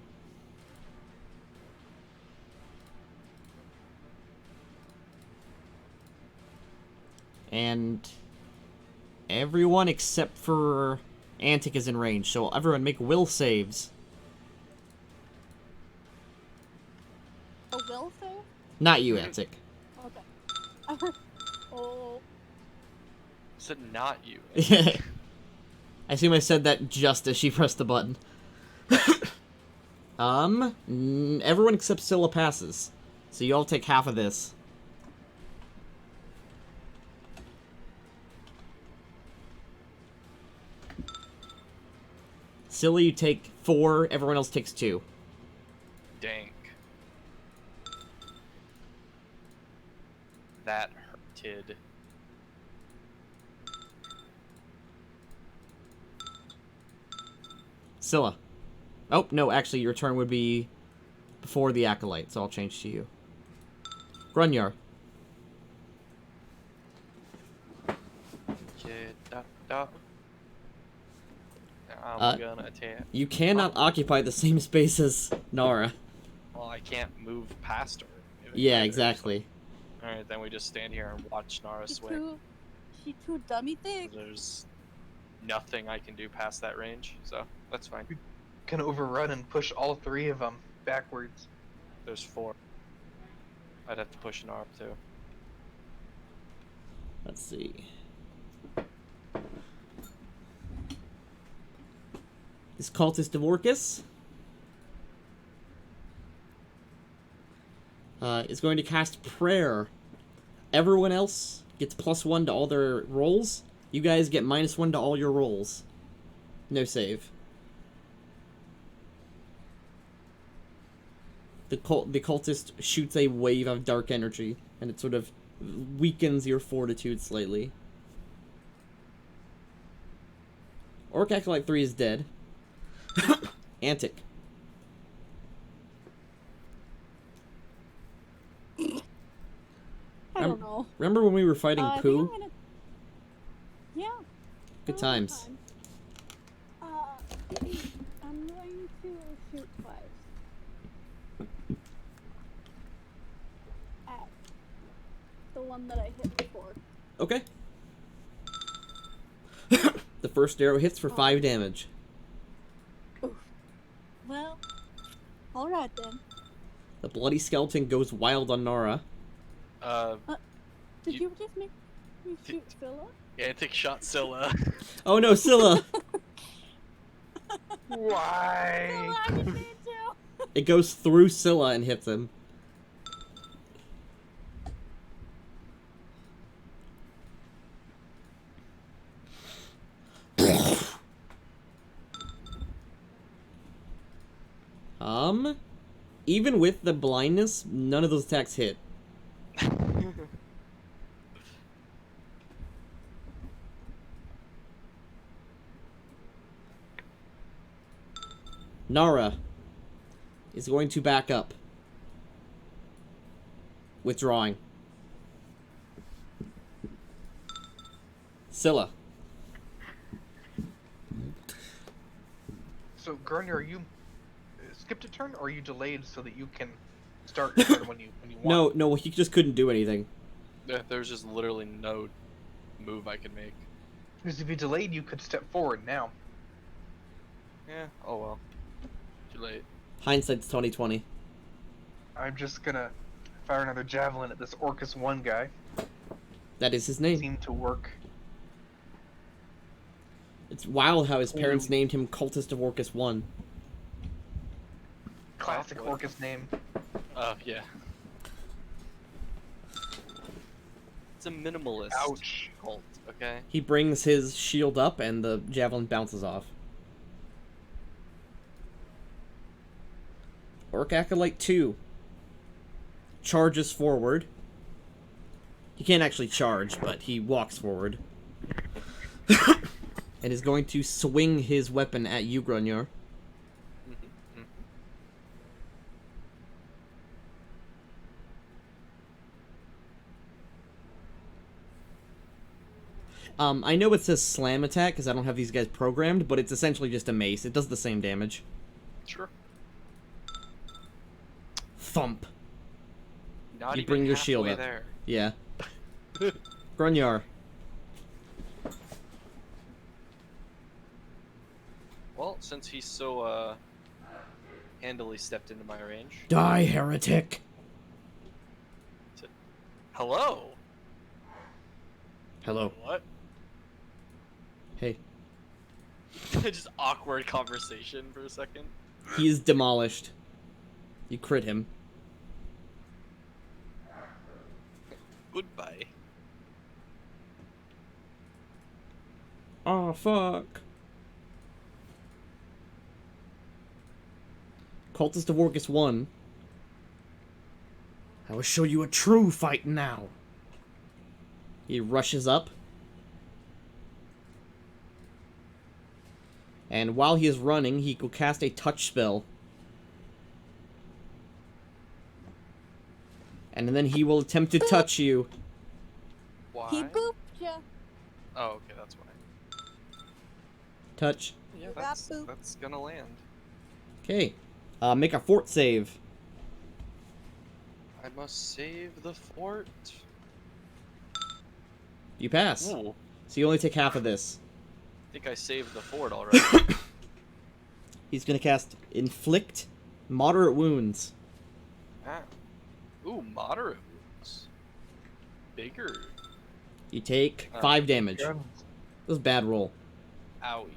And everyone except for Antic is in range, so everyone make will saves. A will save? Not you, Antic. Okay. Oh. Said not you. I assume I said that just as she pressed the button. Everyone except Scylla passes. So you all take half of this. Scylla, you take 4, everyone else takes 2. Dank. That hurted. Scylla. Oh, no, actually, your turn would be before the Acolyte, so I'll change to you. Grunyar. I'm gonna attack. You cannot occupy the same space as Nara. Well, I can't move past her. Yeah, exactly. Alright, then we just stand here and watch Nara swing. She too dummy thick. There's nothing I can do past that range, so that's fine. Can overrun and push all 3 of them backwards. There's 4. I'd have to push Nara too. Let's see. This cultist of Orcus is going to cast Prayer. Everyone else gets +1 to all their rolls. You guys get -1 to all your rolls. No save. The cultist shoots a wave of dark energy, and it sort of weakens your fortitude slightly. Orc Acolyte 3 is dead. Antic. I don't know. Remember when we were fighting I think Pooh? Yeah. Good that was times. fun. I'm going to shoot twice. At the one that I hit before. Okay. The first arrow hits for 5 damage. Oof. Well, alright then. The bloody skeleton goes wild on Nara. Did you just make me shoot Scylla? Antic shot Scylla. Oh no, Scylla! Why? Scylla, I didn't mean to! It goes through Scylla and hits him. Even with the blindness, none of those attacks hit. Nara is going to back up. Withdrawing. Scylla. So, Gurner, are you skipped a turn, or are you delayed so that you can start your turn when you want? No, he just couldn't do anything. There's just literally no move I can make. Because if you delayed, you could step forward now. Yeah, oh well. Too late. Hindsight's 20/20. I'm just gonna fire another javelin at this Orcus 1 guy. That is his name. Seemed to work. It's wild how his parents named him Cultist of Orcus 1. Classic Orcus name. Yeah. It's a minimalist Ouch. cult, okay? He brings his shield up and the javelin bounces off. Orc Acolyte 2 charges forward. He can't actually charge, but he walks forward. And is going to swing his weapon at you, Grunyor. I know it says slam attack because I don't have these guys programmed, but it's essentially just a mace. It does the same damage. Sure. Thump. Not You even bring your shield halfway up. there. Yeah. Grunyar. Well, since he's so handily stepped into my range. Die, heretic. Hello. Hello. What? Hey. Just awkward conversation for a second. He is demolished. You crit him. Goodbye. Oh, fuck. Cultist of Orcus 1. I will show you a true fight now. He rushes up. And while he is running, he will cast a touch spell. And then he will attempt to touch you. Why? He booped ya. Oh, okay, that's why. Touch. Yeah, You got booped. that's gonna land. Okay. Make a fort save. I must save the fort. You pass. Ooh, So you only take half of this. I think I saved the fort already. He's gonna cast Inflict Moderate Wounds. Ah. Ooh, moderate wounds. Bigger. You take 5 damage. That was a bad roll. Owie.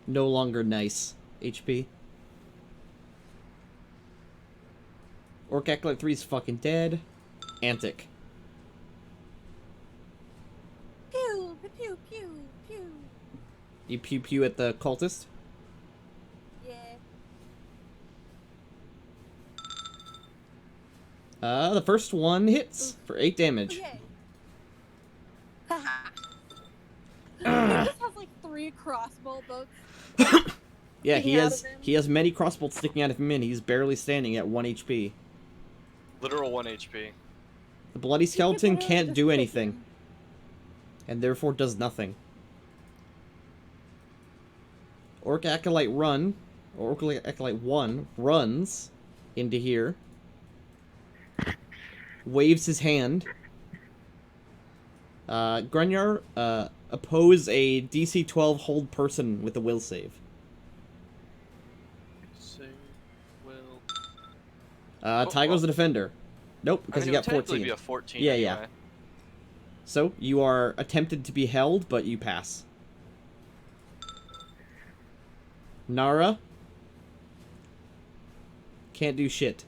No longer nice. HP. Orc Acolyte 3 is fucking dead. Antic. Pew, pew, pew, pew. You pew pew at the cultist. Yeah. The first one hits for 8 damage. Okay. Haha. He just has like 3 crossbow bolts. Yeah, Sticking out of him. he has many crossbolts sticking out of him, and he's barely standing at 1 HP. Literal 1 HP. The bloody skeleton literally can't just do take anything, him. and therefore does nothing. Orc Acolyte run, or Orc Acolyte 1 runs into here, waves his hand. Grunyar, oppose a DC 12 hold person with a will save. Save will. Tygo's the defender. Nope, because he got It would technically 14. be a 14 Yeah, anyway. yeah. So, you are attempted to be held, but you pass. Nara can't do shit,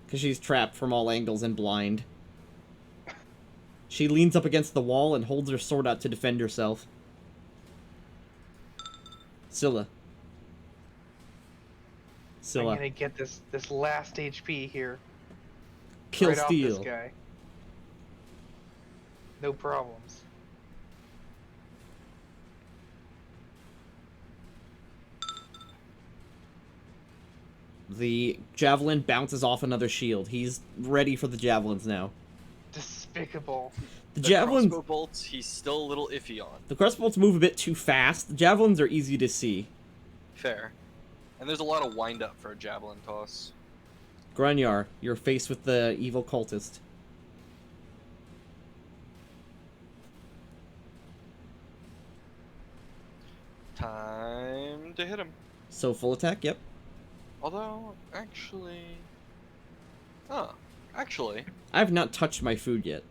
because she's trapped from all angles and blind. She leans up against the wall and holds her sword out to defend herself. Scylla. I'm Scylla. gonna get this last HP here. Kill right steal. off this guy. No problems. The javelin bounces off another shield. He's ready for the javelins now. Despicable. The The javelins, crossbow bolts, he's still a little iffy on. the crossbows move a bit too fast. The javelins are easy to see. Fair. And there's a lot of wind up for a javelin toss. Grunyar, you're faced with the evil cultist. Time to hit him. So full attack, yep. Although, actually... Huh. Actually, I have not touched my food yet.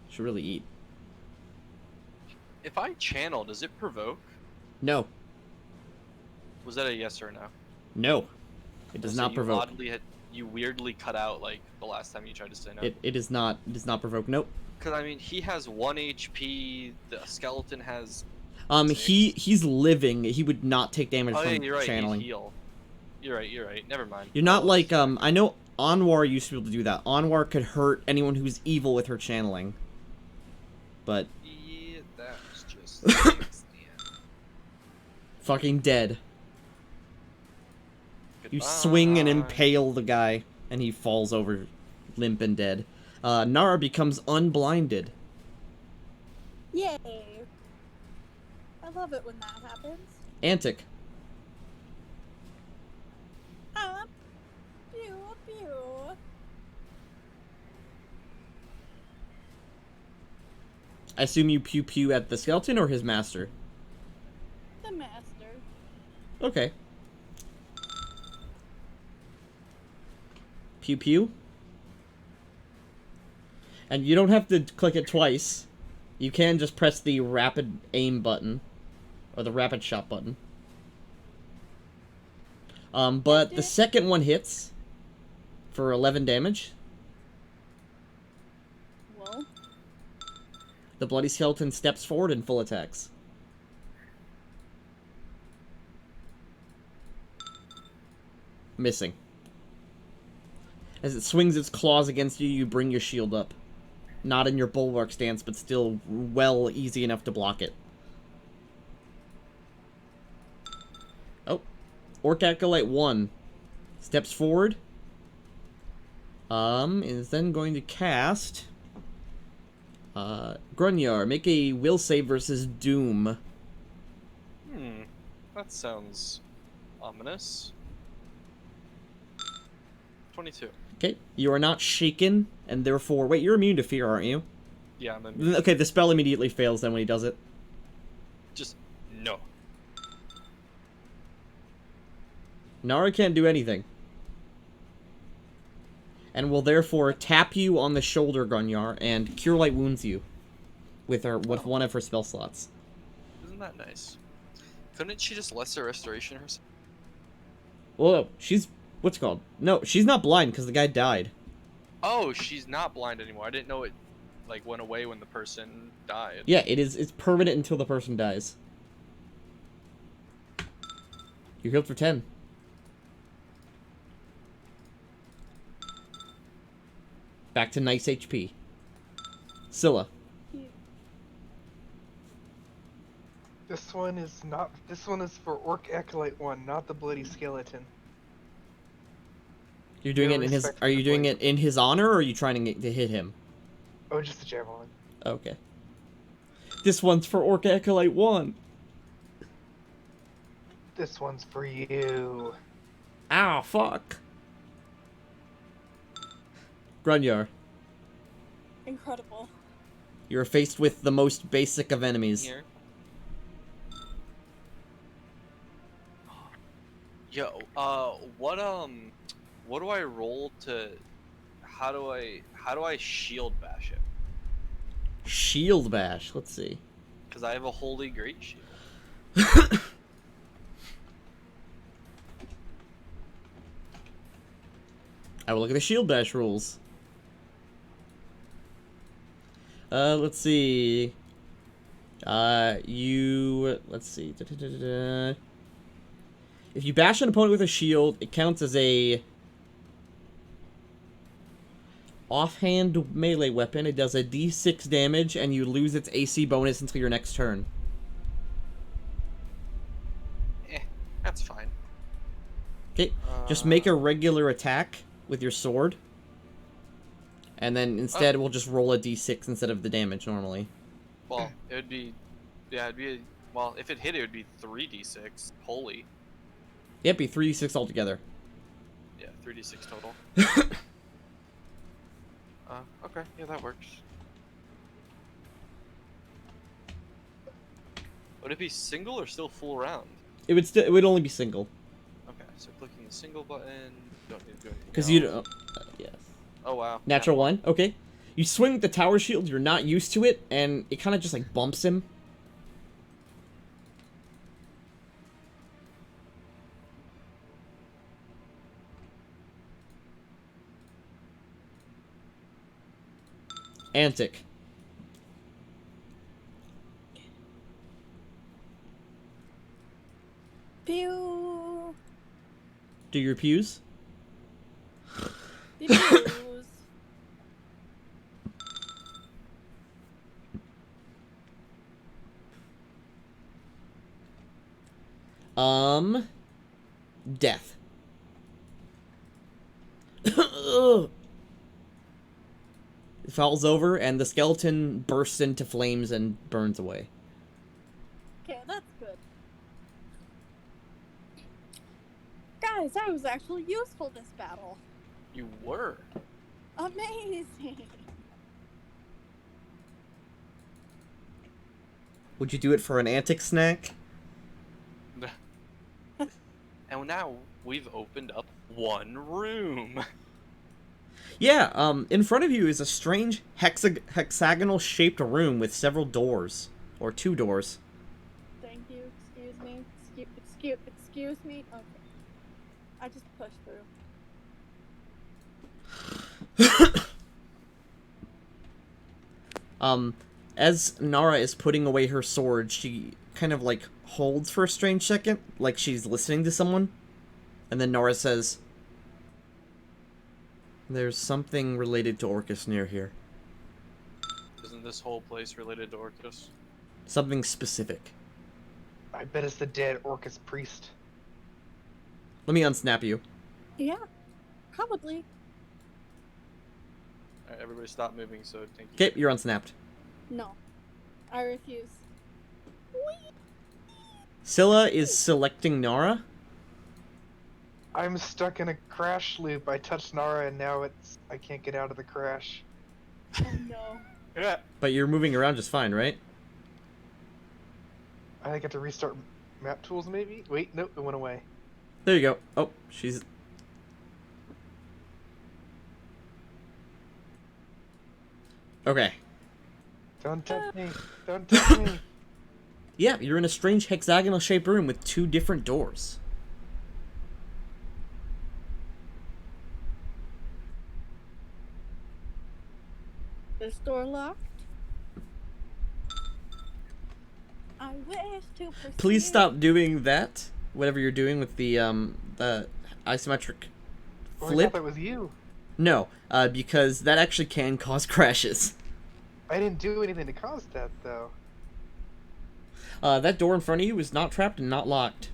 Should really eat. if I channel, does it provoke? No. Was that a yes or a no? No. It does So not you provoke. You weirdly cut out, like, the last time you tried to say no. It does not provoke. Nope. Because, I mean, he has 1 HP, the skeleton has... He's living. He would not take damage Oh, yeah, from you're right, channeling. he'd heal. You're right, never mind. You're not like, I know Anwar used to be able to do that. Anwar could hurt anyone who's evil with her channeling. But, Yeah, that was just... fucking dead. You Goodbye. swing and impale the guy, and he falls over limp and dead. Nara becomes unblinded. Yay! I love it when that happens. Antic. Pew pew. I assume you pew pew at the skeleton or his master? The master. Okay. Pew pew. And you don't have to click it twice. You can just press the rapid aim button. Or the rapid shot button. But the second one hits for 11 damage. Well. The bloody skeleton steps forward and full attacks. Missing. As it swings its claws against you, you bring your shield up. Not in your bulwark stance, but still well easy enough to block it. Oh. Orc Acolyte 1 steps forward. Is then going to cast... Grunyar, make a will save versus Doom. That sounds ominous. 22. Okay, you are not shaken, and therefore... Wait, you're immune to fear, aren't you? Yeah, I'm immune. Okay, the spell immediately fails then when he does it. Just no. Nara can't do anything. And will therefore tap you on the shoulder, Grunyar, and Cure Light wounds you with one of her spell slots. Isn't that nice? Couldn't she just lesser restoration herself? Whoa, she's... What's it called? No, she's not blind because the guy died. Oh, she's not blind anymore. I didn't know it like went away when the person died. Yeah, it's permanent until the person dies. You're healed for 10. Back to nice HP. Scylla. This one is not. This one is for Orc Acolyte 1, not the bloody skeleton. You're doing No it in his... respect Are for you the doing blade. it in his honor, or are you trying to hit him? Oh, just a javelin. Okay. This one's for Orc Acolyte 1. This one's for you. Ow, fuck. Grunyar, Incredible. you're faced with the most basic of enemies. Here. Yo, what do I roll to? How do I shield bash him? Shield bash, let's see. Because I have a holy great shield. I will look at the shield bash rules. Let's see. Let's see. If you bash an opponent with a shield, it counts as a offhand melee weapon. It does a d6 damage, and you lose its AC bonus until your next turn. That's fine. Okay, just make a regular attack with your sword. And then instead, we'll just roll a d6 instead of the damage normally. Well, it would be, yeah, well, if it hit, it would be 3d6 holy. Yep, be 3d6 altogether. Yeah, 3d6 total. Okay, yeah, that works. Would it be single or still full round? It would only be single. Okay, so clicking the single button, don't need to do anything. Because you else. don't... yes. Oh wow. Natural 1, okay. You swing with the tower shield, you're not used to it, and it kind of just like bumps him. Antic. Pew. Do your pews. Pew pews. Death. Ugh. falls over, and the skeleton bursts into flames and burns away. Okay, that's good. Guys, I was actually useful this battle. You were. Amazing. Would you do it for an antic snack? And now we've opened up one room. Yeah, in front of you is a strange hexagonal-shaped room with several doors. Or 2 doors. Thank you. Excuse me. Excuse me. Okay. I just pushed through. As Nara is putting away her sword, she kind of, like, holds for a strange second, like she's listening to someone. And then Nara says, "There's something related to Orcus near here. Isn't this whole place related to Orcus? Something specific. I bet it's the dead Orcus priest. Let me unsnap you." Yeah, probably. Alright, everybody stop moving, so thank you. Okay, you're unsnapped. No, I refuse. Scylla is selecting Nara. I'm stuck in a crash loop. I touched Nara and now I can't get out of the crash. Oh no. Yeah. But you're moving around just fine, right? I think I have to restart map tools maybe? Wait, nope, it went away. There you go. Oh, she's... Okay. Don't touch me. Don't touch me. Yeah, you're in a strange hexagonal-shaped room with 2 different doors. This door locked. I wish to proceed. Please stop doing that. Whatever you're doing with the isometric Oh, I thought flip. that was you. No, because that actually can cause crashes. I didn't do anything to cause that, though. That door in front of you is not trapped and not locked.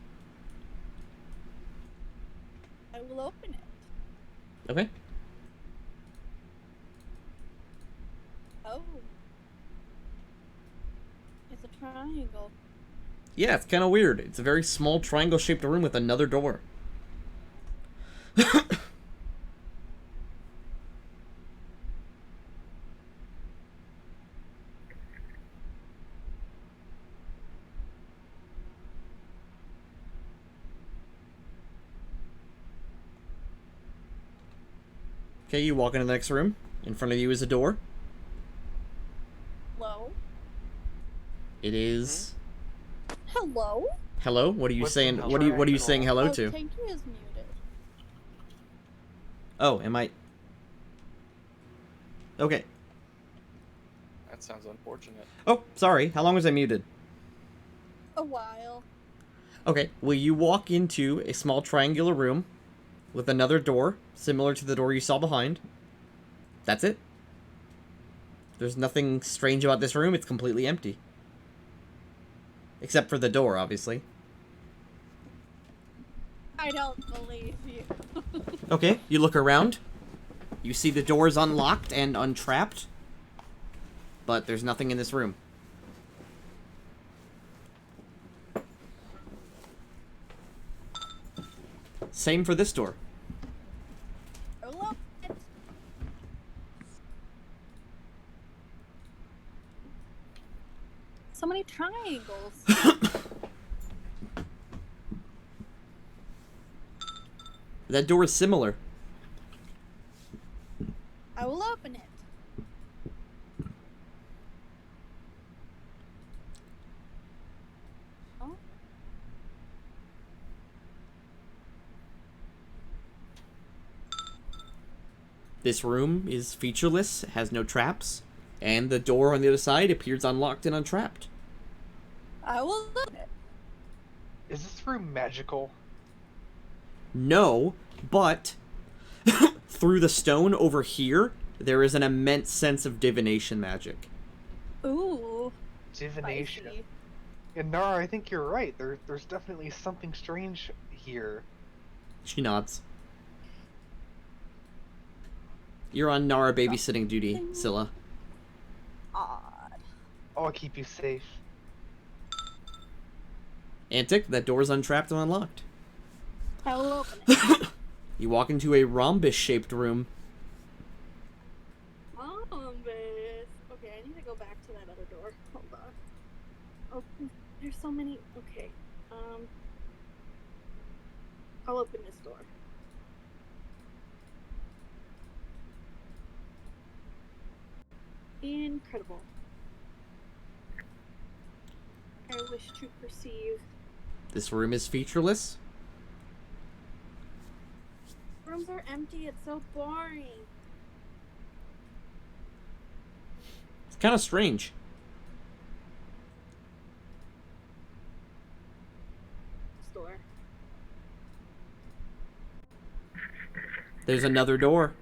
I will open it. Okay. Oh. It's a triangle. Yeah, it's kind of weird. It's a very small triangle-shaped room with another door. Okay, you walk into the next room. In front of you is a door. Hello? It is... Hello? Hello? What are you What's saying? in What are you triangle? saying hello Oh, to? Tanky is muted. Oh, am I... Okay. That sounds unfortunate. Oh, sorry. How long was I muted? A while. Okay, well, you walk into a small triangular room with another door, similar to the door you saw behind. That's it. There's nothing strange about this room. It's completely empty. Except for the door, obviously. I don't believe you. Okay, you look around. You see the doors unlocked and untrapped. But there's nothing in this room. Same for this door. Hello? So many triangles. That door is similar. I will open it. Oh. This room is featureless, has no traps, and the door on the other side appears unlocked and untrapped. I will open it. Is this room magical? No, but through the stone over here, there is an immense sense of divination magic. Ooh. Divination. Spicy. And Nara, I think you're right. There's definitely something strange here. She nods. You're on Nara babysitting duty, Scylla. Odd. I'll keep you safe. Antic, that door's untrapped and unlocked. I will open it. You walk into a rhombus-shaped room. Okay, I need to go back to that other door. Hold on. Oh, there's so many. Okay. I'll open this door. Incredible. I wish to perceive. This room is featureless. Rooms are empty. It's so boring. It's kind of strange. Store. There's another door.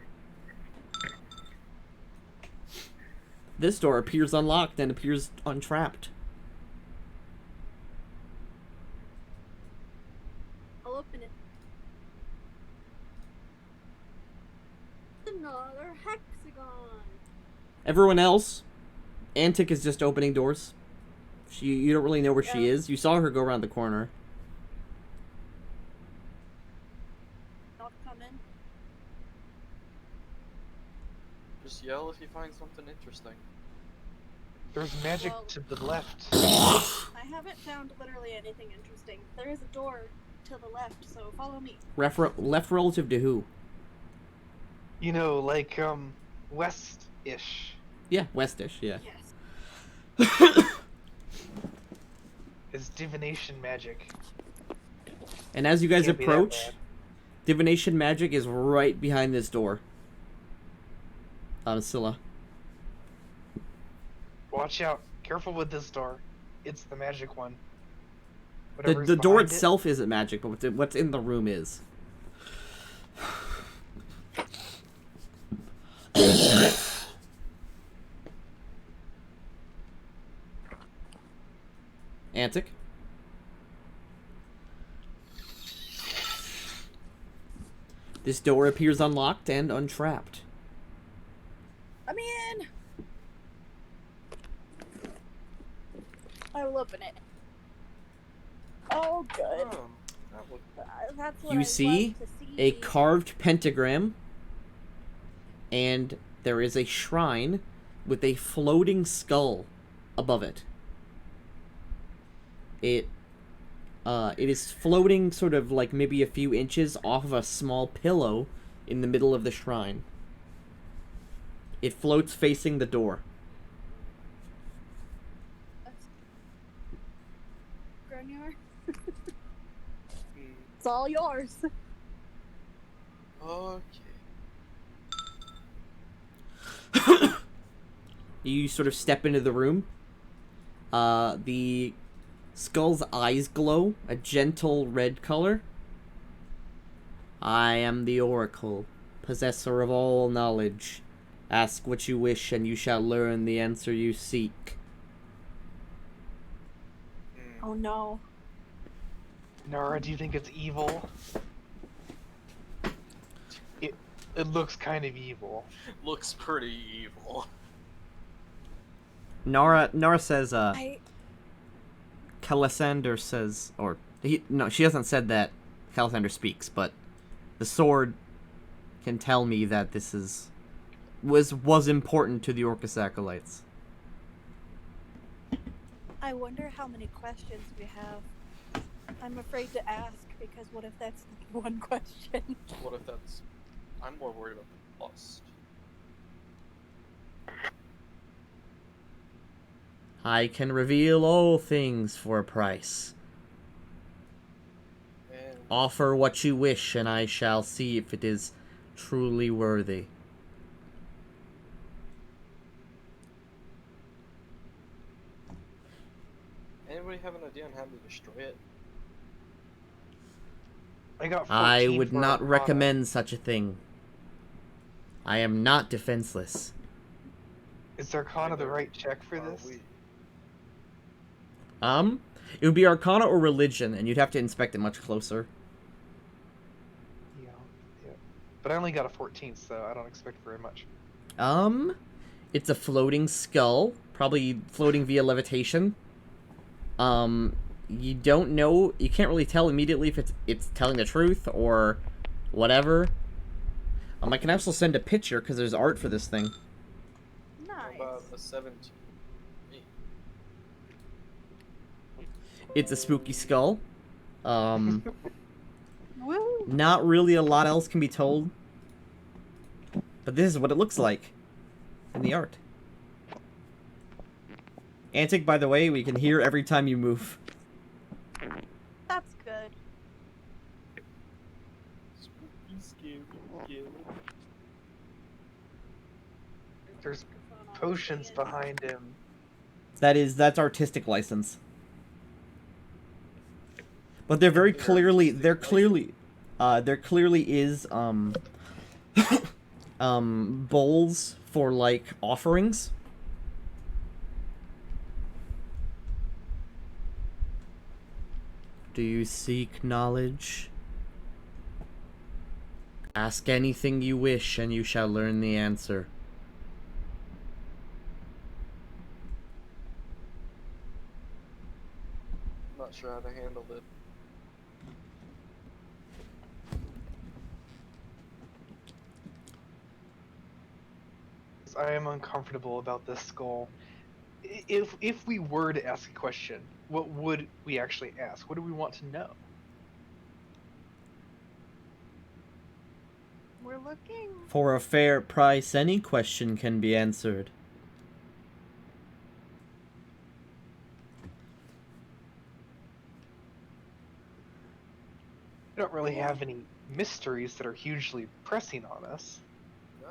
This door appears unlocked and appears untrapped. I'll open it. Another hexagon. Everyone else, Antic is just opening doors. You don't really know where she is. You saw her go around the corner. Don't come in. Just yell if you find something interesting. There's magic Well- to the left. I haven't found literally anything interesting. There is a door to the left, so follow me. Left relative to who? You know, like, west-ish. Yeah, westish, yeah. Yes. Is divination magic. And as you guys Can't be that approach, bad. divination magic is right behind this door. Scylla. Watch out. Careful with this door. It's the magic one. The Whatever's door behind it- itself isn't magic, but what's in the room is. Antic. This door appears unlocked and untrapped. I'm in. I will open it. Oh, good. Oh, that looked That's what You I see love to see. a carved pentagram, and there is a shrine with a floating skull above it. It is floating sort of like maybe a few inches off of a small pillow in the middle of the shrine. It floats facing the door. Grunier. Hmm. It's all yours. Okay. You sort of step into the room. The skull's eyes glow, a gentle red color. I am the Oracle, possessor of all knowledge. Ask what you wish, and you shall learn the answer you seek. Oh no. Nara, do you think it's evil? It looks kind of evil. Looks pretty evil. Nara says, I Calisander says, no, she hasn't said that Calisander speaks, but the sword can tell me that this was important to the Orcus Acolytes. I wonder how many questions we have. I'm afraid to ask because what if that's the one question? What if that's... I'm more worried about the lust. I can reveal all things for a price. And Offer what you wish, and I shall see if it is truly worthy. anybody have an idea on how to destroy it? I got 14 I would for not Arcana. recommend such a thing. I am not defenseless. Is Arcana the Neither right check for are this? we. It would be Arcana or Religion, and you'd have to inspect it much closer. Yeah, yeah. but I only got a 14, so I don't expect very much. It's a floating skull, probably floating via levitation. You don't know, you can't really tell immediately if it's telling the truth or whatever. I can also send a picture because there's art for this thing. How Nice. about a 17? Hey, It's a spooky skull. Woo! Not really a lot else can be told. But this is what it looks like in the art. Antic, by the way, we can hear every time you move. That's good. spooky, scary, yeah. There's potions behind him. That's artistic license. But they're very clearly, there clearly is, bowls for, like, offerings. Do you seek knowledge? Ask anything you wish, and you shall learn the answer. I'm not sure how to handle it. I am uncomfortable about this skull. If we were to ask a question, what would we actually ask? What do we want to know? We're looking. For a fair price, any question can be answered. We don't really have any mysteries that are hugely pressing on us. No?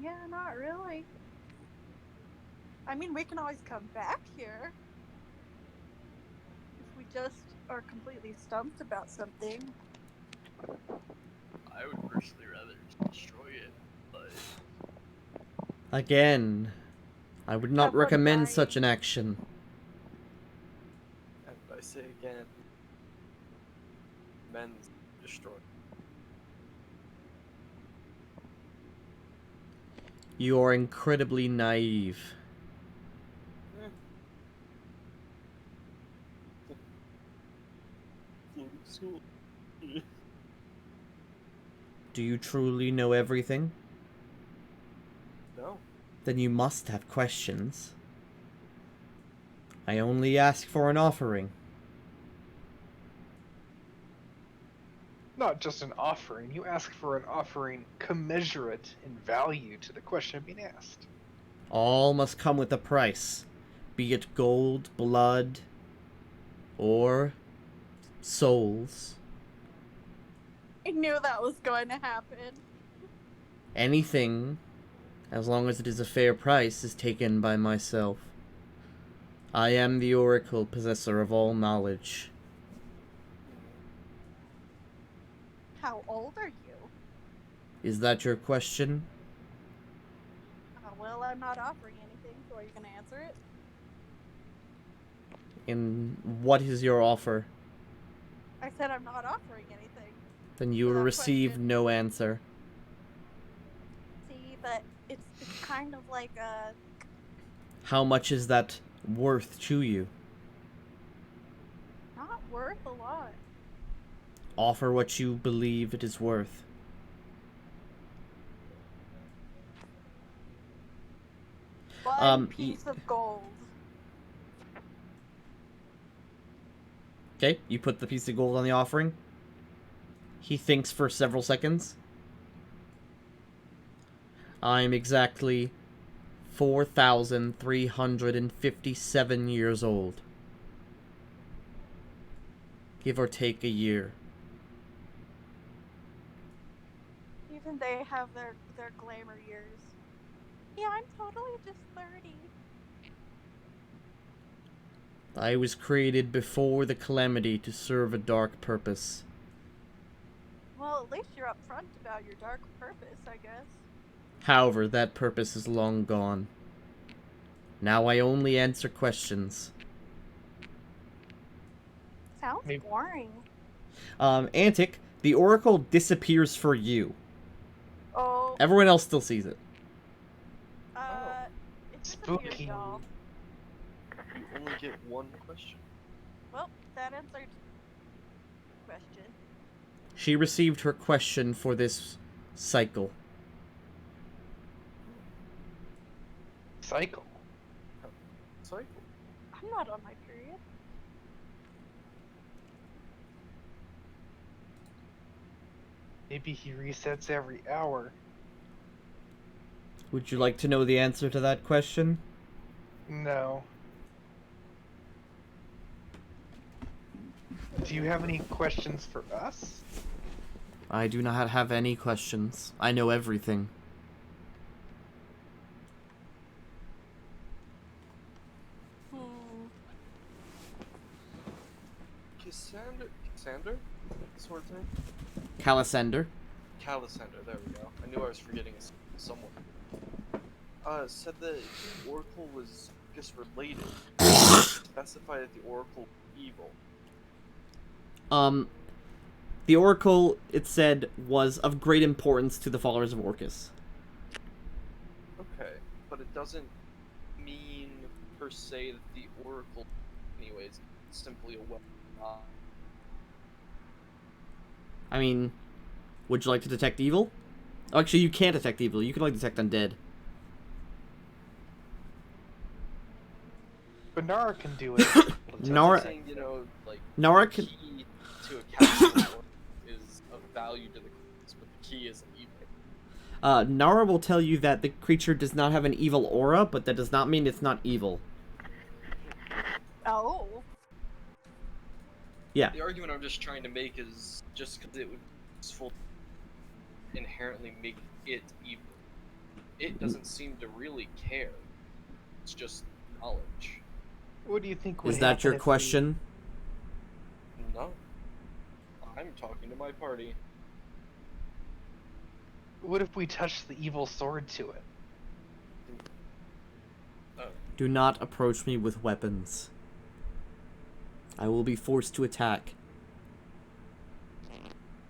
Yeah, not really. I mean, we can always come back here. If we just are completely stumped about something. I would personally rather just destroy it, but Again, I would not Have fun recommend dying. such an action. and I say again, men's destroy. You are incredibly naive. Do you truly know everything? No. Then you must have questions. I only ask for an offering. Not just an offering. You ask for an offering commensurate in value to the question being asked. All must come with a price, be it gold, blood, or souls. I knew that was going to happen. Anything, as long as it is a fair price, is taken by myself. I am the oracle, possessor of all knowledge. How old are you? Is that your question? Well, I'm not offering anything, so are you going to answer it? And what is your offer? I said I'm not offering anything. Then you will Without receive question. no answer. See, but it's kind of like a... How much is that worth to you? not worth a lot. Offer what you believe it is worth. One piece of gold. Okay, you put the piece of gold on the offering. He thinks for several seconds. I'm exactly 4,357 years old. Give or take a year. Even they have their glamour years. Yeah, I'm totally just 30. I was created before the calamity to serve a dark purpose. Well, at least you're upfront about your dark purpose, I guess. However, that purpose is long gone. Now I only answer questions. Sounds Maybe- boring. Antic, The oracle disappears for you. Oh, Everyone else still sees it. it disappeared, Spooky. y'all. You only get one question. Well, that answered question. She received her question for this cycle. Cycle. Cycle. I'm not on my period. Maybe he resets every hour. Would you like to know the answer to that question? No. Do you have any questions for us? I do not have any questions. I know everything. Cassander? Sort of thing? Calisender. Calisender, there we go. I knew I was forgetting someone. Said that the Oracle was just related. Specified that the Oracle was evil. The oracle, it said, was of great importance to the followers of Orcus. Okay, but it doesn't mean per se that the Oracle, anyways, is simply a weapon. I mean, would you like to detect evil? Oh, actually, you can't detect evil. You can only detect undead. But Nara can do it. Nara- Saying, you know, like, Nara the can... key to a castle is of value to the class, but the key isn't evil. Nara will tell you that the creature does not have an evil aura, but that does not mean it's not evil. Oh. Yeah. The argument I'm just trying to make is just because it would be useful inherently make it evil. It doesn't seem to really care. It's just knowledge. What do you think would Is that happen your if question? No. I'm talking to my party. What if we touched the evil sword to it? Oh. Do not approach me with weapons. I will be forced to attack.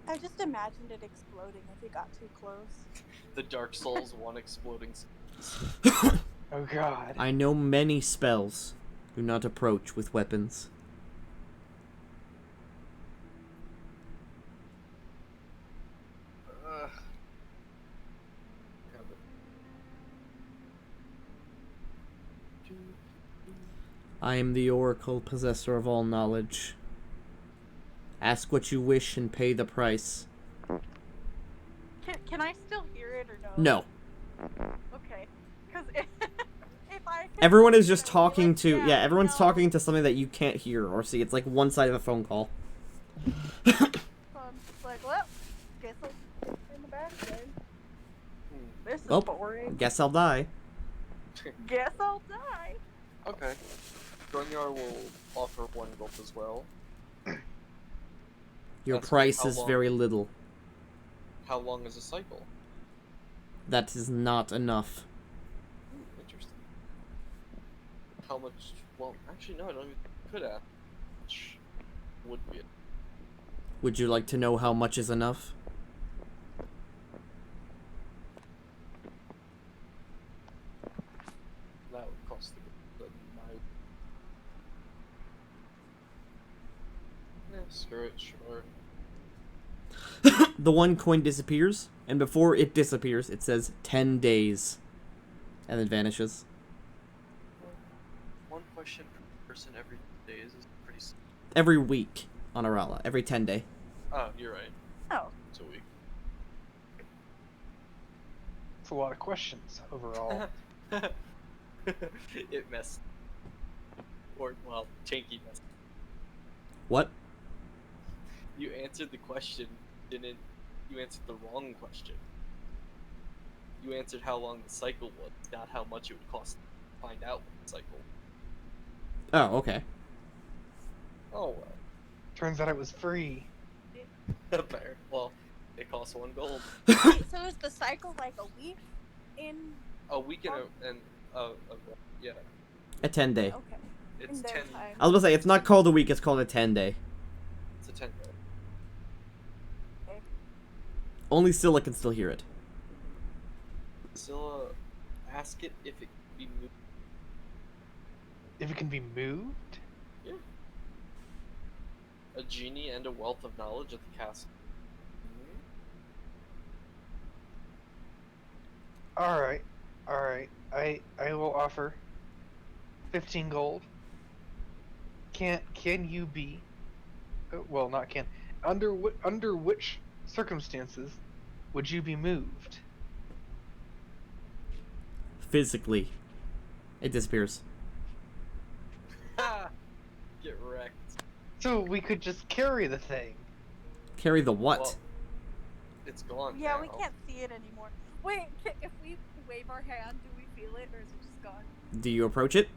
I just imagined it exploding if you got too close. The Dark Souls one exploding. Oh god. I know many spells. Do not approach with weapons. I am the oracle, possessor of all knowledge. Ask what you wish and pay the price. Can I still hear it or no? No. Okay. Because if I... Everyone is just talking to... Yeah, Yeah, everyone's no. talking to something that you can't hear or see. It's like one side of a phone call. So I'm just like, well, guess I'll sit in the back then. This is Well, boring. guess I'll die. Guess I'll die. Okay. Grunyar will offer one gold as well. Your That's price how is long? very little. How long is a cycle? That is not enough. Interesting. How much? Well, actually, no. I don't even could ask. How much would be it? Would you like to know how much is enough? That would cost the my. Screw it. Sure. The one coin disappears, and before it disappears, it says 10 days. And then vanishes. One question per person every day is pretty. Every week on Arala. Every 10 day. Oh, you're right. Oh. It's a week. It's a lot of questions overall. It messed. Or, well, Chanky messed. What? You answered the question, didn't. You answered the wrong question. You answered how long the cycle was, not how much it would cost to find out the cycle. Oh, okay. Oh, well. Turns out it was free. Fair. Well, it costs 1 gold. Wait, so is the cycle like a week in... A week and yeah. A 10 day. Okay. It's In their 10. time. I was gonna say, it's not called a week, it's called a 10 day. It's a 10 day. Only Scylla can still hear it. Scylla, ask it if it can be moved. If it can be moved? Yeah. A genie and a wealth of knowledge at the castle. Alright. Alright. I will offer 15 gold. Can you be well, not can. Under which circumstances would you be moved? Physically. It disappears. Ha! Get wrecked. So we could just carry the thing. Carry the what? Well, it's gone Yeah, now. we can't see it anymore. Wait, if we wave our hand, do we feel it, or is it just gone? Do you approach it?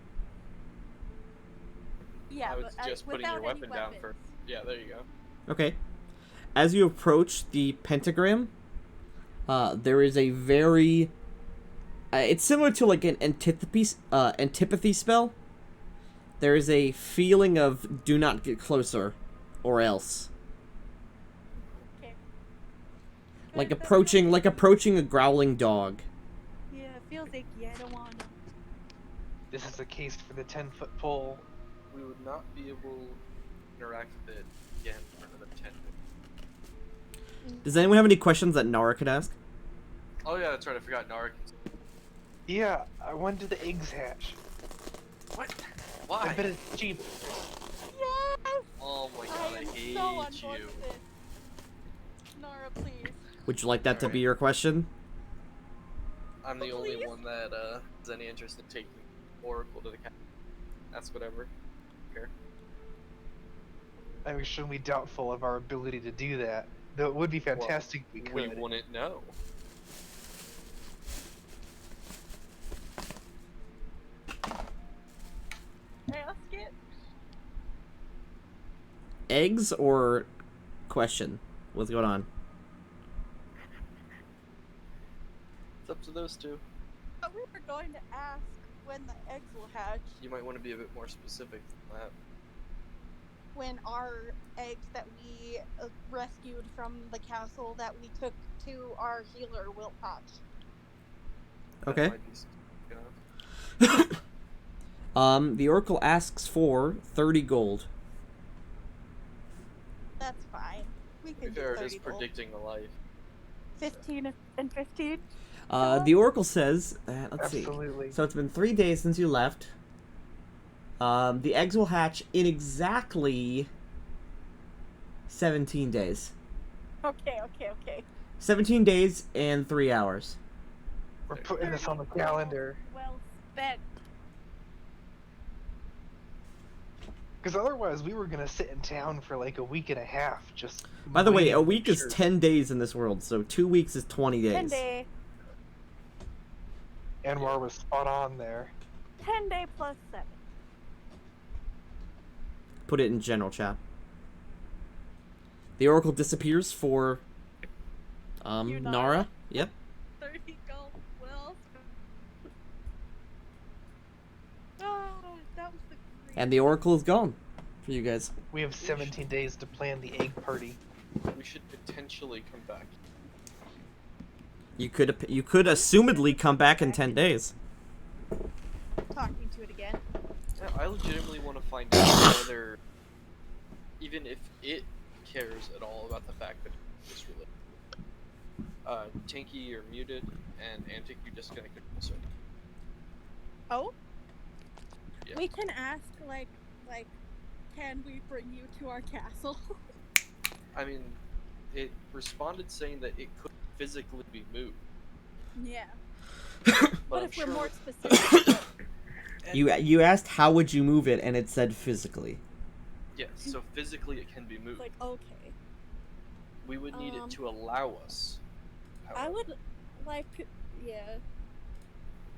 Yeah, I would but suggest putting without your any weapon down weapons. first. Yeah, there you go. Okay. As you approach the pentagram, there is a very... it's similar to like an antipathy spell. There is a feeling of do not get closer, or else. Okay. Like Good, approaching a growling dog. Yeah, it feels like I don't wanna. This is a case for the 10-foot pole. We would not be able to interact with it again for another 10 minutes. Does anyone have any questions that Nara could ask? Oh yeah, that's right, I forgot Narek. Yeah, when do the eggs hatch? What? I Why? bet it's cheap. Yes! Oh my god, I am hate so on board you. with this. Nara, please. Would you like that to Alright. be your question? I'm the only Please? one that has any interest in taking Oracle to the castle. That's whatever. Here. I'm extremely doubtful of our ability to do that. Though it would be fantastic if we We could. wouldn't know. Ask it. Eggs or question? What's going on? It's up to those two. But we were going to ask when the eggs will hatch. You might want to be a bit more specific than that. When our eggs that we rescued from the castle that we took to our healer will hatch. That Okay. might be specific enough. The Oracle asks for 30 gold. That's fine. We To be can do fair, it 30 is gold. predicting a life. 15 and 15. The Oracle says that, let's see. Absolutely. So it's been 3 days since you left. The eggs will hatch in exactly 17 days. Okay. 17 days and 3 hours. We're putting this on the 30 gold calendar. Well spent. Because otherwise we were going to sit in town for like a week and a half. Just By the way, waiting a for week is sure. 10 days in this world, so 2 weeks is 20 days. 10 day. Anwar was spot on there. 10 day plus 7. Put it in general chat. The Oracle disappears for You, Nara. Nara? Yep. 30 gold. Well spent. Oh, that was the great. And the Oracle is gone for you guys. We have 17 days to plan the egg party. We should potentially come back. You could assumedly come back in 10 days. Talking to it again. Yeah, I legitimately want to find out whether, even if it cares at all about the fact that it's related. Tinky, you're muted, and Antic, you disconnected from the server. Oh? Yeah. We can ask, like, can we bring you to our castle? I mean, it responded saying that it could physically be moved. Yeah. But What I'm if we're sure more specific? You asked how would you move it, and it said physically. Yes, so physically it can be moved. Like, okay. We would need it to allow us. I however. would, like, yeah.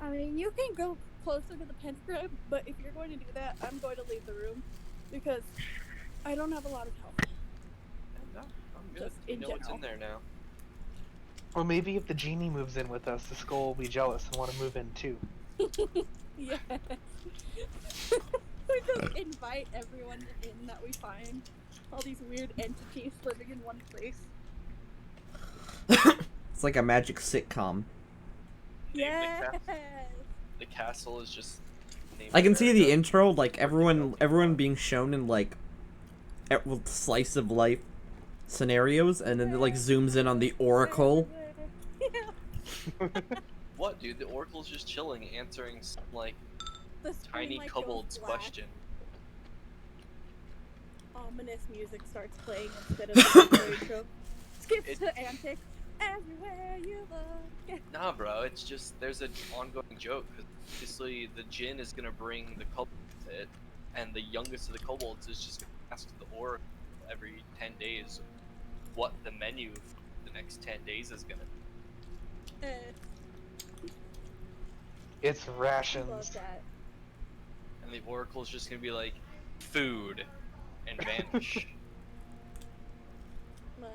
I mean, you can go closer to the pentagram, but if you're going to do that, I'm going to leave the room. Because I don't have a lot of health. No, I'm good. Just We in know what's in general. there now. Well, maybe if the genie moves in with us, the skull will be jealous and want to move in too. Yeah. We just invite everyone in that we find. All these weird entities living in one place. It's like a magic sitcom. Yes. The castle is just. named I can see the America. intro, like everyone being shown in like slice of life scenarios, and then it like zooms in on the Oracle. What, dude? The Oracle's just chilling, answering some, like, The screen, tiny like, kobold's goes black. question. Ominous music starts playing instead of the intro. Skips to antics everywhere you look. Nah, bro, it's just, there's an ongoing joke, because obviously the djinn is gonna bring the kobold to it, and the youngest of the kobolds is just gonna ask the Oracle every 10 days what the menu for the next 10 days is gonna be. It's I love rations. that. And the Oracle's just gonna be like, food, and vanish. Much.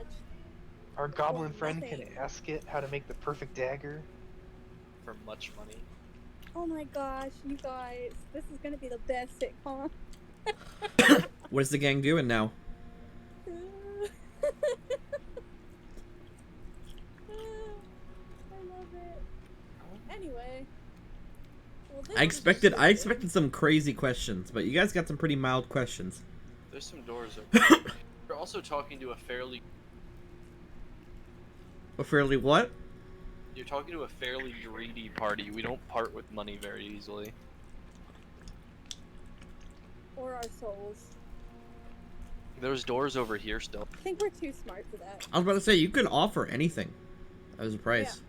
Our goblin Well, friend can nothing. ask it how to make the perfect dagger. For much money. Oh my gosh, you guys, this is gonna be the best sitcom. What is the gang doing now? I love it. Anyway. Well, this I is expected just- some crazy questions, but you guys got some pretty mild questions. There's some doors open. You're also talking to a fairly. But fairly what? You're talking to a fairly greedy party. We don't part with money very easily. Or our souls. There's doors over here still. I think we're too smart for that. I was about to say you could offer anything as a price.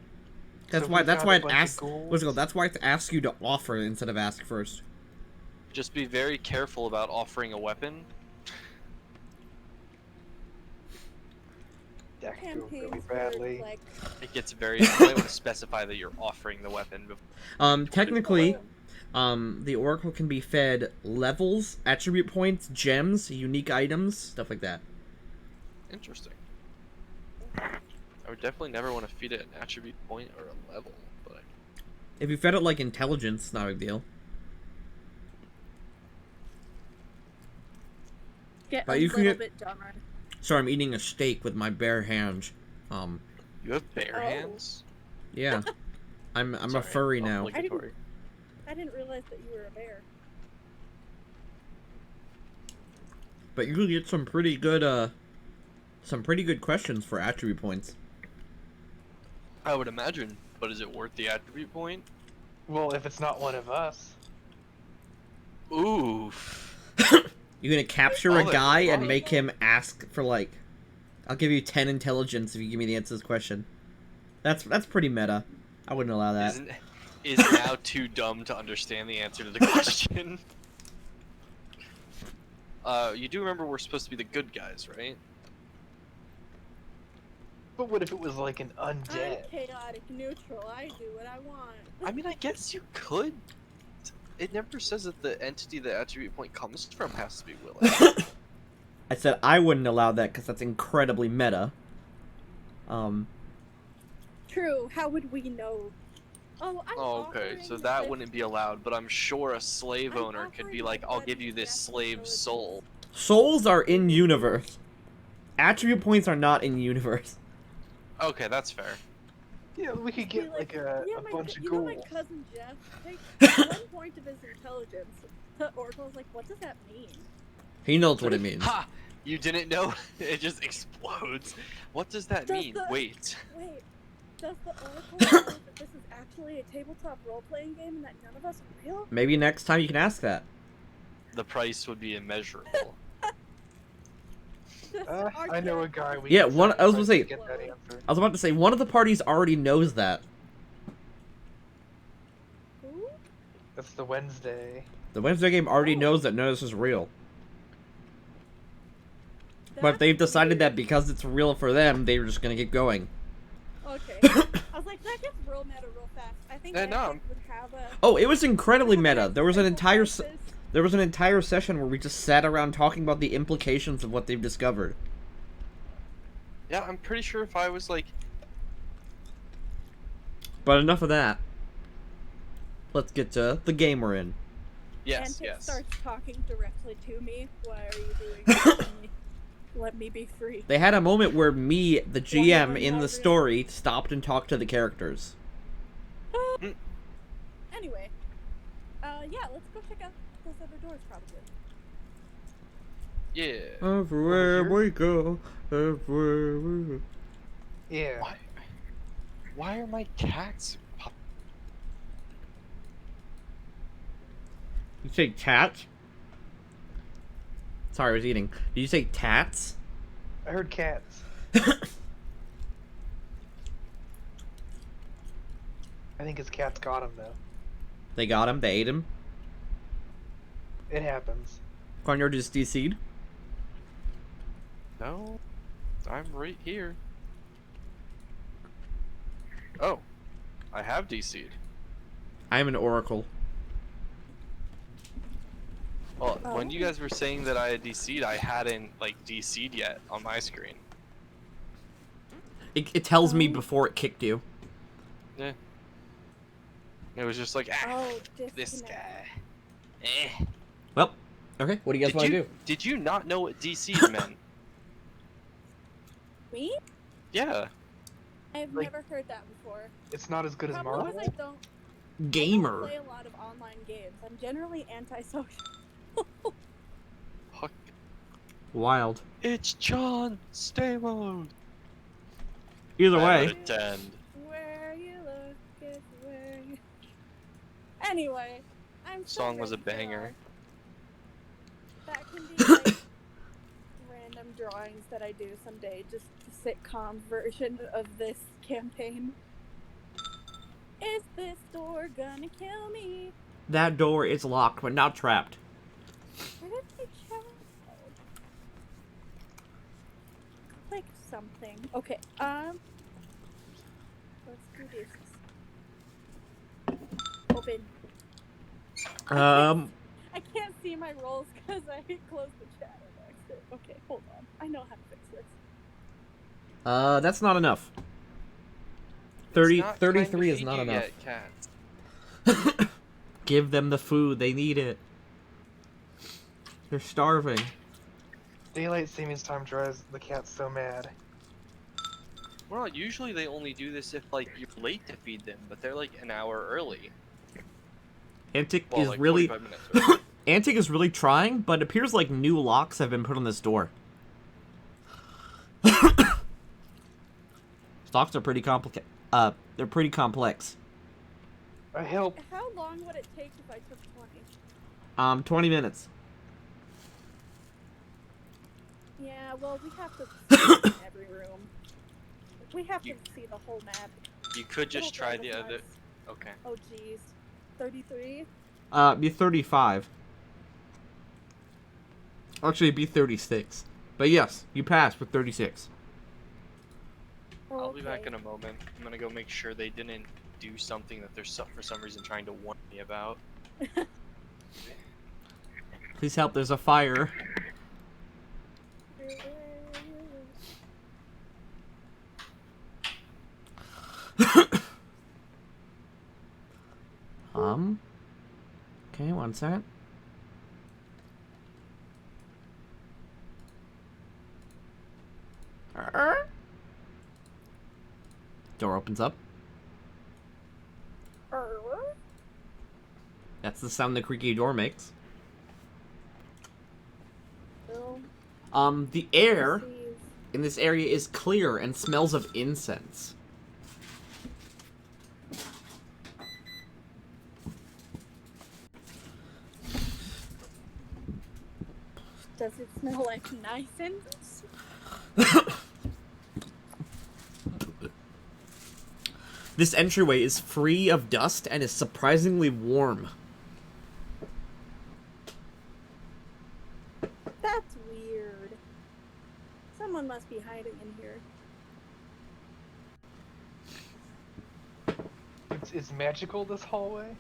That's So why. we That's found why a it bunch of asks. gold. What's it called? That's why it asks you to offer instead of ask first. Just be very careful about offering a weapon. That could go really Campaigns badly. where, like, It gets very. You might want to specify that you're offering the weapon before. Technically, the Oracle can be fed levels, attribute points, gems, unique items, stuff like that. Interesting. I would definitely never want to feed it an attribute point or a level, but If you fed it like intelligence, not a big deal. get But a you can little get- bit dumber. Sorry, I'm eating a steak with my bare hands. you have bare Oh. hands. Yeah. I'm a Sorry, furry now. obligatory. I didn't realize that you were a bear. But you can get some pretty good questions for attribute points. I would imagine, but is it worth the attribute point? Well, if it's not one of us. Oof. You're gonna capture Oh, a that's guy and funny. make him ask for like, I'll give you 10 intelligence if you give me the answer to this question. That's pretty meta. I wouldn't allow that. Is now too dumb to understand the answer to the question. You do remember we're supposed to be the good guys, right? But what if it was like an I'm undead? chaotic neutral. I do what I want. I mean, I guess you could. It never says that the entity the attribute point comes from has to be willing. I said I wouldn't allow that because that's incredibly meta. True. How would we know? Oh, I'm Oh, okay, offering so that this- wouldn't be allowed, but I'm sure a slave I'm owner could be offering like, this I'll give you weapon this to slave intelligence. soul. Souls are in universe. Attribute points are not in universe. Okay, that's fair. Yeah, we could Be get like a my, bunch of you know gold. my cousin Jeff takes 1 point of his intelligence. The Oracle's like, what does that mean? He knows what it means. Ha! You didn't know? It just explodes. What does that Does mean? the- Wait. Wait, does the Oracle know that this is actually a tabletop role-playing game and that none of us are real? Maybe next time you can ask that. The price would be immeasurable. Our I know a character- guy. We Yeah, can one- I was gonna sacrifice say- to get that answer. I was about to say, one of the parties already knows that. Who? That's the Wednesday. The Wednesday game already Oh. knows that none of this is real. But That's they've decided that weird. because it's real for them, they're just gonna keep going. Okay. I was like, that gets real meta real fast. I think Yeah, no. Athuk would have a... Oh, it was incredibly would have meta. a There was an critical entire crisis. there was an entire session where we just sat around talking about the implications of what they've discovered. Yeah, I'm pretty sure if I was like, But enough of that. Let's get to the game we're in. yes, Antic yes. starts talking directly to me. Why are you doing this to me? let me be free. They had a moment where me, the GM Wonder in the Woman. story, stopped and talked to the characters. Anyway, yeah, let's go check out those other doors, probably. Yeah. Everywhere Over here? we go, everywhere we go. Yeah. Why are my cats? You say tats? Sorry, I was eating. Did you say tats? I heard cats. I think his cats got him though. They got him. They ate him. It happens. Cornyard just DC'd. No, I'm right here. Oh, I have DC'd. I am an oracle. Well, Oh. when you guys were saying that I had DC'd, I hadn't like DC'd yet on my screen. It tells me Oh. before it kicked you. Yeah. It was just like, ah, Oh, this disconnect. guy. Eh. Well, okay. What do you guys want to do? Did you not know what DC'd meant? Me? Yeah. I've Like- never heard that before. It's not as good as Probably Marvel. because I don't Gamer. play a lot of online games. I'm generally antisocial. Fuck. Wild. It's John Stamos. Either I way. would attend. Where you look is where you... Anyway, I'm so Song was a ready to banger. That can be like random drawings that I do someday, just the sitcom version of this campaign. Is this door gonna kill me? That door is locked, but not trapped. Where did they show? Click something. Okay, let's do this. Open. I can't see my rolls because I closed the chat on accident. Okay, hold on. I know how to fix this. That's not enough. It's not 33 time to is feed not you enough. yet, cats. Give them the food. They need it. They're starving. Daylight savings time drives the cats so mad. Well, usually they only do this if like you're late to feed them, but they're like an hour early. Antic Well, is like really 45 minutes early. Antic is really trying, but it appears like new locks have been put on this door. Stocks are pretty complicated. They're pretty complex. I help. How long would it take if I took 20? 20 minutes. Yeah, well, we have to see in every room. We have to see the whole map. You could just It'll try drive the us other. nuts. Okay. Oh, jeez. 33? Be 35. Actually, it'd be 36. But yes, you passed with 36. I'll be back Okay. in a moment. I'm gonna go make sure they didn't do something that they're for some reason trying to warn me about. Please help, there's a fire. Okay, one second. Door opens up. That's the sound the creaky door makes. The air in this area is clear and smells of incense. Does it smell like nice incense? This entryway is free of dust and is surprisingly warm. That's weird. Someone must be hiding in here. It's magical, this hallway?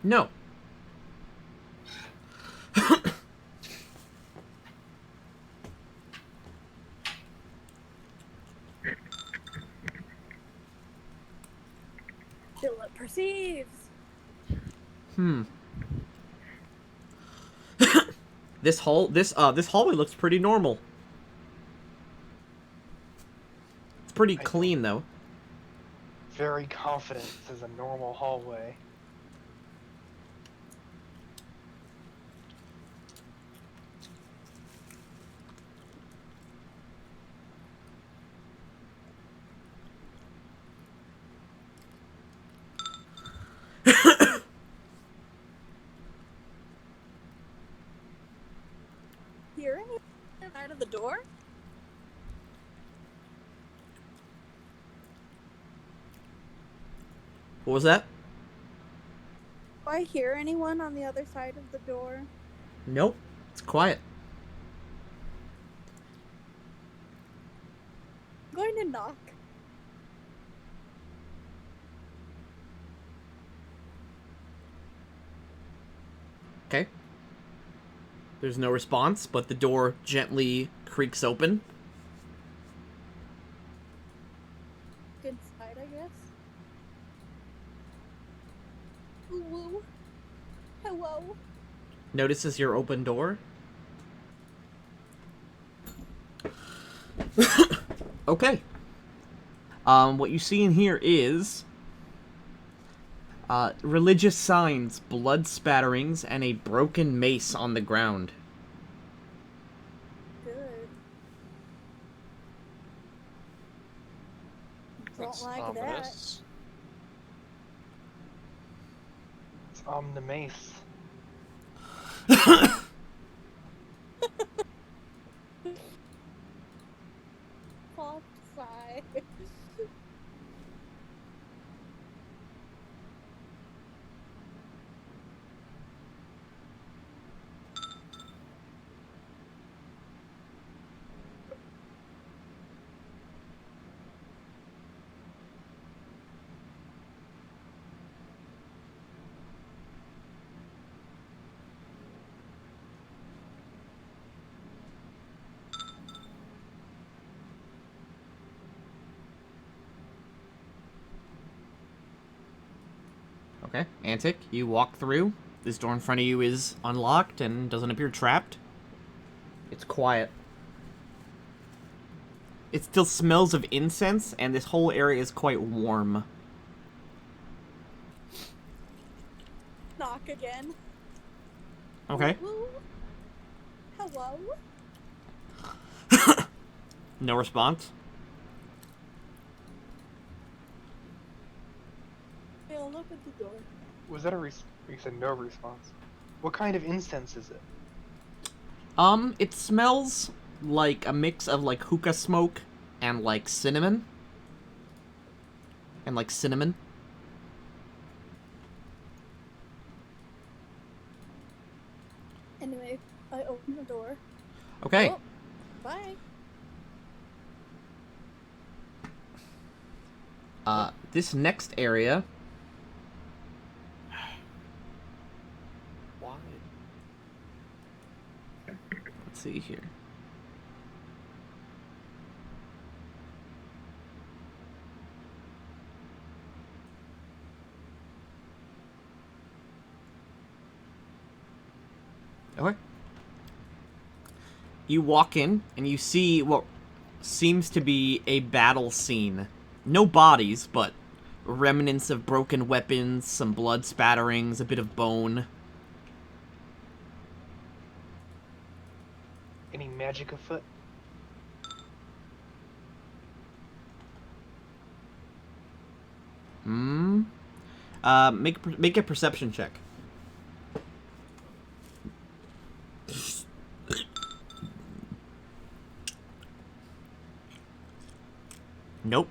No. Philip perceives. This hallway looks pretty normal. It's pretty clean though. Very confident this is a normal hallway. Hear anything out of the door? What was that? Do I hear anyone on the other side of the door? Nope. It's quiet. I'm going to knock. Okay. There's no response, but the door gently creaks open. Good side, I guess. Ooh. Hello. Notices your open door. Okay. What you see in here is religious signs, blood spatterings, and a broken mace on the ground. Good. That's Don't like ominous. It's Omnimace. that. Pop sigh. Okay. Antic, you walk through. This door in front of you is unlocked and doesn't appear trapped. It's quiet. It still smells of incense, and this whole area is quite warm. Knock again. Okay. Ooh. Hello. No response. I'll open the door. Was that a you said no response. What kind of incense is it? It smells like a mix of like hookah smoke and like cinnamon. Anyway, I open the door. Okay. Oh, bye. This next area. Why? Let's see here. Okay. You walk in and you see what seems to be a battle scene. No bodies, but remnants of broken weapons, some blood spatterings, a bit of bone. Any magic afoot? Make a perception check. Nope.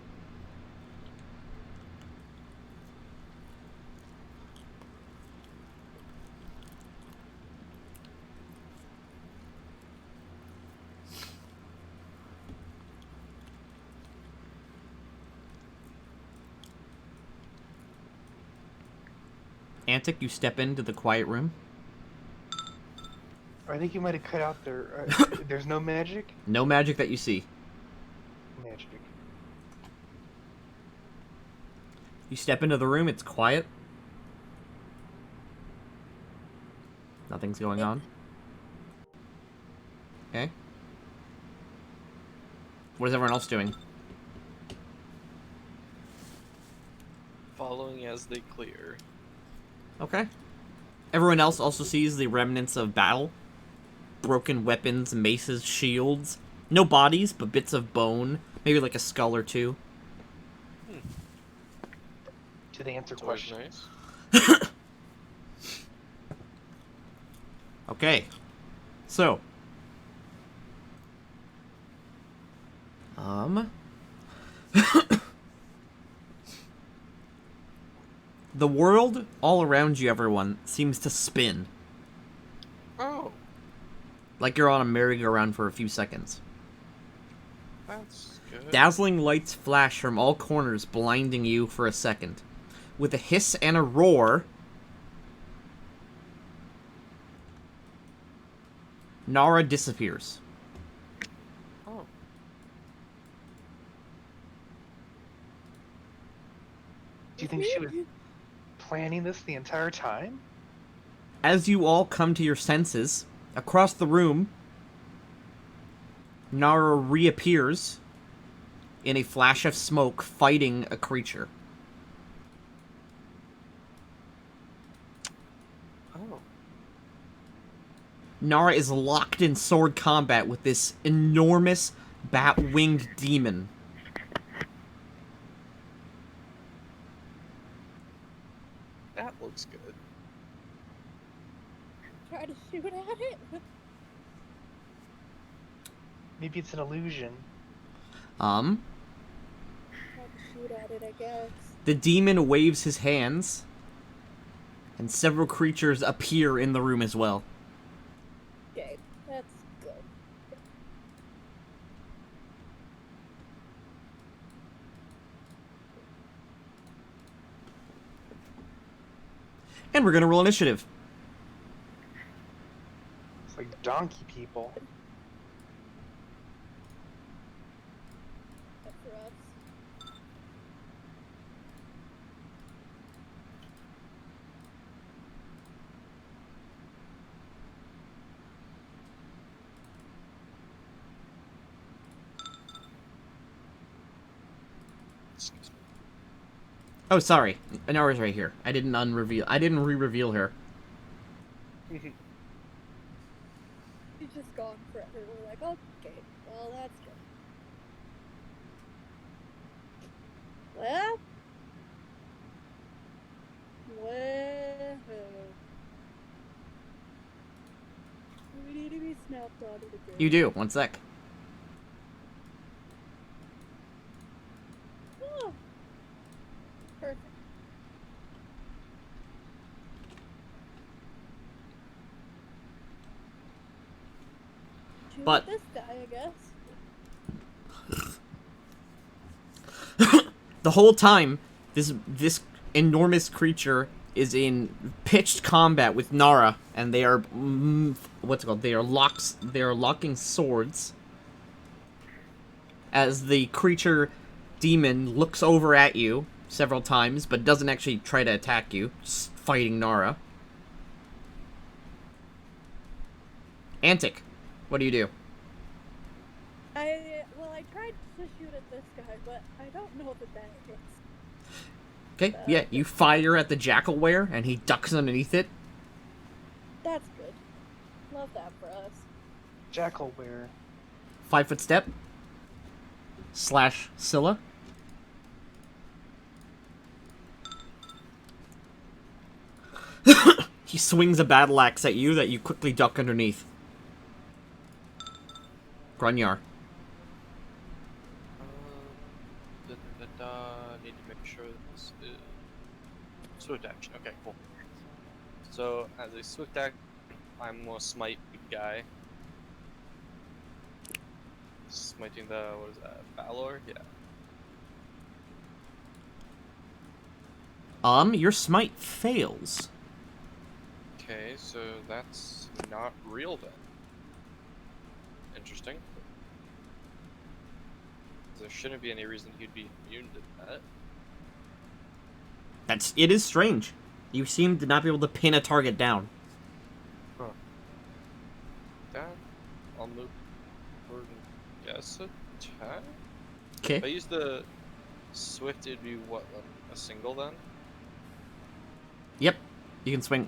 Antic, you step into the quiet room. I think you might have cut out there. There's no magic? No magic that you see. Magic. You step into the room, it's quiet. Nothing's going on. Okay. What is everyone else doing? Following as they clear. Okay. Everyone else also sees the remnants of battle. Broken weapons, maces, shields. No bodies, but bits of bone. Maybe like a skull or two. Do they answer It's always questions? nice. Okay. So. The world all around you, everyone, seems to spin. Oh, Like you're on a merry-go-round for a few seconds. that's good. Dazzling lights flash from all corners, blinding you for a second. With a hiss and a roar, Nara disappears. Oh, Do you think she was planning this the entire time? As you all come to your senses, across the room, Nara reappears in a flash of smoke, fighting a creature. oh, Nara is locked in sword combat with this enormous bat-winged demon. that looks good. Try to shoot at it. Maybe it's an illusion. Try to shoot at it, I guess. The demon waves his hands, and several creatures appear in the room as well. Okay, that's good. And we're gonna roll initiative. It's like donkey people. That's for us. Excuse me. Oh, sorry. Nara's right here. I didn't re-reveal her. She's just gone forever. We're like, okay, well, that's good. Well, we need to be snapped out of the game. You do. One sec. Oh, perfect. Shoot But- this guy, I guess. The whole time, this enormous creature is in pitched combat with Nara, and they are what's it called? They are locking swords. As the creature demon looks over at you several times, but doesn't actually try to attack you, just fighting Nara. Antic, what do you do? I tried to shoot at this guy, but I don't know that hits. Okay, yeah, you fire at the jackalware, and he ducks underneath it. That's good. Love that for us. Jackalware. 5-foot step. / Scylla. He swings a battle axe at you that you quickly duck underneath. Grunyar. Need to make sure this is swift action. Okay, cool. So as a swift action, I'm gonna smite the guy. Smiting the what is that? Valor? Yeah. Your smite fails. Okay, so that's not real then. Interesting. There shouldn't be any reason he'd be immune to that. It is strange. You seem to not be able to pin a target down. Huh. That, I'll move guess attack? Okay. If I use the swift, it'd be what, like a single then? Yep. You can swing.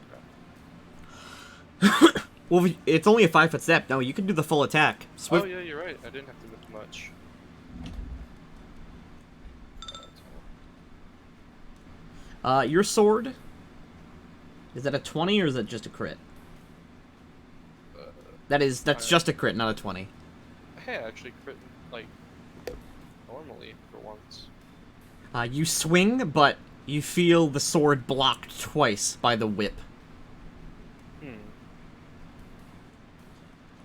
Well, it's only a 5-foot step. No, you can do the full attack. Swift. Oh yeah, you're right. I didn't have to lift much. Your sword. Is that a 20 or is that just a crit? That's just a crit, not a 20. Hey, I actually crit like normally for once. You swing, but you feel the sword blocked twice by the whip.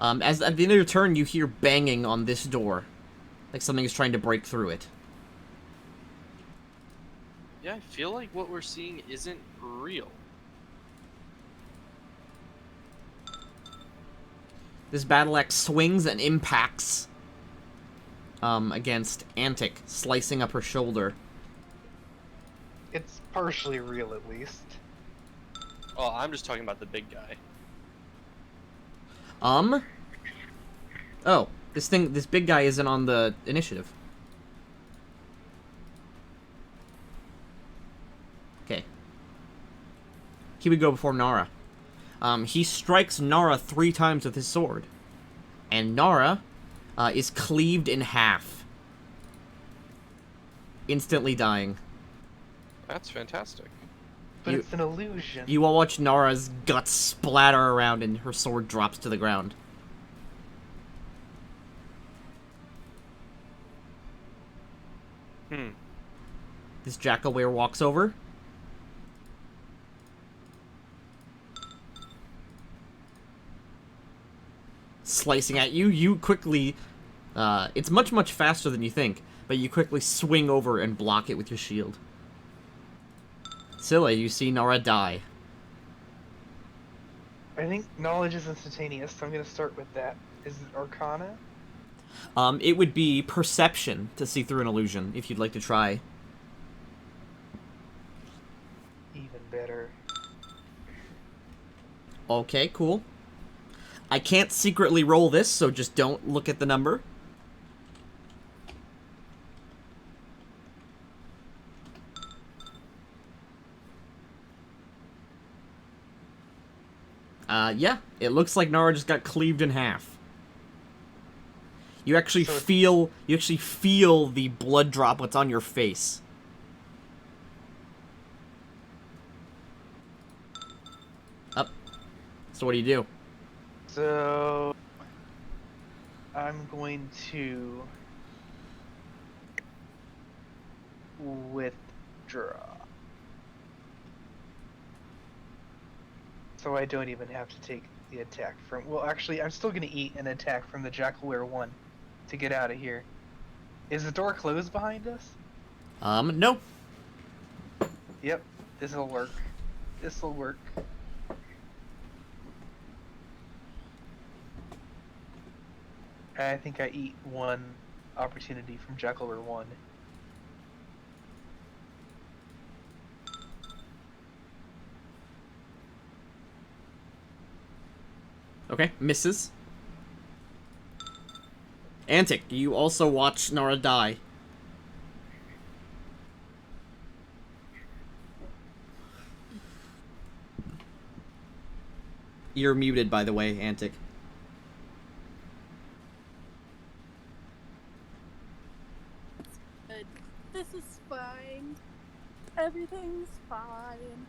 As at the end of your turn, you hear banging on this door, like something is trying to break through it. Yeah, I feel like what we're seeing isn't real. This battle axe swings and impacts against Antic, slicing up her shoulder. It's partially real, at least. Oh, I'm just talking about the big guy. Oh, this big guy isn't on the initiative. Okay. He would go before Nara. He strikes Nara 3 times with his sword. And Nara is cleaved in half. Instantly dying. That's fantastic. But it's an illusion. You all watch Nara's guts splatter around and her sword drops to the ground. This jackal-were walks over. Slicing at you. You quickly... it's much, much faster than you think, but you quickly swing over and block it with your shield. Scylla, you see Nara die. I think knowledge is instantaneous, so I'm going to start with that. Is it Arcana? It would be perception to see through an illusion, if you'd like to try. Even better. Okay, cool. I can't secretly roll this, so just don't look at the number. Yeah, it looks like Nara just got cleaved in half. You actually feel the blood droplets on your face. Up. So what do you do? So I'm going to withdraw. So I don't even have to take the attack from... Well, actually, I'm still going to eat an attack from the jackal-were 1 to get out of here. Is the door closed behind us? No. Yep, this'll work. This'll work. I think I eat 1 opportunity from jackal-were 1. Okay, misses. Antic, you also watch Nara die. You're muted, by the way, Antic. Good. This is fine. Everything's fine.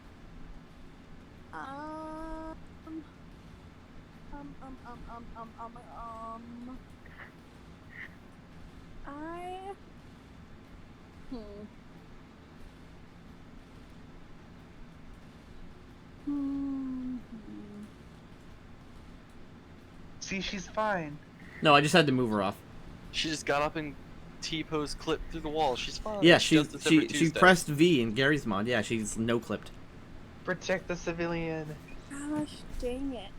See, she's fine. No, I just had to move her off. She just got up and T-pose clipped through the wall. She's fine. Yeah, she pressed V in Gary's mod. Yeah, she's no-clipped. Protect the civilian. Gosh dang it.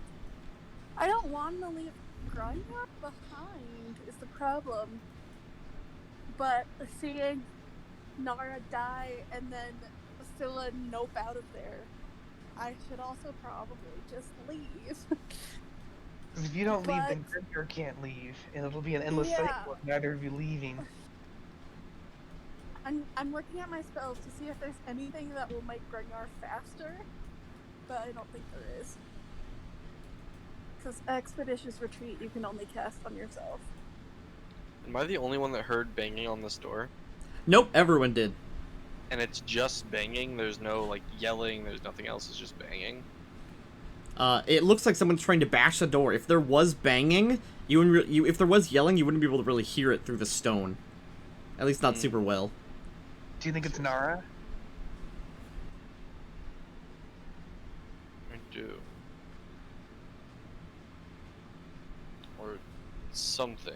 I don't want to leave Grindr behind is the problem. But seeing Nara die and then Scylla nope out of there, I should also probably just leave. Because if you don't leave, then But- Grimgar can't leave, and it'll be an endless Yeah. cycle of neither of you leaving. I'm looking at my spells to see if there's anything that will make Gregnar faster, but I don't think there is. Because Expeditious Retreat you can only cast on yourself. Am I the only one that heard banging on this door? Nope, everyone did. And it's just banging. There's no like yelling. There's nothing else. It's just banging. It looks like someone's trying to bash the door. If there was banging, if there was yelling, you wouldn't be able to really hear it through the stone. At least not super well. Do you think it's Nara? I do. Or something.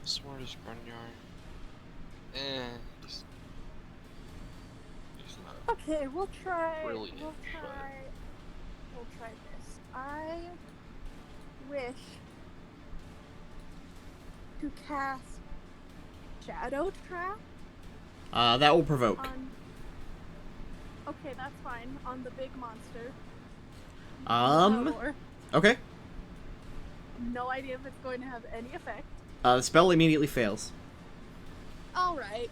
Smartest Grunyard. He's not. Okay, we'll try. Brilliant, We'll try this. I wish to cast Shadow Trap That will provoke. on. Okay, that's fine. On the big monster. Or Okay. no idea if it's going to have any effect. The spell immediately fails. All right.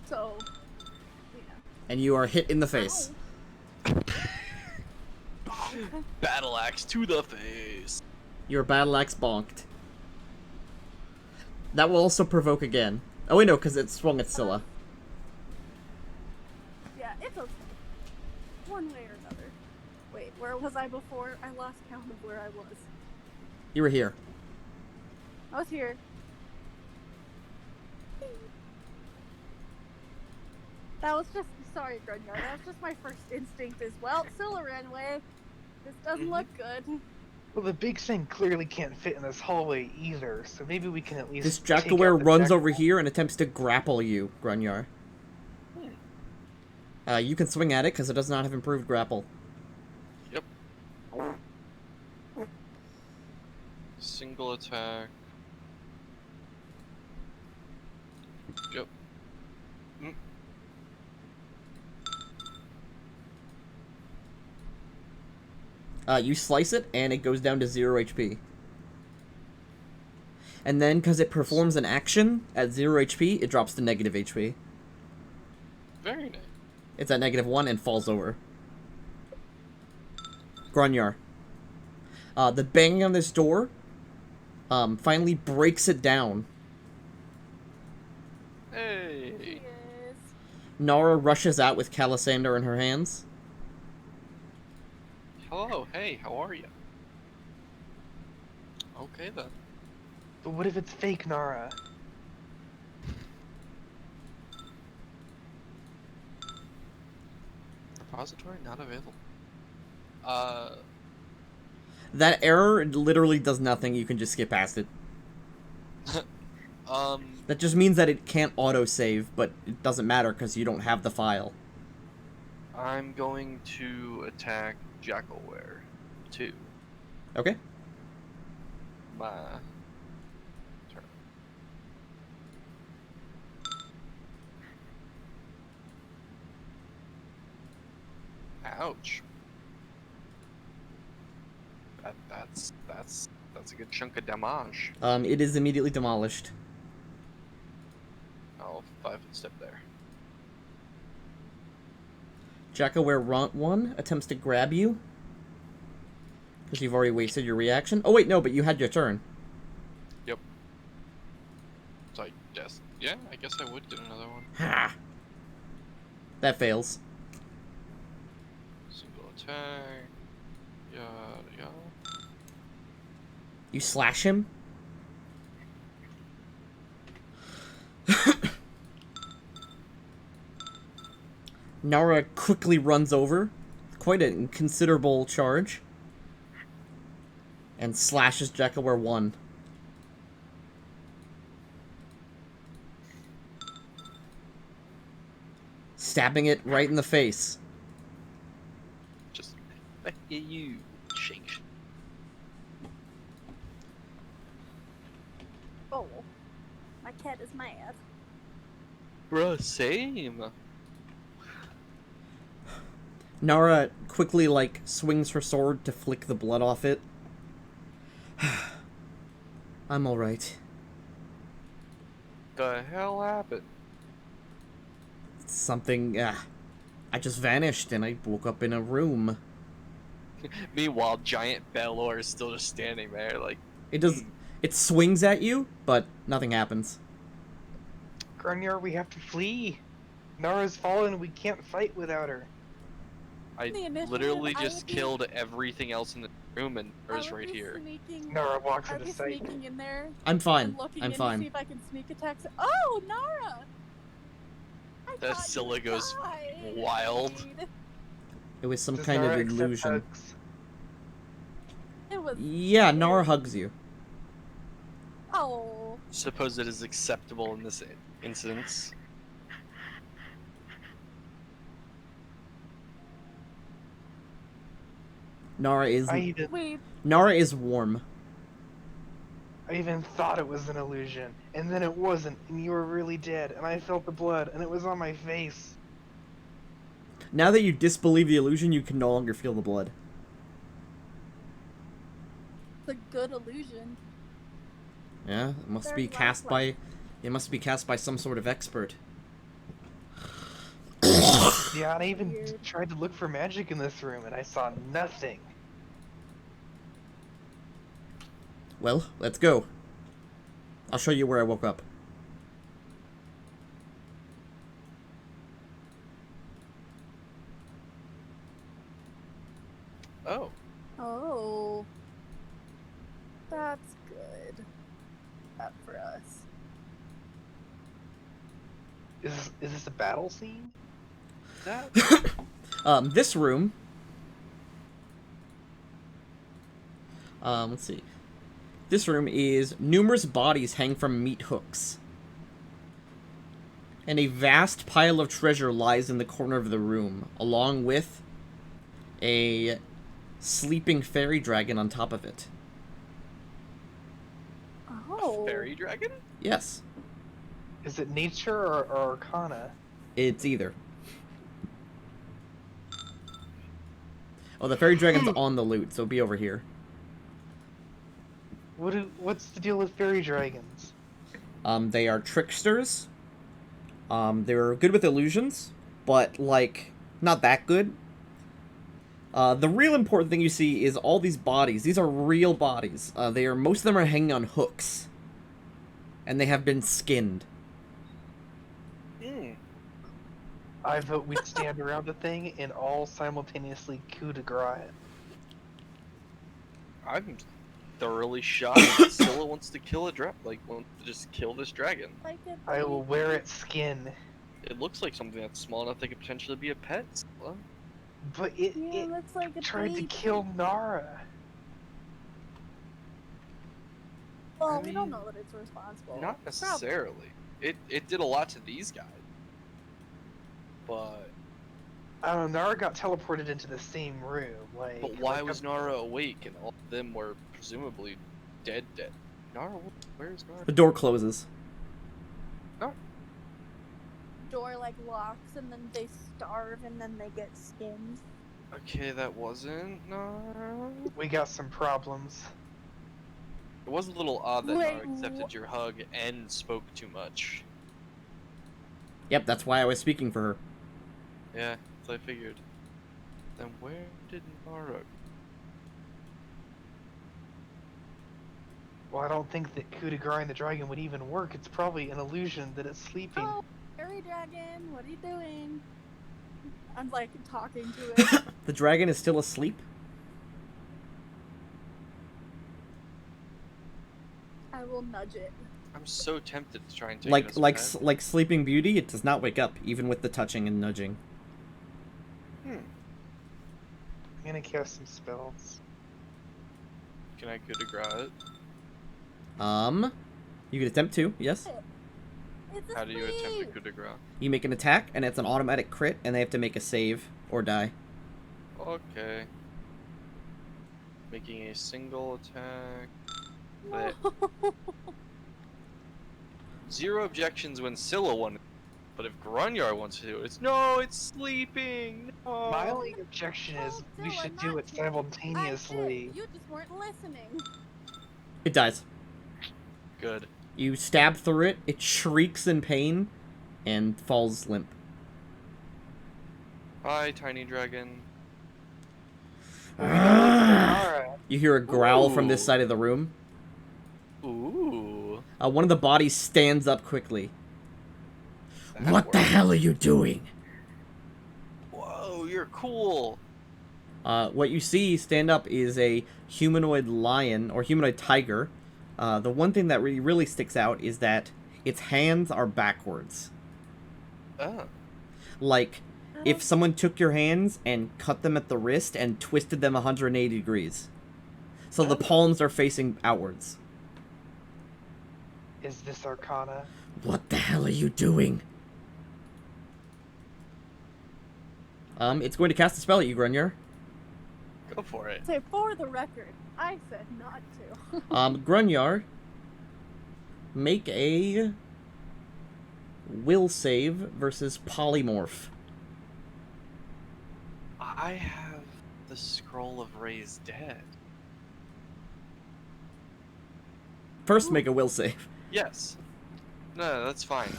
So, yeah. And you are hit in the face. Ow. Battle axe to the face. Your battle axe bonked. That will also provoke again. Oh wait, no, because it swung at Scylla. Yeah, it's okay. One way or another. Wait, where was I before? I lost count of where I was. You were here. I was here. That was just, sorry, Grunyard, that was just my first instinct as well. Scylla ran away. This doesn't look good. Well, the big thing clearly can't fit in this hallway either, so maybe we can at least. This take Jackaware out the runs Jack- over here and attempts to grapple you, Grunyar. You can swing at it because it does not have improved grapple. Yep. Single attack. Yep. You slice it, and it goes down to 0 HP. And then, because it performs an action at 0 HP, it drops to negative HP. Very nice. It's at -1 and falls over. Grunyar. The banging on this door finally breaks it down. Hey. Yes. Nara rushes out with Calisander in her hands. Hello. Hey. How are you? Okay then. But what if it's fake Nara? Repository not available. That error literally does nothing. You can just skip past it. That just means that it can't autosave, but it doesn't matter because you don't have the file. I'm going to attack Jackalware 2. Okay. My turn. Ouch. That's a good chunk of damage. It is immediately demolished. I'll 5-foot step there. Jackaware 1 attempts to grab you. Because you've already wasted your reaction. Oh wait, no, but you had your turn. Yep. So I guess, yeah, I guess I would get another one. Ha! That fails. Single attack. Yada yada. You slash him. Nara quickly runs over, quite a considerable charge, and slashes Jackaware 1. Stabbing it right in the face. Just fuck you, shake. Oh, my cat is mad. Bruh, same. Nara quickly, like, swings her sword to flick the blood off it. I'm alright. The hell happened? Something, I just vanished and I woke up in a room. Meanwhile, giant Belor is still just standing there, like... It does... It swings at you, but nothing happens. Grunyer, we have to flee. Nara's fallen. We can't fight without her. I The initiative, literally I just would be- killed everything else in the room, and I Nara's would right be here. Sneaking, Nara, walk to I'd the be site. sneaking in there I'm fine. and looking I'm in to fine. see if I can sneak attack. Oh, Nara! I That thought Scylla you goes died. wild. It was some Does kind Nara of accept illusion. hugs? It was. Yeah, Nara hugs you. Oh. Suppose it is acceptable in this instance. Nara is Wait. Nara is warm. I even thought it was an illusion, and then it wasn't, and you were really dead, and I felt the blood, and it was on my face. Now that you disbelieve the illusion, you can no longer feel the blood. It's a good illusion. Yeah, it must Very be cast lifelike. by... It must be cast by some sort of expert. Yeah, and I even Weird. tried to look for magic in this room, and I saw nothing. Well, let's go. I'll show you where I woke up. Oh. Oh. That's good. That for us. Is this a battle scene? That... This room... let's see. This room is numerous bodies hang from meat hooks. And a vast pile of treasure lies in the corner of the room, along with a sleeping fairy dragon on top of it. Oh. Fairy dragon? Yes, Is it nature or arcana? it's either. Oh, the fairy dragon's on the loot, so it'll be over here. What's the deal with fairy dragons? They are tricksters. They're good with illusions, but, like, not that good. The real important thing you see is all these bodies. These are real bodies. Most of them are hanging on hooks. And they have been skinned. I vote we stand around the thing and all simultaneously coup de grace it. I'm thoroughly shocked that Scylla wants to kill wants to just kill this dragon. Like it, I will wear its skin. It looks like something that's small enough they could potentially be a pet. Scylla. But Yeah, it looks like a tried to baby. kill Nara. Well, I we don't mean, know that it's responsible. Not necessarily. It did a lot to these guys. But I don't know, Nara got teleported into the same room. but why was Nara awake and all of them were presumably dead? Nara, where's Nara? The door closes. Door like locks and then they starve and then they get skinned. Okay, that wasn't Nara. We got some problems. It was a little odd that Wait, Nara accepted your hug and spoke too much. Yep, that's why I was speaking for her. Yeah, that's what I figured. Then where did Nara? Well, I don't think that coup de grace and the dragon would even work. It's probably an illusion that it's sleeping. Oh, fairy dragon, what are you doing? I'm like talking to it. The dragon is still asleep? I will nudge it. I'm so tempted to try and take it as a pet. Like Sleeping Beauty, it does not wake up, even with the touching and nudging. I'm gonna cast some spells. Can I coup de grace it? You can attempt to, yes. It's How do you attempt a asleep. coup de grace? You make an attack, and it's an automatic crit, and they have to make a save or die. Okay. Making a single attack. No. Zero objections when Scylla won. But if Grunyar wants to do it, it's sleeping. No. My only objection is Told we Zilla should not do it to. simultaneously. I did. You just weren't listening. It dies. Good. You stab through it, it shrieks in pain, and falls limp. Bye, tiny dragon. You hear a growl from this Ooh. side of the room. Ooh. One of the bodies stands up quickly. That What the works. hell are you doing? Whoa, you're cool. What you see stand up is a humanoid lion, or humanoid tiger. The one thing that really sticks out is that its hands are backwards. Oh. Like, if someone took your hands and cut them at the wrist and twisted them 180 degrees. So the palms are facing outwards. Is this Arcana? What the hell are you doing? It's going to cast a spell at you, Grunyar. Go for it. Say, for the record, I said not to. Grunyar, make a will save versus polymorph. I have the scroll of raised dead. First, make a will save. Yes. No, that's fine.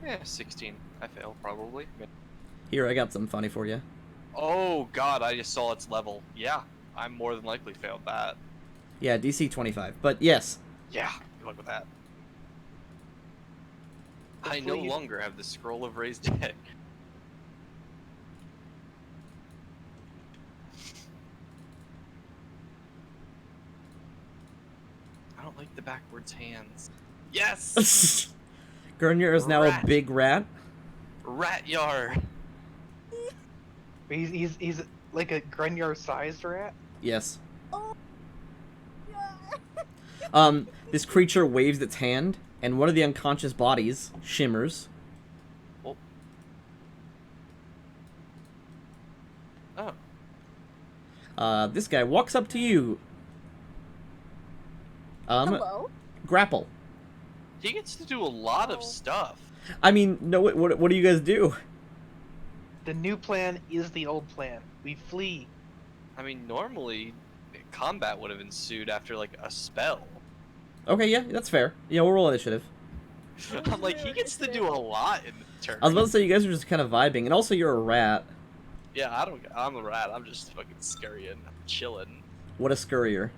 Yeah, 16. I fail, probably. Here, I got something funny for you. Oh god, I just saw its level. Yeah, I more than likely failed that. Yeah, DC 25. But yes. Yeah, good luck with that. I no Hopefully- longer have the scroll of raised dead. I don't like the backwards hands. Yes! Grunyar is now Rat. a big rat. Rat yard! He's like a Grunyar-sized rat? Yes. Oh, yeah. This creature waves its hand, and one of the unconscious bodies shimmers. Oh. Oh. This guy walks up to you. Hello? Grapple. He gets to do a lot of Oh. stuff. I mean, no, what do you guys do? The new plan is the old plan. We flee. I mean, normally, combat would have ensued after, like, a spell. Okay, yeah, that's fair. Yeah, we'll roll initiative. I'm like, he gets to do a lot in the turn. I was about to say, you guys are just kind of vibing, and also you're a rat. Yeah, I'm a rat. I'm just fucking scurrying, chilling. What a scurrier.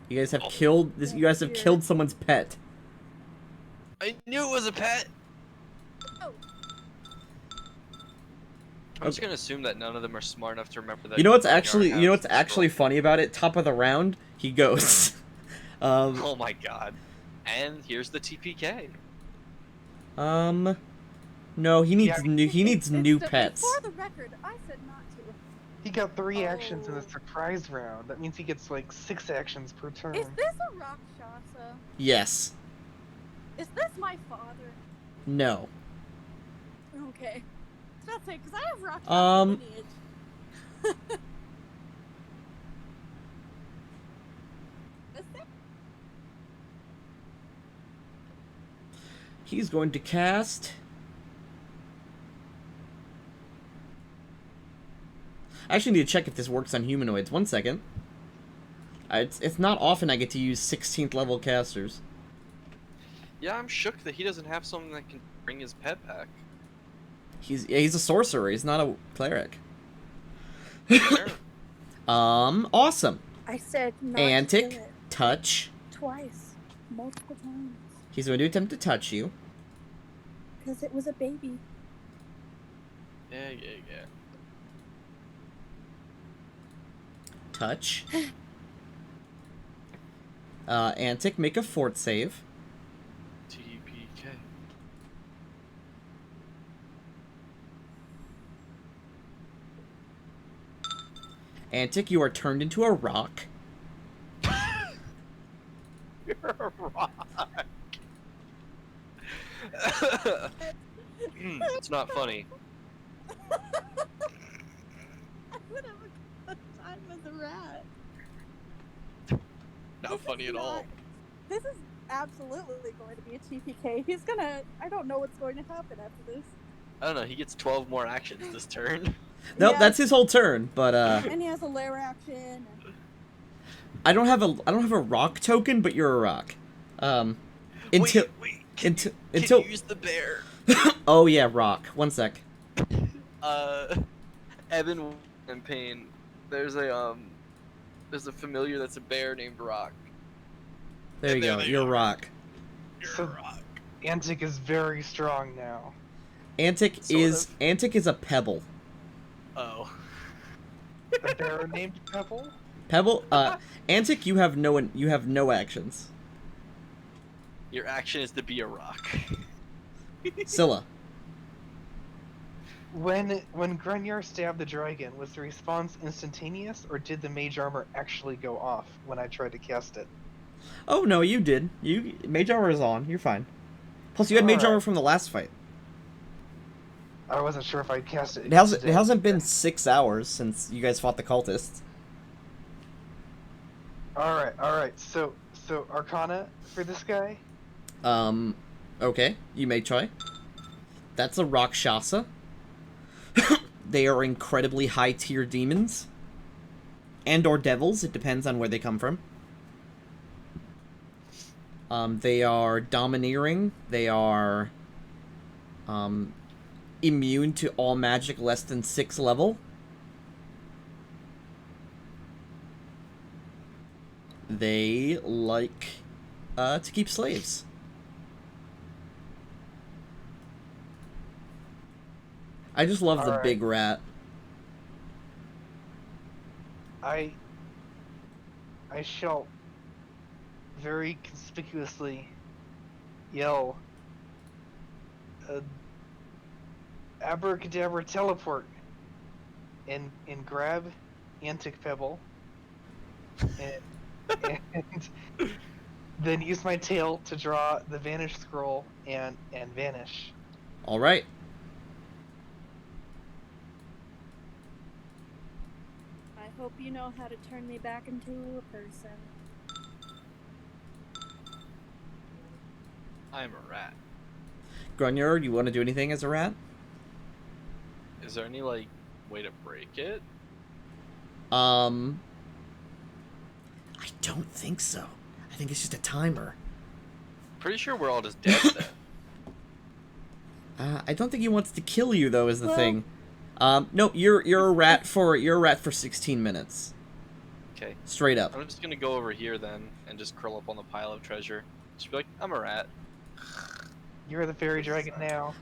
You guys have killed this. You guys have killed someone's pet. I knew it was a pet! Oh. I'm just gonna assume that none of them are smart enough to remember that. You know what's Grunyar actually, has you know what's the actually scroll. funny about it? Top of the round, he goes. Oh my god. And here's the TPK. No, he needs Yeah. new. He needs new It's- pets. For the record, I said not to. He got 3 actions in the Oh. surprise round. That means he gets like 6 actions per turn. Is this a Rakshasa? Yes. Is this my father? No. Okay. That's it, because I have Rakshasa Um, lineage. Is there? He's going to cast. I actually need to check if this works on humanoids. 1 second. It's not often I get to use 16th level casters. Yeah, I'm shook that he doesn't have someone that can bring his pet back. He's a sorcerer. He's not a cleric. Fair. Awesome. I said not Antic, to kill it. touch. Twice. Multiple times. He's going to attempt to touch you. Because it was a baby. Yeah. Touch. Antic, make a fort save. TPK. Antic, you are turned into a rock. You're a rock. It's not funny. I would have a good time as a rat. Not funny at all. This is absolutely going to be a TPK. He's gonna. I don't know what's going to happen after this. I don't know. He gets 12 more actions this turn. Nope, Yeah. that's his whole turn. But And he has a lair action. And... I don't have a rock token, but you're a rock. Until wait. until Use the bear. oh yeah, rock. 1 sec. Evan campaign. There's a familiar that's a bear named Rock. There you go. You're a rock. So Antic is very strong now. Antic is a pebble. Oh. A bear named Pebble? Pebble. Antic, you have no actions. Your action is to be a rock. Scylla. When Grunjar stabbed the dragon, was the response instantaneous, or did the mage armor actually go off when I tried to cast it? Oh no, you did. Mage armor is on. You're fine. Plus, you had mage armor from the last fight. I wasn't sure if I cast it. It hasn't been 6 hours since you guys fought the cultists. All right. So Arcana for this guy. Okay, you may try. That's a Rakshasa. They are incredibly high-tier demons. And/or devils, it depends on where they come from. They are domineering. They are, immune to all magic less than 6 level. They like, to keep slaves. I just love the big rat. I shall very conspicuously yell, abracadabra teleport, and grab Antic Pebble, and then use my tail to draw the vanish scroll and vanish. All right. I hope you know how to turn me back into a person. I'm a rat. Grunjar, you want to do anything as a rat? Is there any, like, way to break it? I don't think so. I think it's just a timer. Pretty sure we're all just dead then. I don't think he wants to kill you though. Is the thing. Nope. You're a rat for 16 minutes. Okay. Straight up. I'm just gonna go over here then and just curl up on the pile of treasure. Just be like, I'm a rat. You're the fairy dragon now.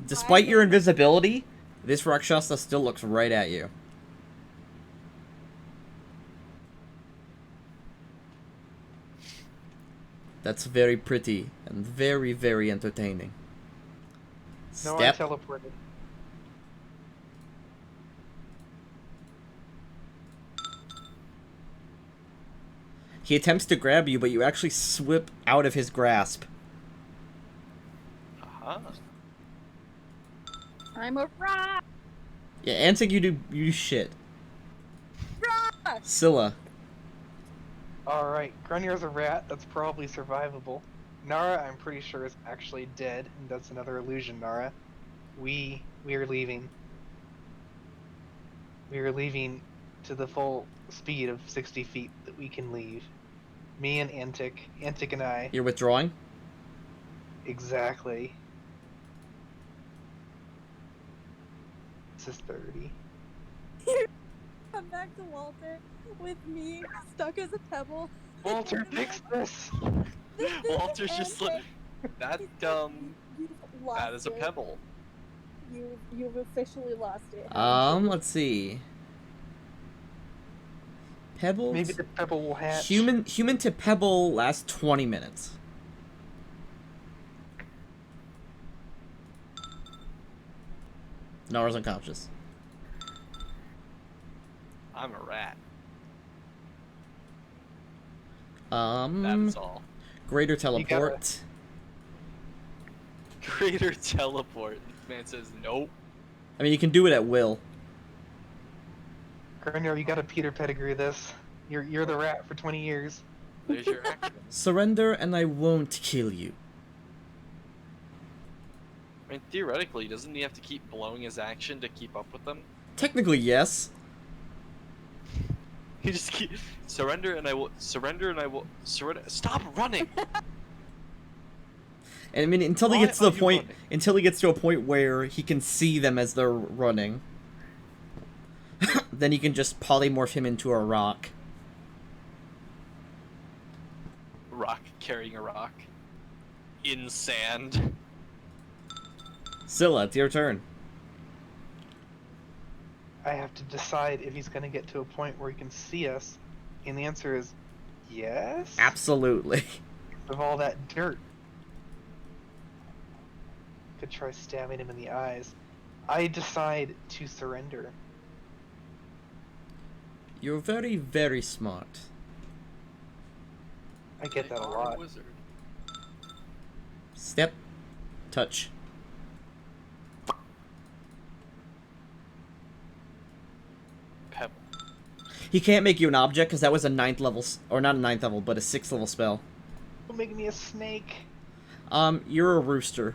Despite your invisibility, this Rakshasa still looks right at you. That's very pretty and very, very entertaining. No, Step. I teleported. He attempts to grab you, but you actually slip out of his grasp. Aha. I'm a rat. Yeah, Antic, you do shit. Rat. Scylla. Alright, Grunjar's a rat, that's probably survivable. Nara, I'm pretty sure, is actually dead, and that's another illusion, Nara. We are leaving. We are leaving to the full speed of 60 feet that we can leave. Me and Antic and I. You're withdrawing? Exactly. This is 30. Come back to Walter with me stuck as a pebble. Walter, fix this! Walter's just like, that dumb. You've lost That is a it. pebble. You've officially lost it. Let's see. Pebbles? Maybe the pebble will hatch. Human to pebble lasts 20 minutes. Nara's unconscious. I'm a rat. That's all. Greater teleport. Greater teleport. The man says nope. I mean, you can do it at will. Grunjar, you gotta Peter pedigree this. You're the rat for 20 years. There's your action. Surrender and I won't kill you. I mean, theoretically, doesn't he have to keep blowing his action to keep up with them? Technically, yes. He just keep surrender and I will surrender. Stop running! And I mean, until he Why gets to the are you point, running? until he gets to a point where he can see them as they're running, then he can just polymorph him into a rock. Rock carrying a rock in sand. Scylla, it's your turn. I have to decide if he's going to get to a point where he can see us, and the answer is yes. Absolutely. Of all that dirt, could try stabbing him in the eyes. I decide to surrender. You're very, very smart. I get that a lot. Wizard. Step. Touch. Pebble. He can't make you an object because that was a 9th level, or not a 9th level, but a 6th level spell. Don't make me a snake. You're a rooster.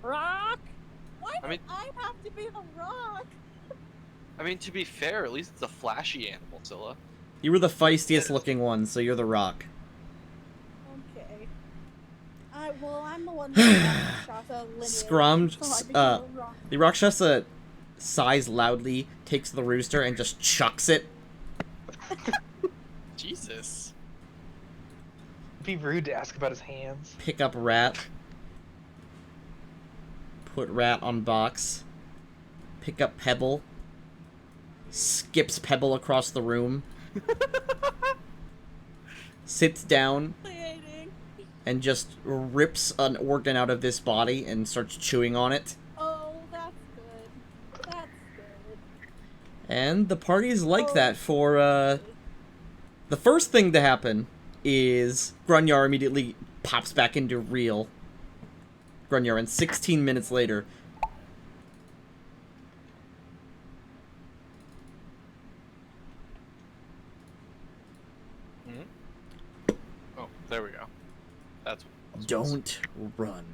Rock? Why I mean- do I have to be the rock? I mean, to be fair, at least it's a flashy animal, Scylla. You were the feistiest looking one, so you're the rock. Okay. Well, I'm the one that Shasa lineage. Scrum, so I became a rock. The Rakshasa sighs loudly, takes the rooster, and just chucks it. Jesus. It'd be rude to ask about his hands. Pick up Rat. Put Rat on box. Pick up Pebble. Skips Pebble across the room. Sits down Creating. and just rips an organ out of this body and starts chewing on it. Oh, that's good. That's good. And the party's like Oh. that for, The first thing to happen is Grunyar immediately pops back into real Grunyar, and 16 minutes later... Oh, there we go. That's what Don't run.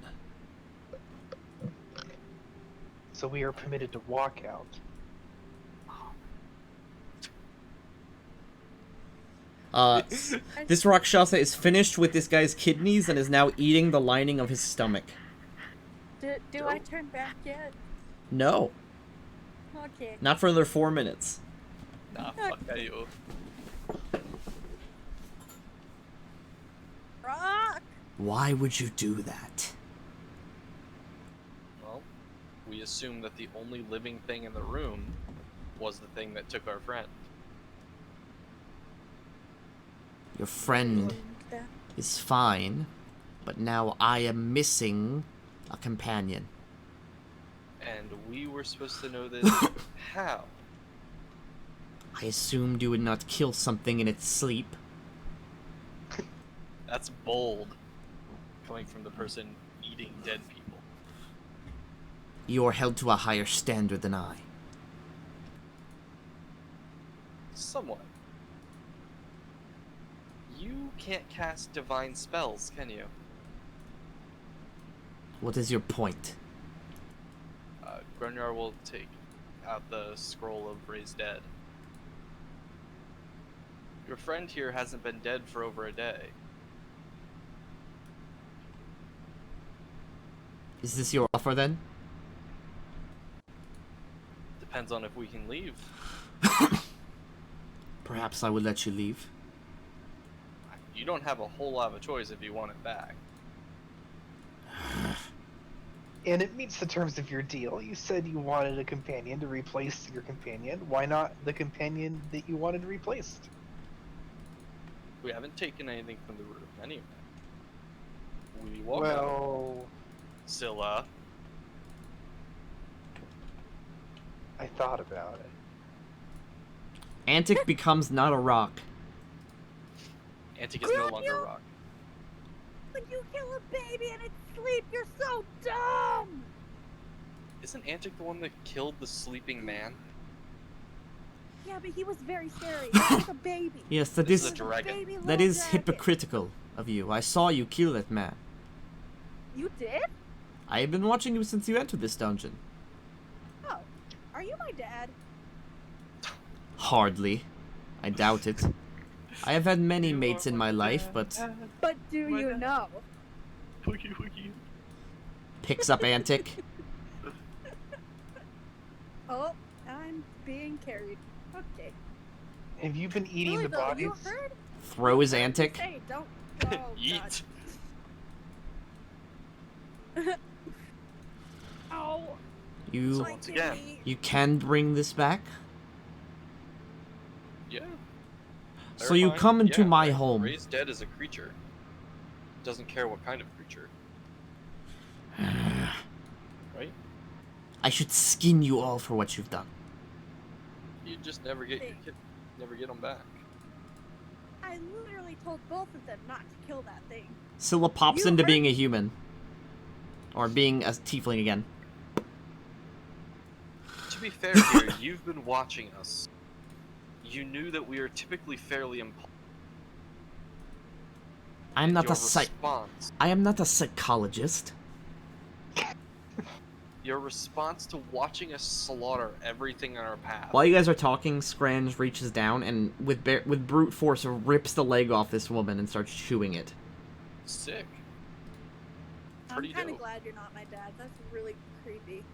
So we are permitted to walk out. This Rakshasa is finished with this guy's kidneys and is now eating the lining of his stomach. Do I turn back yet? No, Okay. not for another 4 minutes. Nah, fuck you. Rock! Why would you do that? Well, we assumed that the only living thing in the room was the thing that took our friend. Your friend is fine, but now I am missing a companion. And we were supposed to know this. How? I assumed you would not kill something in its sleep. That's bold. Coming from the person eating dead people. You are held to a higher standard than I. Somewhat. You can't cast divine spells, can you? What is your point? Grunyar will take out the scroll of Raised Dead. Your friend here hasn't been dead for over a day. Is this your offer then? Depends on if we can leave. Perhaps I would let you leave. You don't have a whole lot of a choice if you want it back. And it meets the terms of your deal. You said you wanted a companion to replace your companion. Why not the companion that you wanted replaced? We haven't taken anything from the room anyway. We walk out. Well, Scylla. I thought about it. Antic becomes not a rock. Antic is no longer a rock. When you kill a baby in its sleep, you're so dumb! Isn't Antic the one that killed the sleeping man? Yeah, but he was very scary. He was like a baby. Yes, that This is is a dragon. Baby that little is dragon. hypocritical of you. I saw you kill that man. You did? I have been watching you since you entered this dungeon. Oh, are you my dad? Hardly. I doubt it. I have had many You mates are in my life, but But do My you dad. know? Woogie woogie. picks up Antic. Oh, I'm being carried. Okay. Have you been eating the Louisville, bodies? you heard? Throws you heard me Antic. say, don't. Oh, God. Yeet. Ow. You My once again. kidney. you can bring this back. Yeah. So you Terrifying? come into Yeah, my right. home. Raised dead as a creature. Doesn't care what kind of creature. Right? I should skin you all for what you've done. You just never get your kid, never get them back. I literally told both of them not to kill that thing. Scylla pops You into heard- being a human. Or being a tiefling again. To be fair here, you've been watching us. You knew that we are typically fairly impulsive. I'm not Your a response, I am not a psychologist. your response to watching us slaughter everything in our path. While you guys are talking, Scrange reaches down and with brute force rips the leg off this woman and starts chewing it. Sick. I'm Pretty kind of dope. glad you're not my dad. That's really creepy.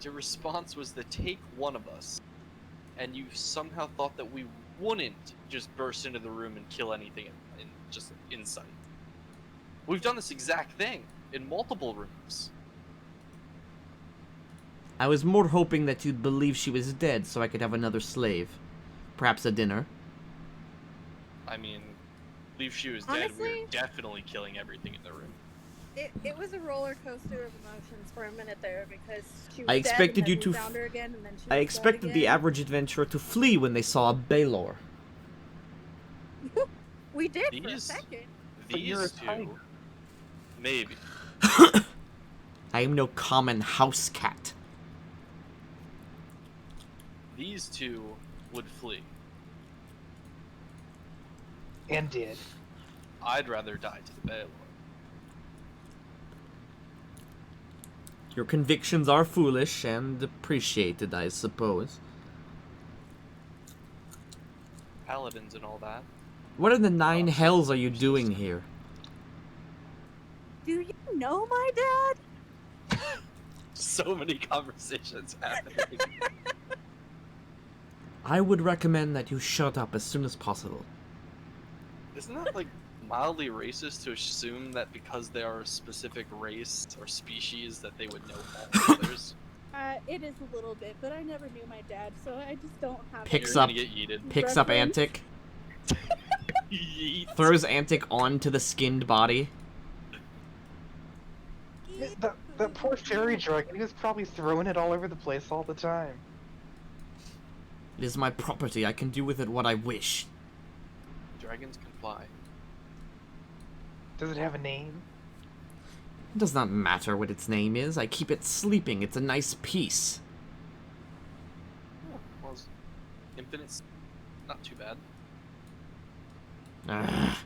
Your response was to take one of us, and you somehow thought that we wouldn't just burst into the room and kill anything in just in sight. We've done this exact thing in multiple rooms. I was more hoping that you'd believe she was dead so I could have another slave. Perhaps a dinner. I mean, believe she was dead, we Honestly- were definitely killing everything in the room. It was a roller coaster of emotions for a minute there because she was I dead expected and then you we to found her again and then she was I dead expected the again. average adventurer to flee when they saw a Baylor. We did for a These- second. But you're a These two, tiger. maybe. I am no common house cat. These two would flee. And did. I'd rather die to the Baylor. Your convictions are foolish and appreciated, I suppose. Paladins and all that. What in the nine Oh, hells are you doing here? Do you know my dad? So many conversations happening. I would recommend that you shut up as soon as possible. Isn't that like mildly racist to assume that because they are a specific race or species that they would know all the others? It is a little bit, but I never knew my dad, so I just don't have. Picks You're up- gonna get yeeted. Picks up Reference. Antic, Yeet. throws Antic onto the skinned body. That poor fairy dragon, he was probably throwing it all over the place all the time. It is my property, I can do with it what I wish. Dragons can fly. Does it have a name? It does not matter what its name is, I keep it sleeping, it's a nice piece. Oh, well, infinite's not too bad. Ugh.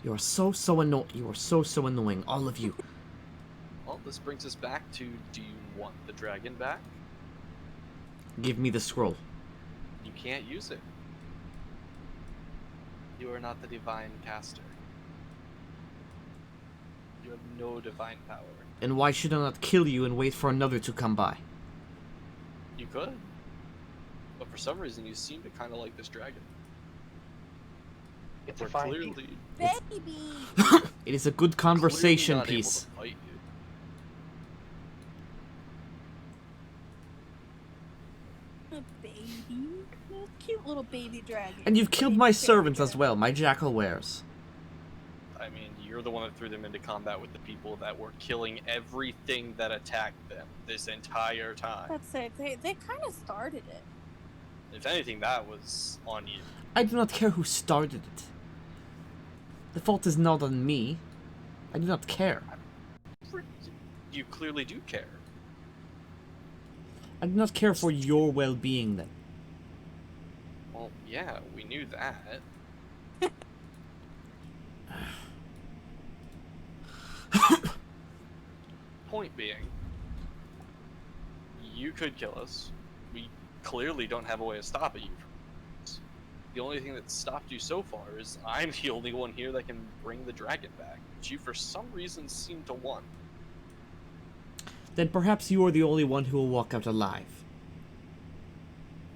You are so annoying, all of you. Well, this brings us back to, do you want the dragon back? Give me the scroll. You can't use it. You are not the divine caster. You have no divine power. And why should I not kill you and wait for another to come by? You could. But for some reason, you seem to kind of like this dragon. It's a We're fine clearly, piece. Baby. It is a good clearly conversation not able piece. to fight you. A baby. A cute little baby dragon. And you've killed Baby my fairy servants as dragon. well, my jackal wares. I mean, you're the one that threw them into combat with the people that were killing everything that attacked them this entire time. Let's say they kind of started it. If anything, that was on you. I do not care who started it. The fault is not on me. I do not care. You clearly do care. I do not care for your well-being, then. Well, yeah, we knew that. Point being, you could kill us. We clearly don't have a way of stopping you from this. The only thing that's stopped you so far is I'm the only one here that can bring the dragon back, which you for some reason seem to want. Then perhaps you are the only one who will walk out alive.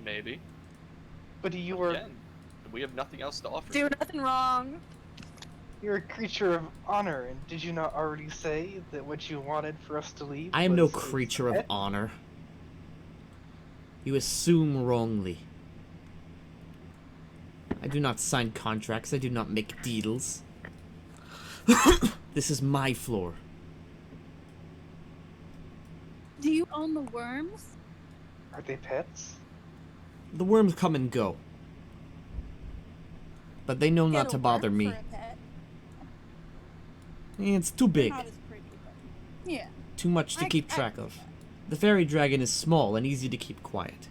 Maybe. But you were Again, we have nothing else to offer. Do nothing wrong. you're a creature of honor, and did you not already say that what you wanted for us to leave? I am no was a creature of threat? honor. You assume wrongly. I do not sign contracts. I do not make deals. This is my floor. Do you own the worms? Are they pets? The worms come and go. But they know not Get to a bother worm me. for a pet. It's too big. Not as pretty, but yeah. Too much to I- keep I track can of. see that. The fairy dragon is small and easy to keep quiet.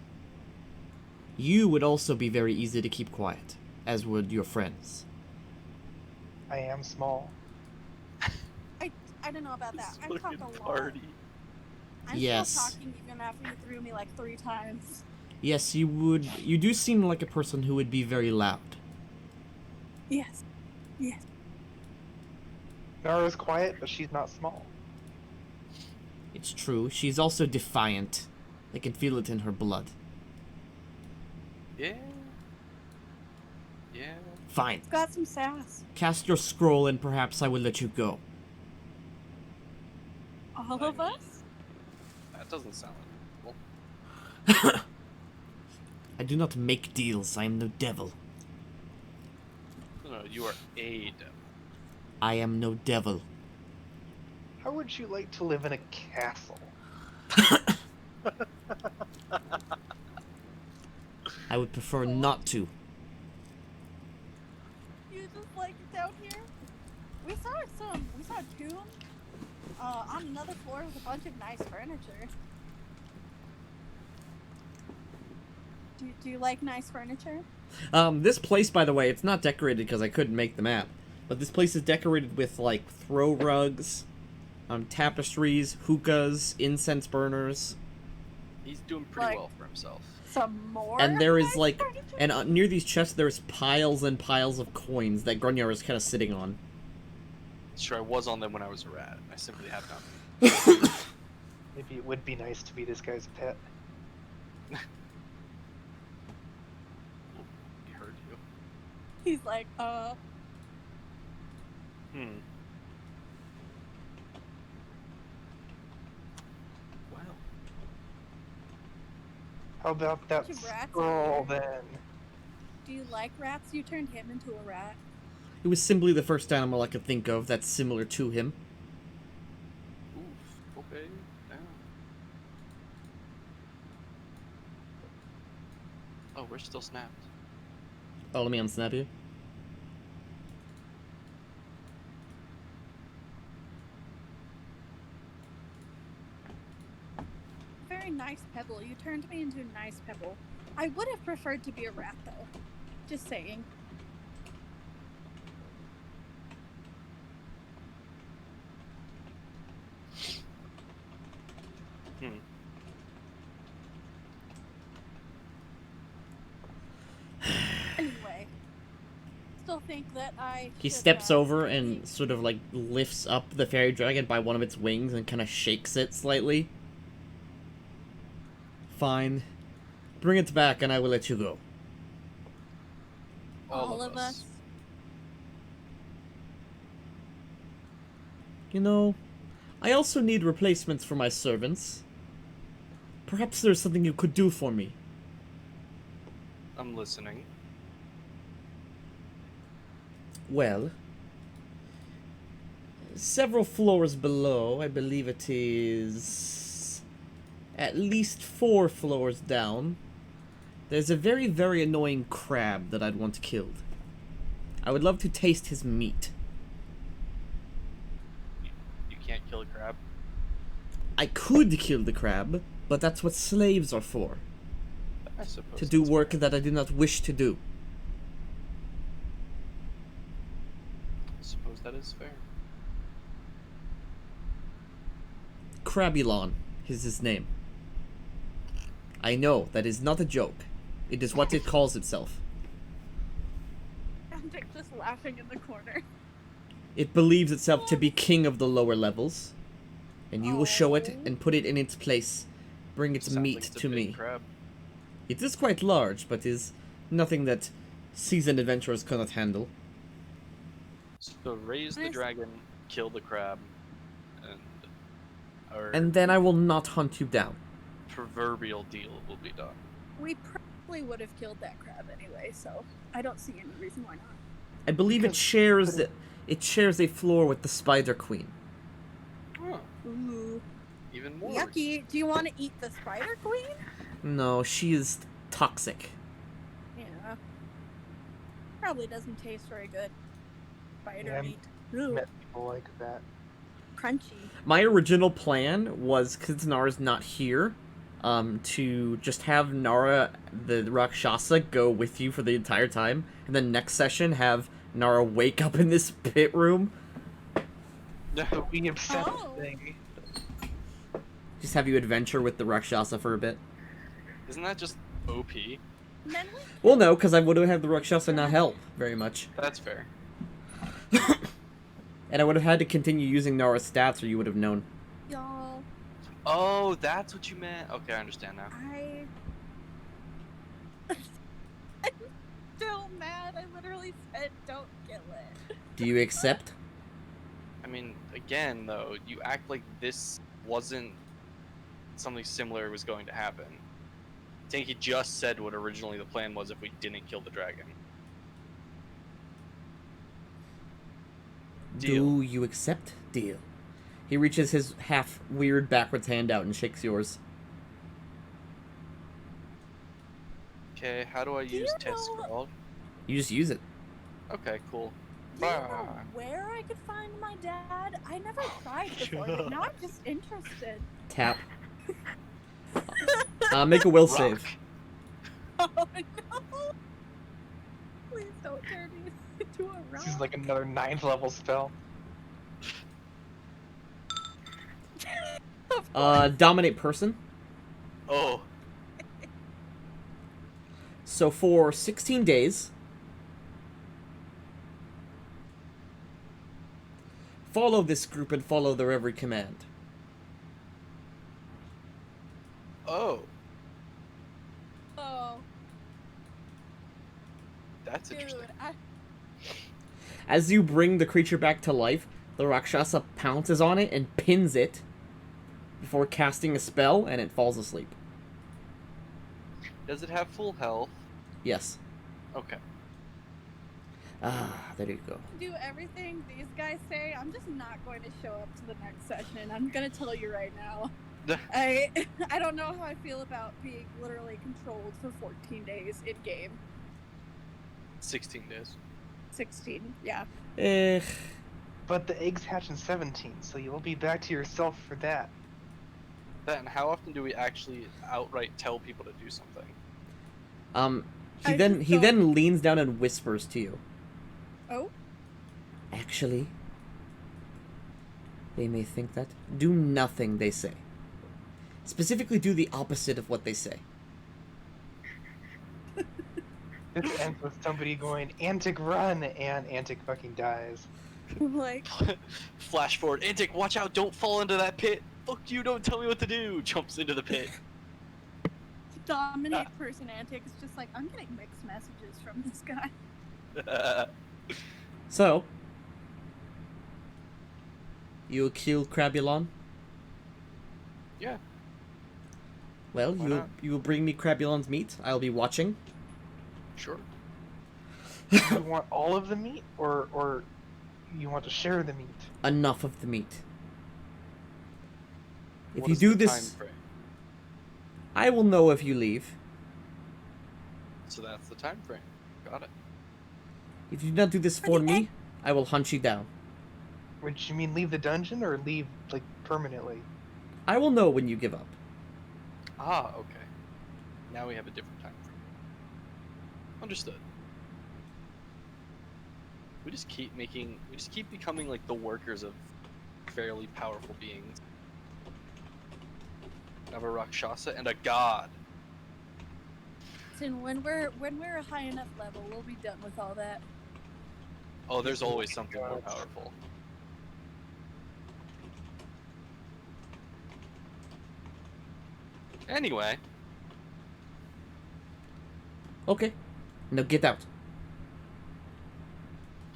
You would also be very easy to keep quiet, as would your friends. I am small. I don't know about that. This I'm fucking talking a lot. party. I'm Yes. still talking even after you threw me like 3 times. Yes, you would. You do seem like a person who would be very loud. Yes. Yes. Nara's quiet, but she's not small. It's true. She's also defiant. I can feel it in her blood. Yeah. Yeah. Fine. It's got some sass. Cast your scroll and perhaps I will let you go. All of us? That doesn't sound like well, I do not make deals. I am no devil. no, you are a devil. I am no devil. How would you like to live in a castle? I would prefer not to. You just like it down here? We saw a tomb on another floor with a bunch of nice furniture. Do you like nice furniture? This place, by the way, it's not decorated because I couldn't make the map. But this place is decorated with, like, throw rugs, tapestries, hookahs, incense burners. He's doing pretty Like- well for himself. Some more. And there is, nice like, furniture? and near these chests there's piles and piles of coins that Grunyar is kind of sitting on. Sure, I was on them when I was a rat. I simply have not. Maybe it would be nice to be this guy's pet. He heard you. He's like, Hmm. Well, How about that Bunch of rats scroll over then? do you like rats? You turned him into a rat. It was simply the first animal I could think of that's similar to him. oof. Okay. Yeah. Oh, we're still snapped. Oh, let me unsnap you. Very nice pebble. You turned me into a nice pebble. I would have preferred to be a rat though. Just saying. Hmm. Anyway. Still think that He should, steps over leave. and sort of like lifts up the fairy dragon by one of its wings and kind of shakes it slightly. Fine. Bring it back and I will let you go. all of us. You know, I also need replacements for my servants. Perhaps there's something you could do for me. I'm listening. Well, several floors below, I believe it is at least 4 floors down, there's a very, very annoying crab that I'd want killed. I would love to taste his meat. You can't kill a crab. I could kill the crab, But that's what slaves are for. I suppose. To do that's work fair. that I do not wish to do. I suppose that is fair. Crabulon is his name. I know, that is not a joke. It is what it calls itself. Antic just laughing in the corner. It believes itself to be king of the lower levels. And you will show it and put it in its place. Bring its Sounds meat like it's a to big me. Crab. It is quite large, but is nothing that seasoned adventurers cannot handle. So raise the Nice. dragon, kill the crab, and our And then I will not hunt you down. proverbial deal will be done. We probably would have killed that crab anyway, so I don't see any reason why not. I believe it Because- shares a floor with the Spider Queen. Huh, Ooh. even more. Yucky. Do you want to eat the spider queen? No, she is toxic. Yeah. Probably doesn't taste very good. Spider Yeah, meat. Ooh, Met people like that. crunchy. My original plan was, since Nara's not here, to just have Nara, the Rakshasa, go with you for the entire time, and then next session have Nara wake up in this pit room. But we upset Oh. the thing. Just have you adventure with the Rakshasa for a bit. Isn't that just OP? And then we Well, no, because I would have had the Rakshasa not help very much. That's fair. And I would have had to continue using Nara's stats, or you would have known. y'all. Oh, that's what you meant. Okay, I understand now. I'm still mad. I literally said don't kill it. Do you accept? I mean, again, though, you act like this wasn't something similar was going to happen. Tanky just said what originally the plan was if we didn't kill the dragon. Deal. Do you accept? Deal. He reaches his half weird backwards hand out and shakes yours. Okay, how do I Do use you test know- scroll? You just use it. Okay, cool. Do you know Ah. where I could find my dad? I never tried before, but now I'm just interested. Tap. Make a will Rock. save. Oh no! Please don't turn me into a rock. This is like another 9th level spell. Dominate person. Oh, So for 16 days, follow this group and follow their every command. oh, Oh, that's dude, interesting. As you bring the creature back to life, the Rakshasa pounces on it and pins it before casting a spell, and it falls asleep. Does it have full health? Yes. Okay. Ah, there you go. do everything these guys say. I'm just not going to show up to the next session. I'm gonna tell you right now. I don't know how I feel about being literally controlled for 14 days in game. 16 days. 16, yeah. But the eggs hatch in 17, so you will be back to yourself for that. Then, how often do we actually outright tell people to do something? He I then just he don't- then leans down and whispers to you. Oh, Actually, they may think that. Do nothing they say. Specifically, do the opposite of what they say. This ends with somebody going, Antic run, and Antic fucking dies. like, Flash forward. Antic, watch out, don't fall into that pit. Fuck you, don't tell me what to do. Jumps into the pit. dominate person antics. Just like, I'm getting mixed messages from this guy. So, you'll kill Crabulon? Yeah. Well, Why you will, not? you will bring me Crabulon's meat. I'll be watching. Sure. Do you want all of the meat, or you want to share the meat? Enough of the meat. If What you is do the this, time frame? I will know if you leave. So that's the time frame. Got it. If you do not do this for me, I will hunt you down. Which you mean leave the dungeon, or leave, like, permanently? I will know when you give up. Ah, okay. Now we have a different time frame. Understood. We just keep becoming like the workers of fairly powerful beings. We have a Rakshasa and a god. And when we're a high enough level, we'll be done with all that. Oh, there's always something more powerful. Anyway. Okay. Now get out.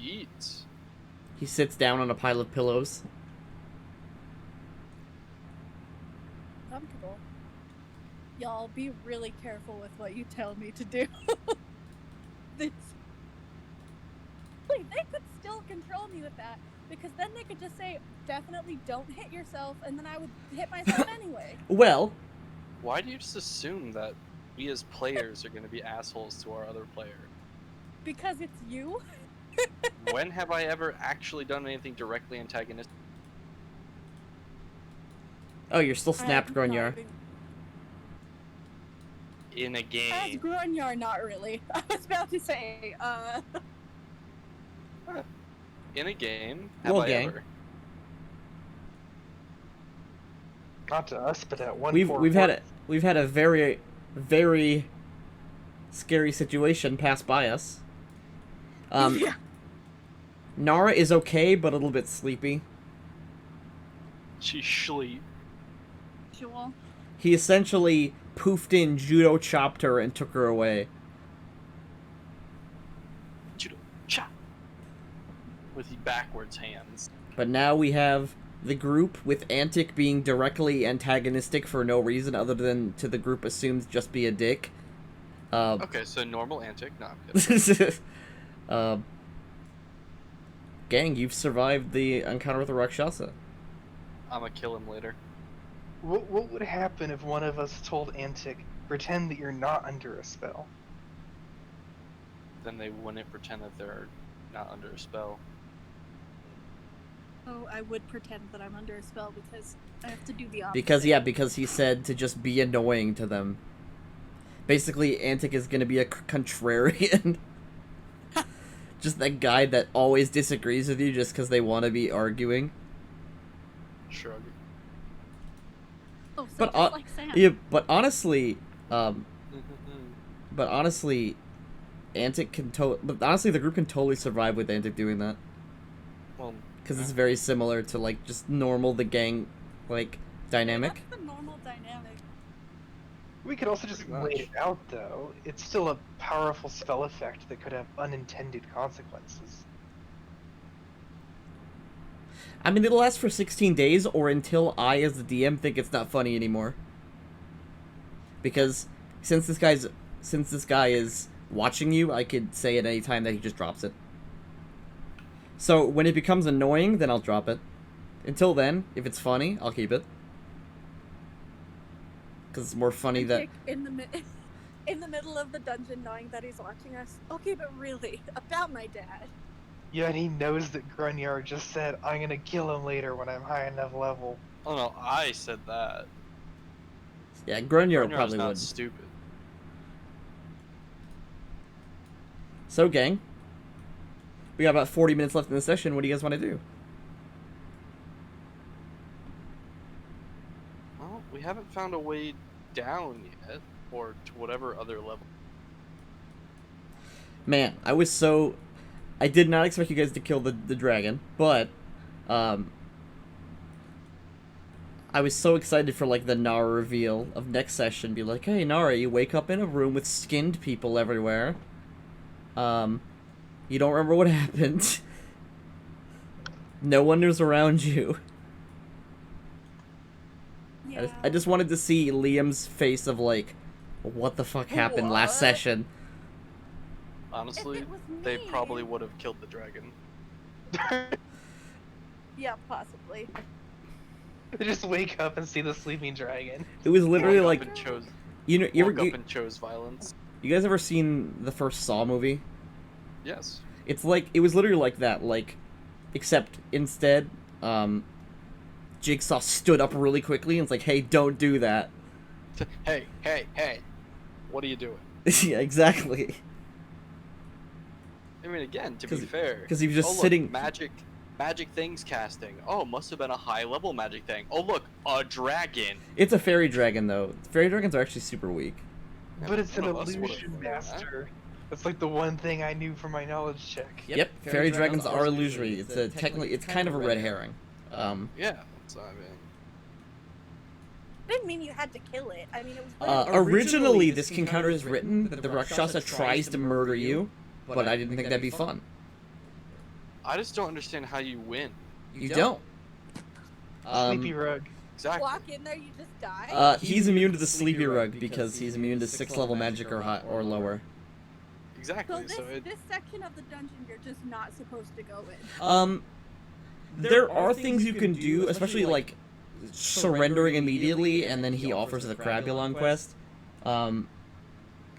Yeet. He sits down on a pile of pillows. Comfortable. Y'all be really careful with what you tell me to do. This. Wait, they could still control me with that, because then they could just say, definitely don't hit yourself, and then I would hit myself anyway. Well, Why do you just assume that we as players are going to be assholes to our other player? Because it's you? When have I ever actually done anything directly antagonistic? oh, you're still snapped, I'm Grunjar. not even- In a As game. Grunjar, not really. I was about to say, In a game? Have Well, I gang. ever? Not to us, but at one We've had a very, very scary situation pass by us. yeah. Nara is okay, but a little bit sleepy. She sleep. Sure. He essentially poofed in, judo chopped her, and took her away. Judo. Cha! With the backwards hands. But now we have the group with Antic being directly antagonistic for no reason other than to the group assumes just be a dick. Okay, so normal antic. No, I'm kidding. Gang, you've survived the encounter with the Rakshasa. I'm gonna kill him later. What would happen if one of us told Antic, pretend that you're not under a spell? Then they wouldn't pretend that they're not under a spell. Oh, I would pretend that I'm under a spell because I have to do the opposite. Because he said to just be annoying to them. Basically, Antic is gonna be a contrarian. Just that guy that always disagrees with you just because they want to be arguing. Shrug. Oh, so But just like Sam. yeah, but honestly, Antic can but honestly, the group can totally survive with Antic doing that. Well, Because it's very similar to, like, just normal, the gang, like, dynamic. That's the normal dynamic. We could also just Pretty wait much. it out, though. It's still a powerful spell effect that could have unintended consequences. I mean, it'll last for 16 days, or until I, as the DM, think it's not funny anymore. Because, since this guy is watching you, I could say at any time that he just drops it. So, when it becomes annoying, then I'll drop it. Until then, if it's funny, I'll keep it. Because it's more funny that... Antic in the middle of the dungeon, knowing that he's watching us. Okay, but really, about my dad. Yeah, and he knows that Grunjar just said, I'm gonna kill him later when I'm high enough level. oh no, I said that. Yeah, Grunjar Grunjar's probably not would. stupid. So, gang, we got about 40 minutes left in the session. What do you guys want to do? Well, we haven't found a way down yet, or to whatever other level. Man, I did not expect you guys to kill the dragon, but, I was so excited for, like, the Nara reveal of next session. Be like, hey, Nara, you wake up in a room with skinned people everywhere. You don't remember what happened. No one was around you. Yeah. I just wanted to see Liam's face of, like, what the fuck happened last What? session. Honestly, If it was they me- probably would have killed the dragon. Yeah, possibly. They just wake up and see the sleeping dragon. It was literally Woke like, up and chose, you know, woke up and chose violence. you guys ever seen the first Saw movie? Yes. It's like, it was literally like that, like, except instead, Jigsaw stood up really quickly and it's like, hey, don't do that. Hey, what are you doing? Yeah, exactly. I mean, again, to be fair, because he was just look, sitting. magic things casting. Oh, must have been a high level magic thing. Oh, look, a dragon. It's a fairy dragon though. Fairy dragons are actually super weak. But it's an None of us would've illusion known that. master. That's like the one thing I knew from my knowledge check. Yep, fairy dragons are illusory. It's technically it's kind of a red herring. Yeah, so I mean, Didn't mean you had to kill it. I mean, it was. Originally, this encounter is written that the Rakshasa tries to murder you, but I didn't think that'd be fun. I just don't understand how you win. You don't. Sleepy rug. Exactly. Walk in there, you just die. He's immune to the sleepy rug because he's immune to 6th level magic or lower. Exactly. So this section of the dungeon you're just not supposed to go in. There are things you can do, especially like surrendering immediately, and then he offers the Crabulon quest.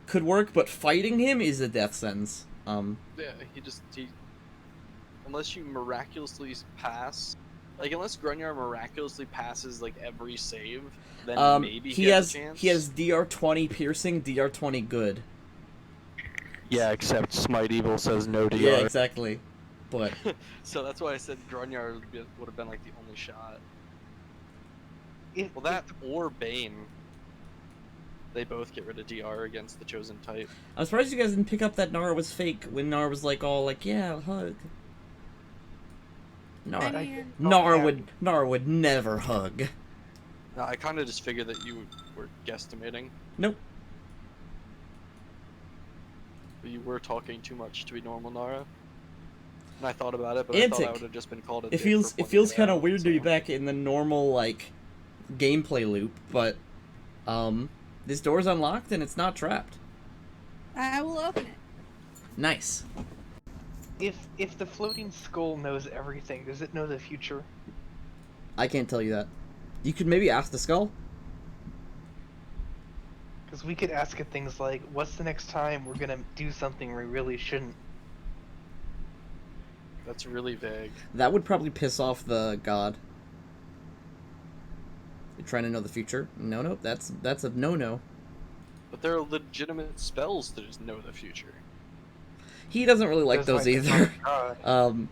Could work, but fighting him is a death sentence. Yeah, he unless you miraculously pass, like unless Grunyar miraculously passes like every save, then maybe he has a chance. He has DR20 piercing, DR20 good. Yeah, except Smite Evil says no DR. Yeah, exactly. But so that's why I said Grunyar would have been like the only shot. Well, that or Bane. They both get rid of DR against the chosen type. I'm surprised you guys didn't pick up that Nara was fake when Nara was like all like, yeah, hug. Nara would never hug. No, I kind of just figured that you were guesstimating. Nope. But you were talking too much to be normal, Nara. And I thought about it, but Antic. I thought I would have just been called a It feels kind of weird to be back in the normal like gameplay loop, but this door's unlocked and it's not trapped. I will open it. Nice. If the floating skull knows everything, does it know the future? I can't tell you that. You could maybe ask the skull. Because we could ask it things like, what's the next time we're gonna do something we really shouldn't? That's really vague. That would probably piss off the god. You're trying to know the future? No, that's a no. But there are legitimate spells to just know the future. He doesn't really like those either. God.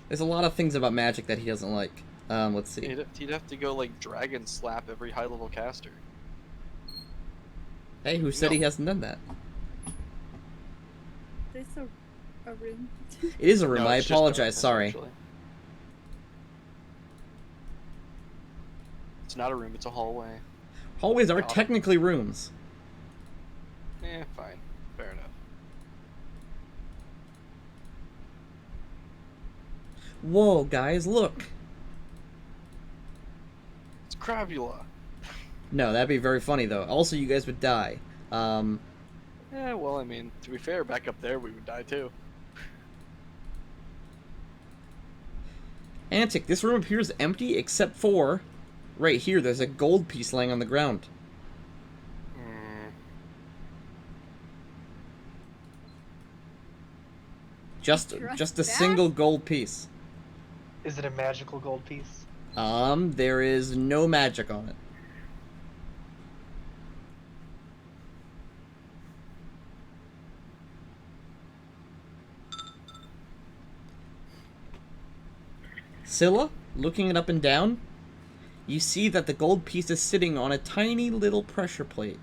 There's a lot of things about magic that he doesn't like. Let's see. He'd have to go like dragon slap every high level caster. Hey, who said he hasn't done that? Is this a room? It is a room. No, I it's just apologize. darkness, Sorry. actually. It's not a room. It's a hallway. Hallways are technically rooms. Fine. Fair enough. Whoa, guys, look. It's Crabula. No, that'd be very funny though. Also, you guys would die. Yeah, well, I mean, to be fair, back up there we would die too. Antic, this room appears empty except for right here. There's a gold piece laying on the ground. Just a single gold piece. Is it a magical gold piece? There is no magic on it. Scylla, looking it up and down, you see that the gold piece is sitting on a tiny little pressure plate.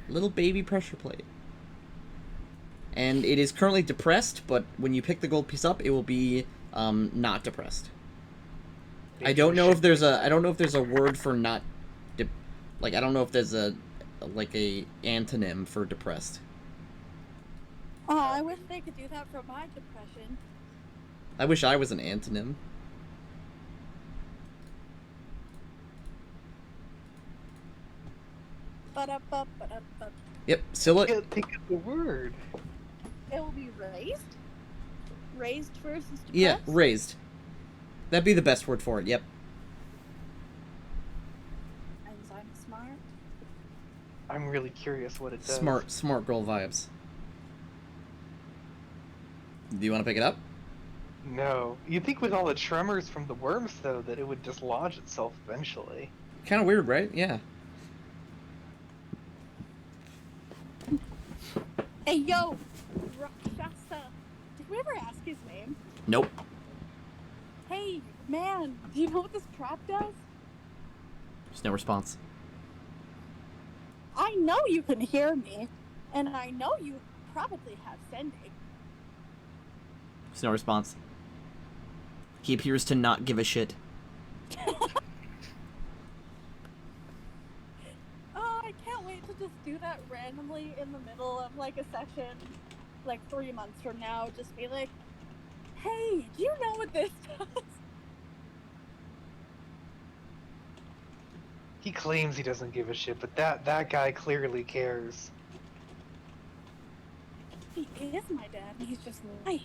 Little baby pressure plate. And it is currently depressed, but when you pick the gold piece up, it will be not depressed. I don't know if there's a word for not I don't know if there's a antonym for depressed. Oh, I wish they could do that for my depression. I wish I was an antonym. Ba-da-ba-ba-da-ba. Yep, Scylla. I can't think of the word. It will be raised? Raised versus depressed? Yeah, raised. That'd be the best word for it, yep. As I'm smart. I'm really curious what it does. Smart girl vibes. Do you want to pick it up? No. You'd think with all the tremors from the worms, though, that it would dislodge itself eventually. Kind of weird, right? Yeah. Hey, yo! Rakshasa! Did we ever ask his name? Nope. Hey, man, do you know what this trap does? There's no response. I know you can hear me, and I know you probably have sending. There's no response. He appears to not give a shit. Oh, I can't wait to just do that randomly in the middle of, like, a session, like, 3 months from now. Just be like, hey, do you know what this does? He claims he doesn't give a shit, but that guy clearly cares. He is my dad, and he's just lying.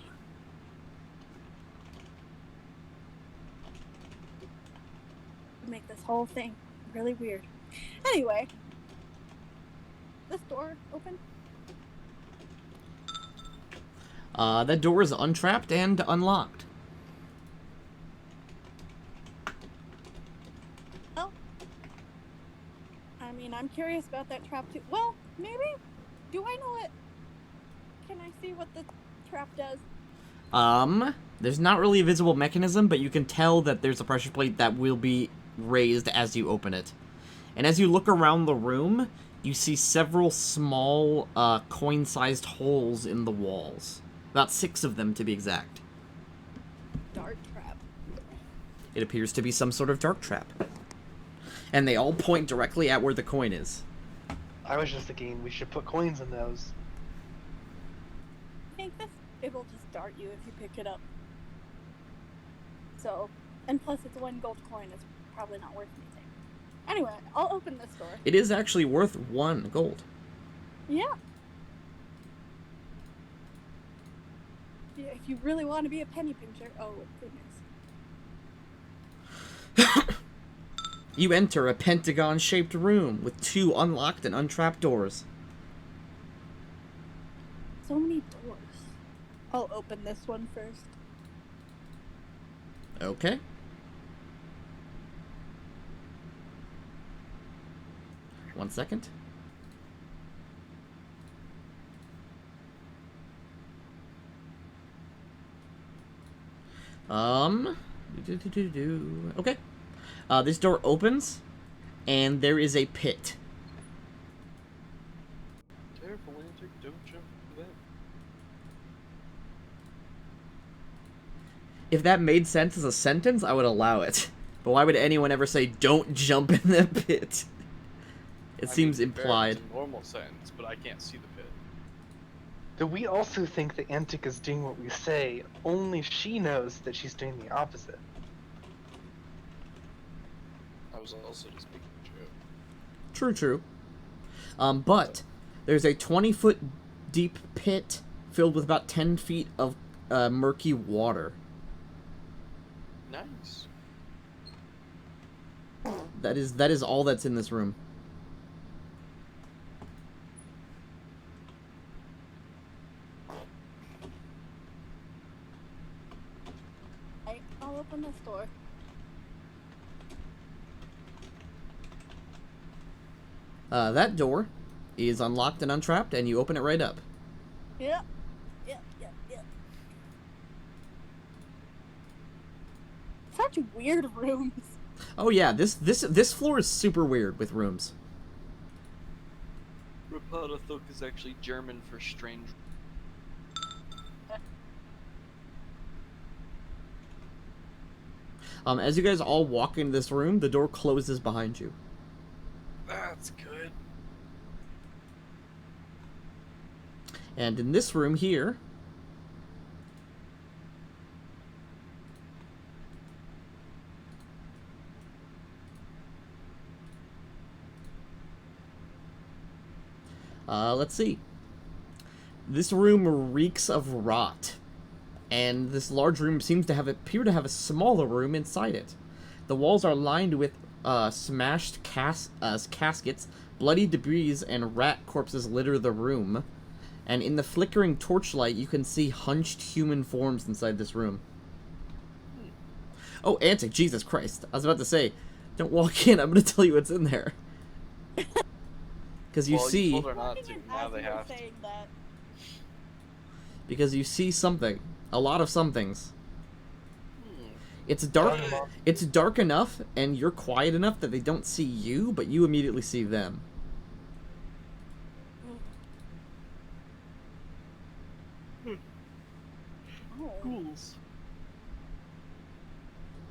Make this whole thing really weird. Anyway, this door open? That door is untrapped and unlocked. Oh. I mean, I'm curious about that trap too. Well, maybe? Do I know it? Can I see what the trap does? There's not really a visible mechanism, but you can tell that there's a pressure plate that will be raised as you open it. And as you look around the room, you see several small, coin-sized holes in the walls. About 6 of them, to be exact. Dart trap. It appears to be some sort of dark trap. And they all point directly at where the coin is. I was just thinking we should put coins in those. I think this, it will just dart you if you pick it up. So, and plus it's 1 gold coin, it's probably not worth anything. Anyway, I'll open this door. It is actually worth 1 gold. Yeah. Yeah, if you really want to be a penny pincher. Oh, goodness. You enter a pentagon-shaped room with 2 unlocked and untrapped doors. So many doors. I'll open this one first. Okay. One second. Okay. This door opens, and there is a pit. Careful, Athuk, don't jump in that. If that made sense as a sentence, I would allow it. But why would anyone ever say, don't jump in the pit? It seems fair, implied. it's a normal sentence, but I can't see the pit. Do we also think that Athuk is doing what we say, only she knows that she's doing the opposite? I was also just making a joke. True, true. But there's a 20-foot deep pit filled with about 10 feet of murky water. Nice. That is all that's in this room. I'll open this door. That door is unlocked and untrapped, and you open it right up. Yep. Such weird rooms. Oh yeah, this floor is super weird with rooms. Rappan Athuk is actually German for strange. As you guys all walk into this room, the door closes behind you. That's good. And in this room here, let's see. This room reeks of rot, and this large room seems to appear to have a smaller room inside it. The walls are lined with smashed caskets, bloody debris, and rat corpses litter the room. And in the flickering torchlight, you can see hunched human forms inside this room. Oh, Antic, Jesus Christ. I was about to say, don't walk in, I'm gonna tell you what's in there. Because you Well, see... you told her not Walking to, in now as they you were have to. saying that. Because you see something. A lot of somethings. Hmm. It's dark enough, and you're quiet enough that they don't see you, but you immediately see them. Oh. Ghouls.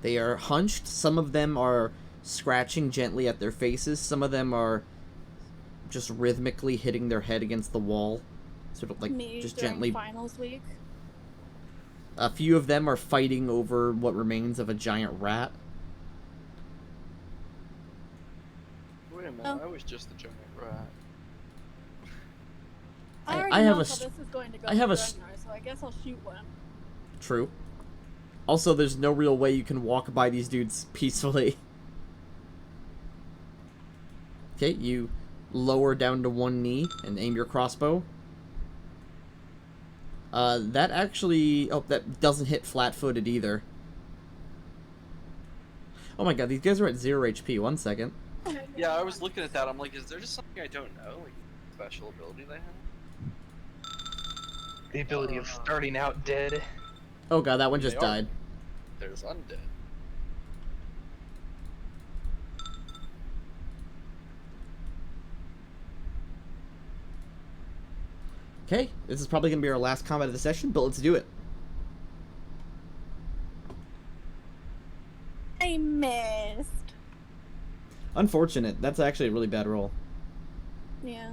They are hunched. Some of them are scratching gently at their faces. Some of them are just rhythmically hitting their head against the wall. Sort of like Me just during gently. finals week. A few of them are fighting over what remains of a giant rat. Wait a minute, Oh. I was just a giant rat. I I already have know a how st- this is going to go I have a for st- Gunnar, so I guess I'll shoot one. True. Also, there's no real way you can walk by these dudes peacefully. Okay, you lower down to one knee and aim your crossbow. That actually... Oh, that doesn't hit flat-footed either. Oh my god, these guys are at 0 HP. 1 second. Yeah, I was looking at that, I'm like, is there just something I don't know? Like, special ability they have? The ability of starting out dead. Oh god, that one just They are. died. There's undead. Okay, this is probably going to be our last combat of the session, but let's do it. I missed. Unfortunate. That's actually a really bad roll. Yeah.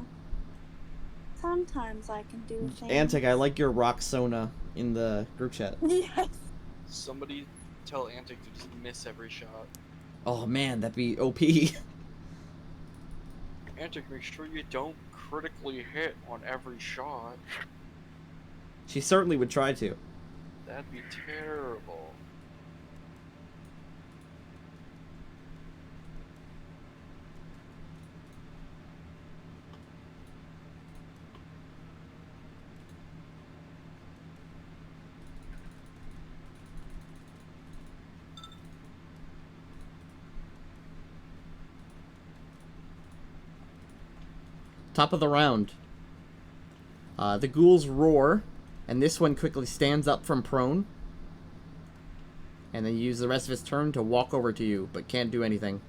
Sometimes I can do things. Antic, I like your Roxona in the group chat. Yes. Somebody tell Antic to just miss every shot. Oh man, that'd be OP. Antic, make sure you don't critically hit on every shot. She certainly would try to. That'd be terrible. Top of the round. The ghouls roar, and this one quickly stands up from prone. And then use the rest of his turn to walk over to you, but can't do anything.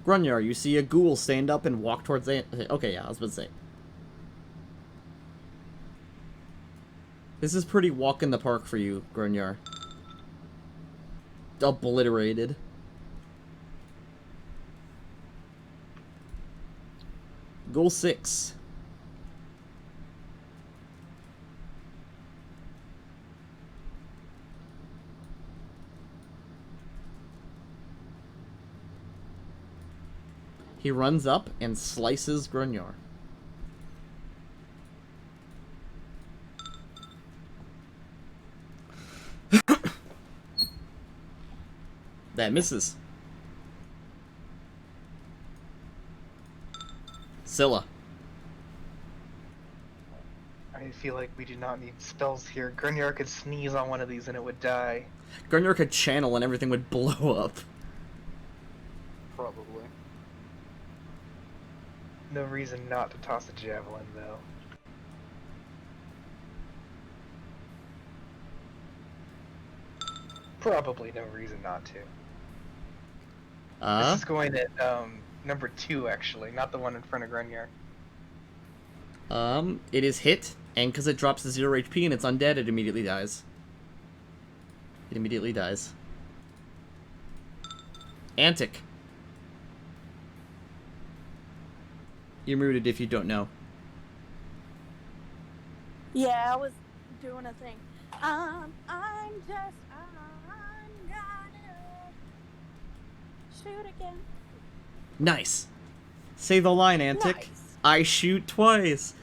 Grunyar, you see a ghoul stand up and walk towards the... Okay, yeah, I was about to say. This is pretty walk in the park for you, Grunyar. Obliterated. Goal 6. He runs up and slices Grunyar. That misses. Scylla. I feel like we do not need spells here. Grunyar could sneeze on one of these and it would die. Grunyar could channel and everything would blow up. Probably. No reason not to toss a javelin, though. Probably no reason not to. This is going at number 2, actually, not the one in front of Grunyar. It is hit, and because it drops to 0 HP and it's undead, it immediately dies. It immediately dies. Antic. You're muted if you don't know. Yeah, I was doing a thing. I'm gonna shoot again. Nice. Say the line, Antic. Nice. I shoot twice.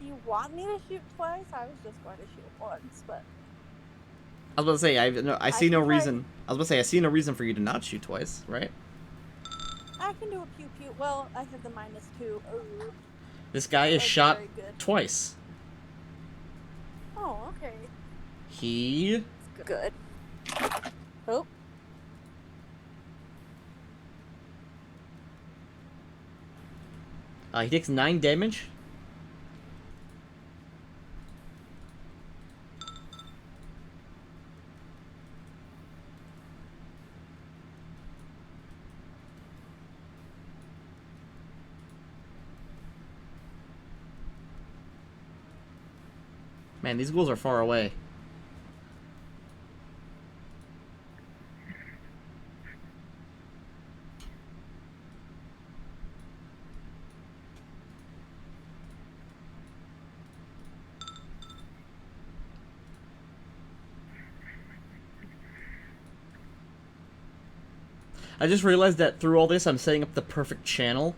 Do you want me to shoot twice? I was just going to shoot once, but I was about to say, I see no can try. reason. I was about to say, I see no reason for you to not shoot twice, right? I I can do a pew pew. Well, I have the -2. Oh, This guy is that's shot very good. twice. Oh, okay. He... Good. Oh. He takes 9 damage. Man, these ghouls are far away. I just realized that through all this, I'm setting up the perfect channel.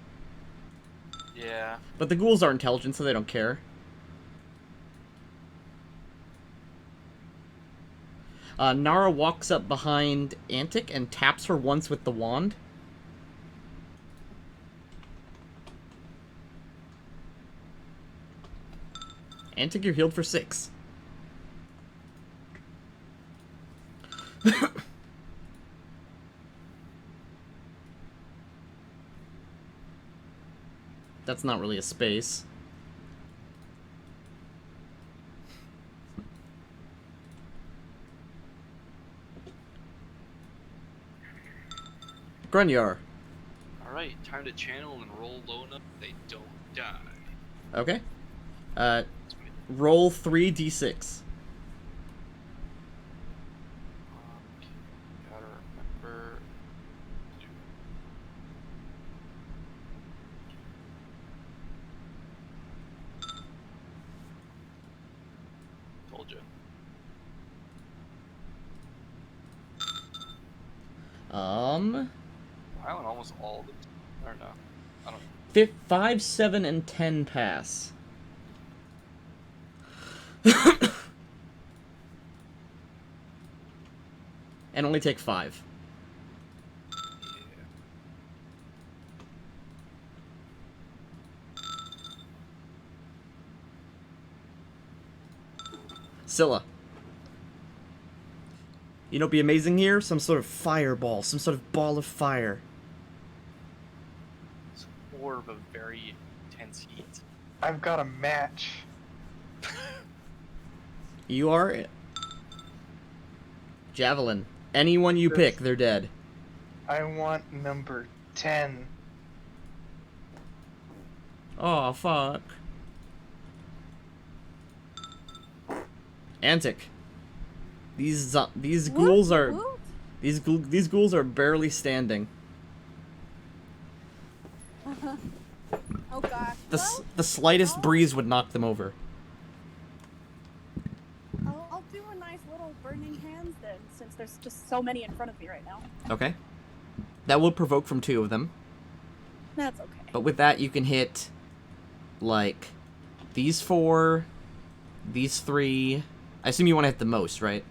Yeah. But the ghouls are intelligent, so they don't care. Nara walks up behind Antic and taps her once with the wand. Antic, you're healed for 6. That's not really a space. Grunyar. Alright, time to channel and roll low enough they don't die. Okay. That's Roll 3d6. Gotta remember. Told you. Wow, and almost all of them. Or no. I don't 5, 7, and 10 pass. And only take 5. yeah. Scylla. You know what'd be amazing here? Some sort of fireball. Some sort of ball of fire. It's an orb of very intense heat. I've got a match. You are... Javelin. Anyone you pick, they're dead. I want number 10. Oh, fuck. Antic. These ghouls are... Woot. These ghouls are barely standing. Oh gosh. Well, The slightest breeze would knock them over. I'll do a nice little burning hands then, since there's just so many in front of me right now. Okay. That will provoke from 2 of them. That's okay. But with that, you can hit, like, these 4, these 3. I assume you want to hit the most, right?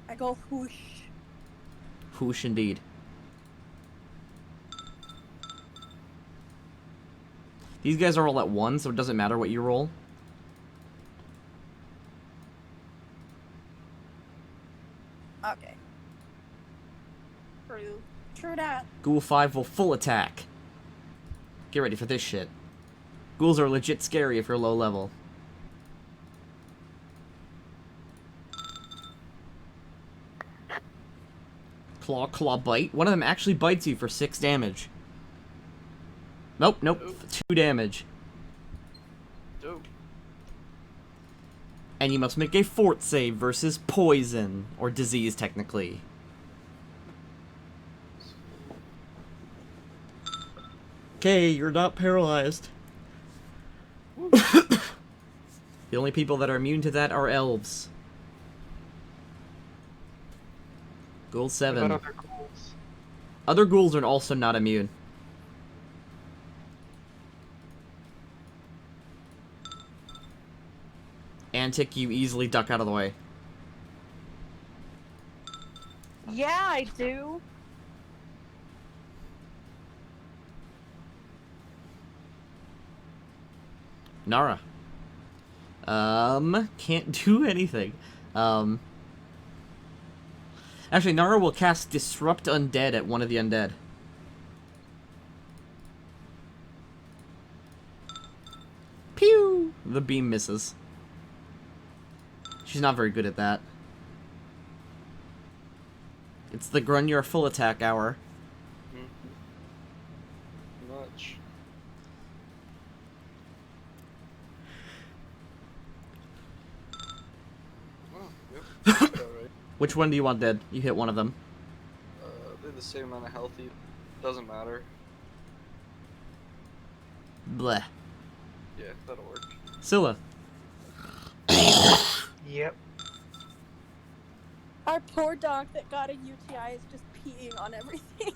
I go whoosh. Whoosh indeed. These guys are all at 1, so it doesn't matter what you roll. Okay. True that. Ghoul 5 will full attack. Get ready for this shit. Ghouls are legit scary if you're low level. Claw, bite. One of them actually bites you for 6 damage. Nope, 2 damage. Dope. And you must make a fort save versus poison, or disease technically. Okay, you're not paralyzed. The only people that are immune to that are elves. Ghoul What 7. about other ghouls? Other ghouls are also not immune. Antic, you easily duck out of the way. Yeah, I do. Nara. Can't do anything. Actually, Nara will cast Disrupt Undead at one of the undead. Pew! The beam misses. She's not very good at that. It's the Grunyor full attack hour. Much. Oh, yep. Alright. Which one do you want dead? You hit one of them. They're the same amount of healthy. Doesn't matter. Bleh. Yeah, that'll work. Scylla. Yep. Our poor dog that got a UTI is just peeing on everything.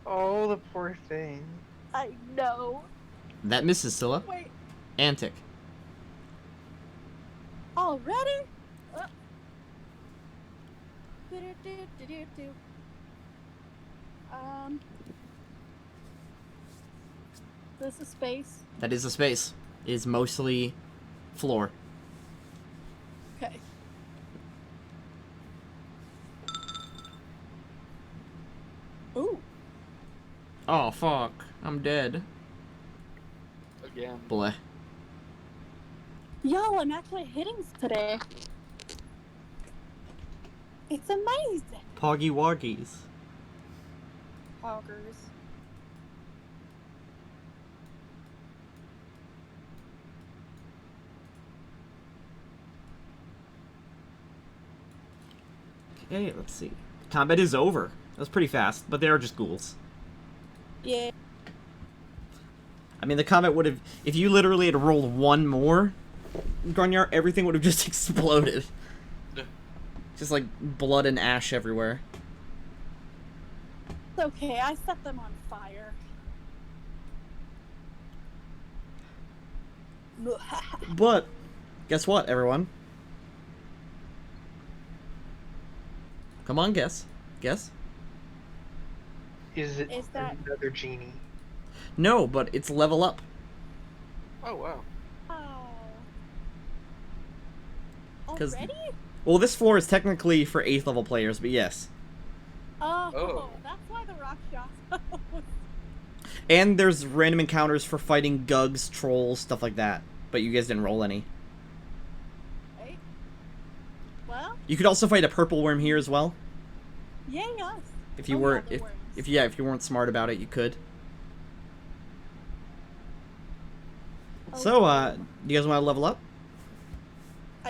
Oh, the poor thing. I know. That misses Scylla. Wait, Antic. already? Do-do-do-do-do-do. This is space. That is a space. It is mostly floor. Okay. Ooh. Oh, fuck. I'm dead. Again. Bleh. Yo, I'm actually hitting today. It's amazing. Poggy Woggies. Poggers. Okay, let's see. Combat is over. That was pretty fast, but they are just ghouls. Yeah. I mean, the combat would have... If you literally had rolled one more, Grunyor, everything would have just exploded. Just like blood and ash everywhere. It's okay, I set them on fire. But, guess what, everyone? Come on, guess. Guess. Is it Is that- another genie? No, but it's level up. Oh, wow. Oh. 'Cause- Already? Well, this floor is technically for 8th level players, but yes. Oh, Oh. that's why the rock shot. And there's random encounters for fighting Gugs, trolls, stuff like that. But you guys didn't roll any. Right? Well, You could also fight a purple worm here as well. yay us. If you Oh, weren't, yeah, the worms. if you weren't smart about it, you could. Oh, So, do you guys want to level up?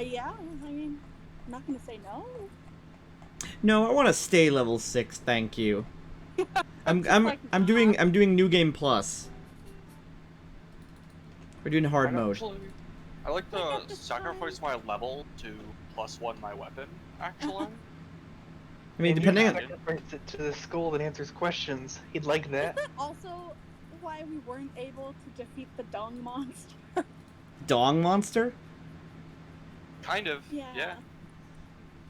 yeah, I mean, I'm not gonna say no. No, I want to stay level 6, thank you. I'm like, doing New Game Plus. We're doing hard I'd mode. actually- I like I to got the sacrifice my level to +1 my weapon, actually. I mean, And depending you on... sacrifice it to the skull that answers questions. He'd like Is that. that also why we weren't able to defeat the Dung monster? Dong monster? Kind of, Yeah. yeah.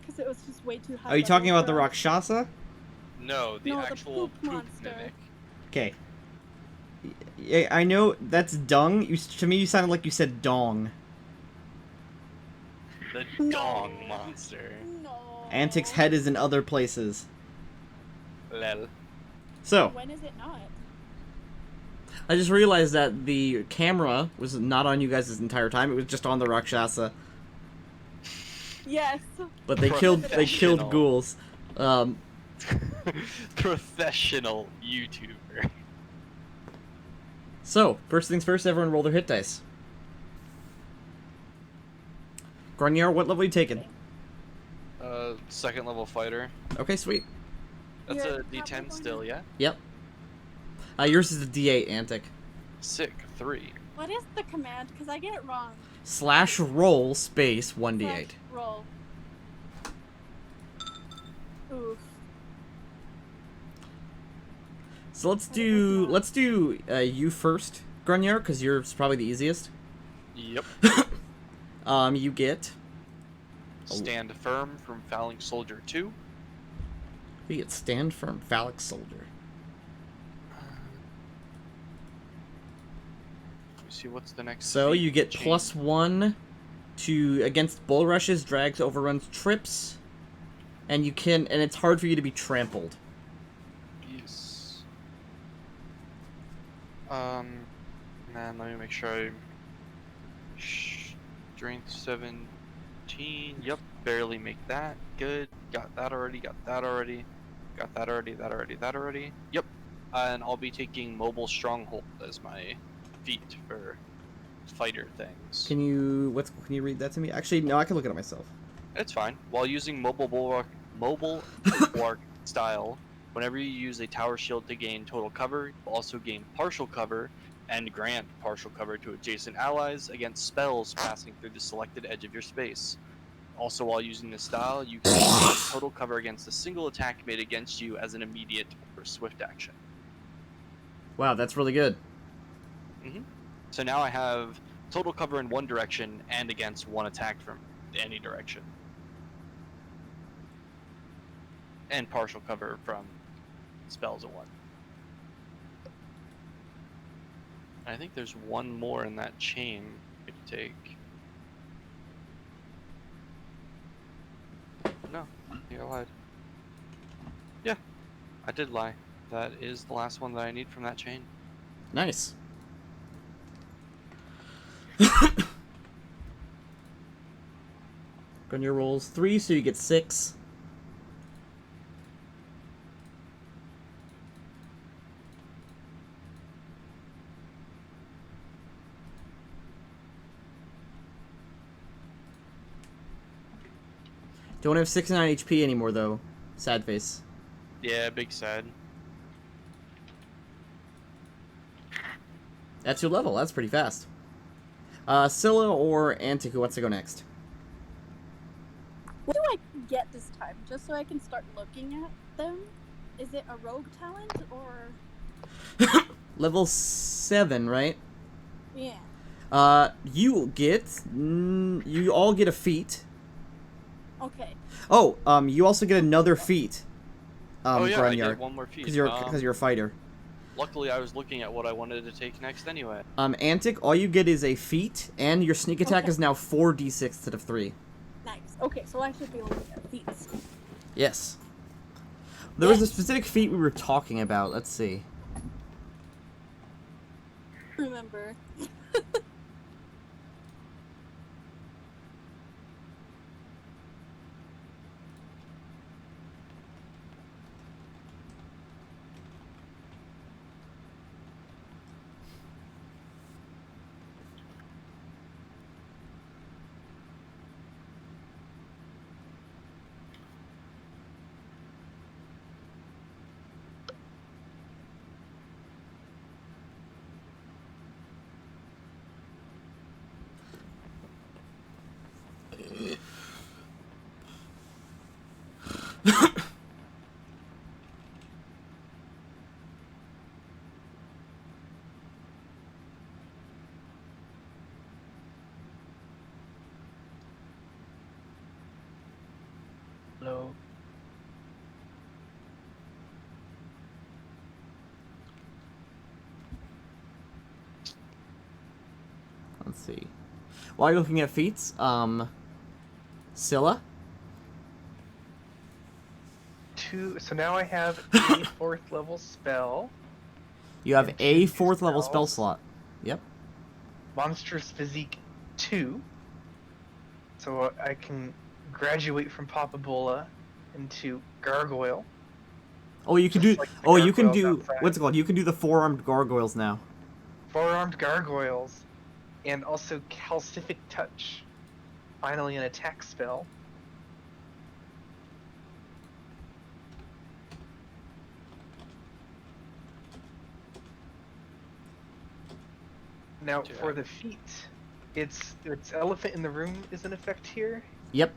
Because it was just way too high. Are you talking level about the for us. Rakshasa? No, the No, the actual poop poop monster. mimic. Okay. Yeah, I know that's dung. To me, you sounded like you said dong. The No. dong monster. No. Antic's head is in other places. Lel. So, When is it not? I just realized that the camera was not on you guys this entire time. It was just on the Rakshasa. Yes. But they killed Professional. ghouls. Professional YouTuber. So, first things first, everyone roll their hit dice. Grunyor, what level are you taking? Second level fighter. Okay, sweet. That's You're a D10 probably still, going yeah? Yep. Yours is a D8, Antic. Sick, 3. What is the command? Because I get it wrong. / roll space 1d8. Slash roll. Oof. So let's do you first, Grunyor, because you're probably the easiest. Yep. You get Stand firm from Fouling Soldier 2. You get stand firm, phallic soldier. Let me see what's the next. So feat you get chain. +1 to against bull rushes, drags, overruns, trips, and it's hard for you to be trampled. Yes. Man, let me make sure I. Strength 17. Yep, barely make that. Good. Got that already. Got that already. Got that already. That already. That already. Yep. And I'll be taking mobile stronghold as my feat for fighter things. Can you read that to me? Actually, no, I can look it up myself. It's fine. While using mobile bulwark style, whenever you use a tower shield to gain total cover, you also gain partial cover and grant partial cover to adjacent allies against spells passing through the selected edge of your space. Also, while using this style, you can gain total cover against a single attack made against you as an immediate or swift action. Wow, that's really good. So now I have total cover in one direction and against one attack from any direction. And partial cover from spells at one. I think there's one more in that chain I could take. No, I lied. Yeah, I did lie. That is the last one that I need from that chain. Nice. On your rolls 3, so you get 6. Don't have 69 HP anymore, though. Sad face. Yeah, big sad. That's your level. That's pretty fast. Scylla or Antic, who wants to go next? What do I get this time? Just so I can start looking at them? Is it a rogue talent or? Level 7, right? Yeah. You all get a feat. Okay. Oh, you also get another feat. Oh yeah, I Grunyard, get one more feat. because you're a fighter. Luckily, I was looking at what I wanted to take next anyway. Antic, all you get is a feat, and your sneak attack Okay. is now 4d6 instead of 3. Nice. Okay, so I should be looking at feats. Yes. There was a specific feat we were talking about. Let's see. Remember. Hello. Let's see. While you're looking at feats, Scylla? So now I have a 4th level spell. You have And a two 4th level spell spells. slot. Yep. Monstrous Physique 2. So I can graduate from Papabola into Gargoyle. Oh, you can Just do. like the Oh, you can gargoyles do. outside. What's it called? You can do the 4-armed gargoyles now. 4-armed Gargoyles. And also Calcific Touch. Finally an attack spell. Now, for the feat, it's Elephant in the Room is in effect here. Yep.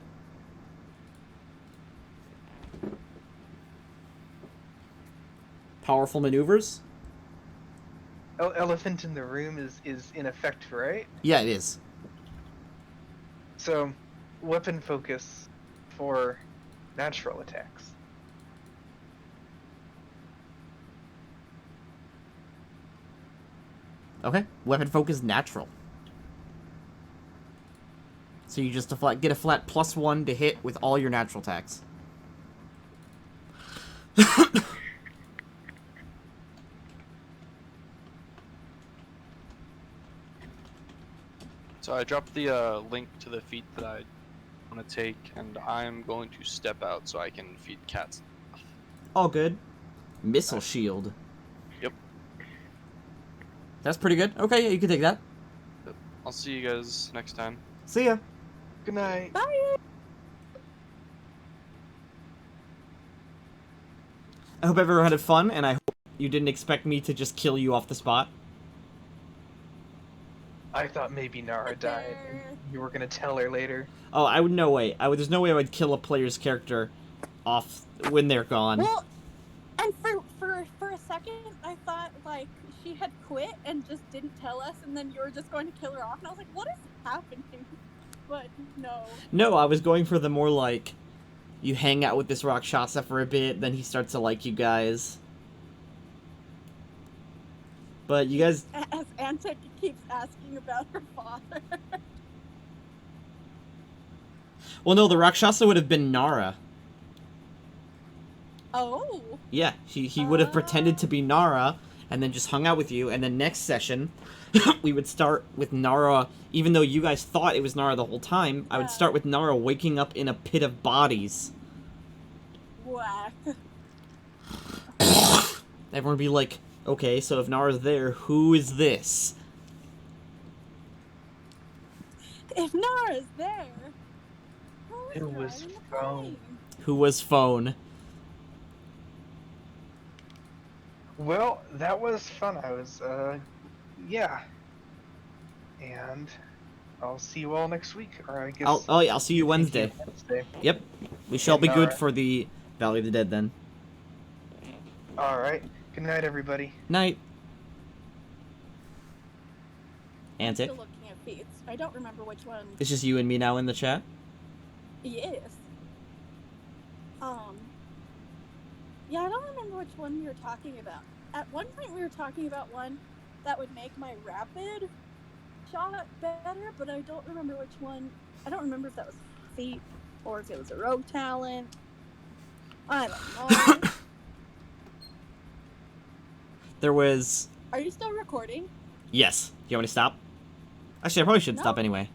Powerful maneuvers. Elephant in the Room is in effect, right? Yeah, it is. So, weapon focus for natural attacks. Okay. Weapon focus natural. So you just get a flat +1 to hit with all your natural attacks. So I dropped the link to the feat that I want to take, and I'm going to step out so I can feed cats. All good. Missile shield. Yep. That's pretty good. Okay, yeah, you can take that. I'll see you guys next time. See ya. Good night. Bye. I hope everyone had fun, and I hope you didn't expect me to just kill you off the spot. I thought maybe Nara died. And you were gonna tell her later. Oh, I would no way. There's no way I would kill a player's character off when they're gone. Well, and for a second, I thought like she had quit and just didn't tell us, and then you were just going to kill her off, and I was like, what is happening? But no. No, I was going for the more like, you hang out with this Rakshasa for a bit, then he starts to like you guys. But you guys... As Antic keeps asking about her father. Well, no, the Rakshasa would have been Nara. Oh. Yeah, he would have pretended to be Nara, and then just hung out with you, and then next session, we would start with Nara, even though you guys thought it was Nara the whole time, I would start with Nara waking up in a pit of bodies. Whack. Everyone would be like, okay, so if Nara's there, who is this? If Nara's there, It was phone. Who was phone? Well, that was fun. I was, yeah. And I'll see you all next week, or I guess... I'll see you Wednesday. Yep. We shall be good for the Valley of the Dead then. Alright. Good night, everybody. Night. Antic. Still looking at feats. I don't remember which one. It's just you and me now in the chat? Yes. Yeah, I don't remember which one we were talking about. At one point we were talking about one that would make my rapid shot better, but I don't remember which one. I don't remember if that was feat or if it was a rogue talent. I don't know. There was... Are you still recording? Yes. Do you want me to stop? Actually, I probably should stop No. anyway.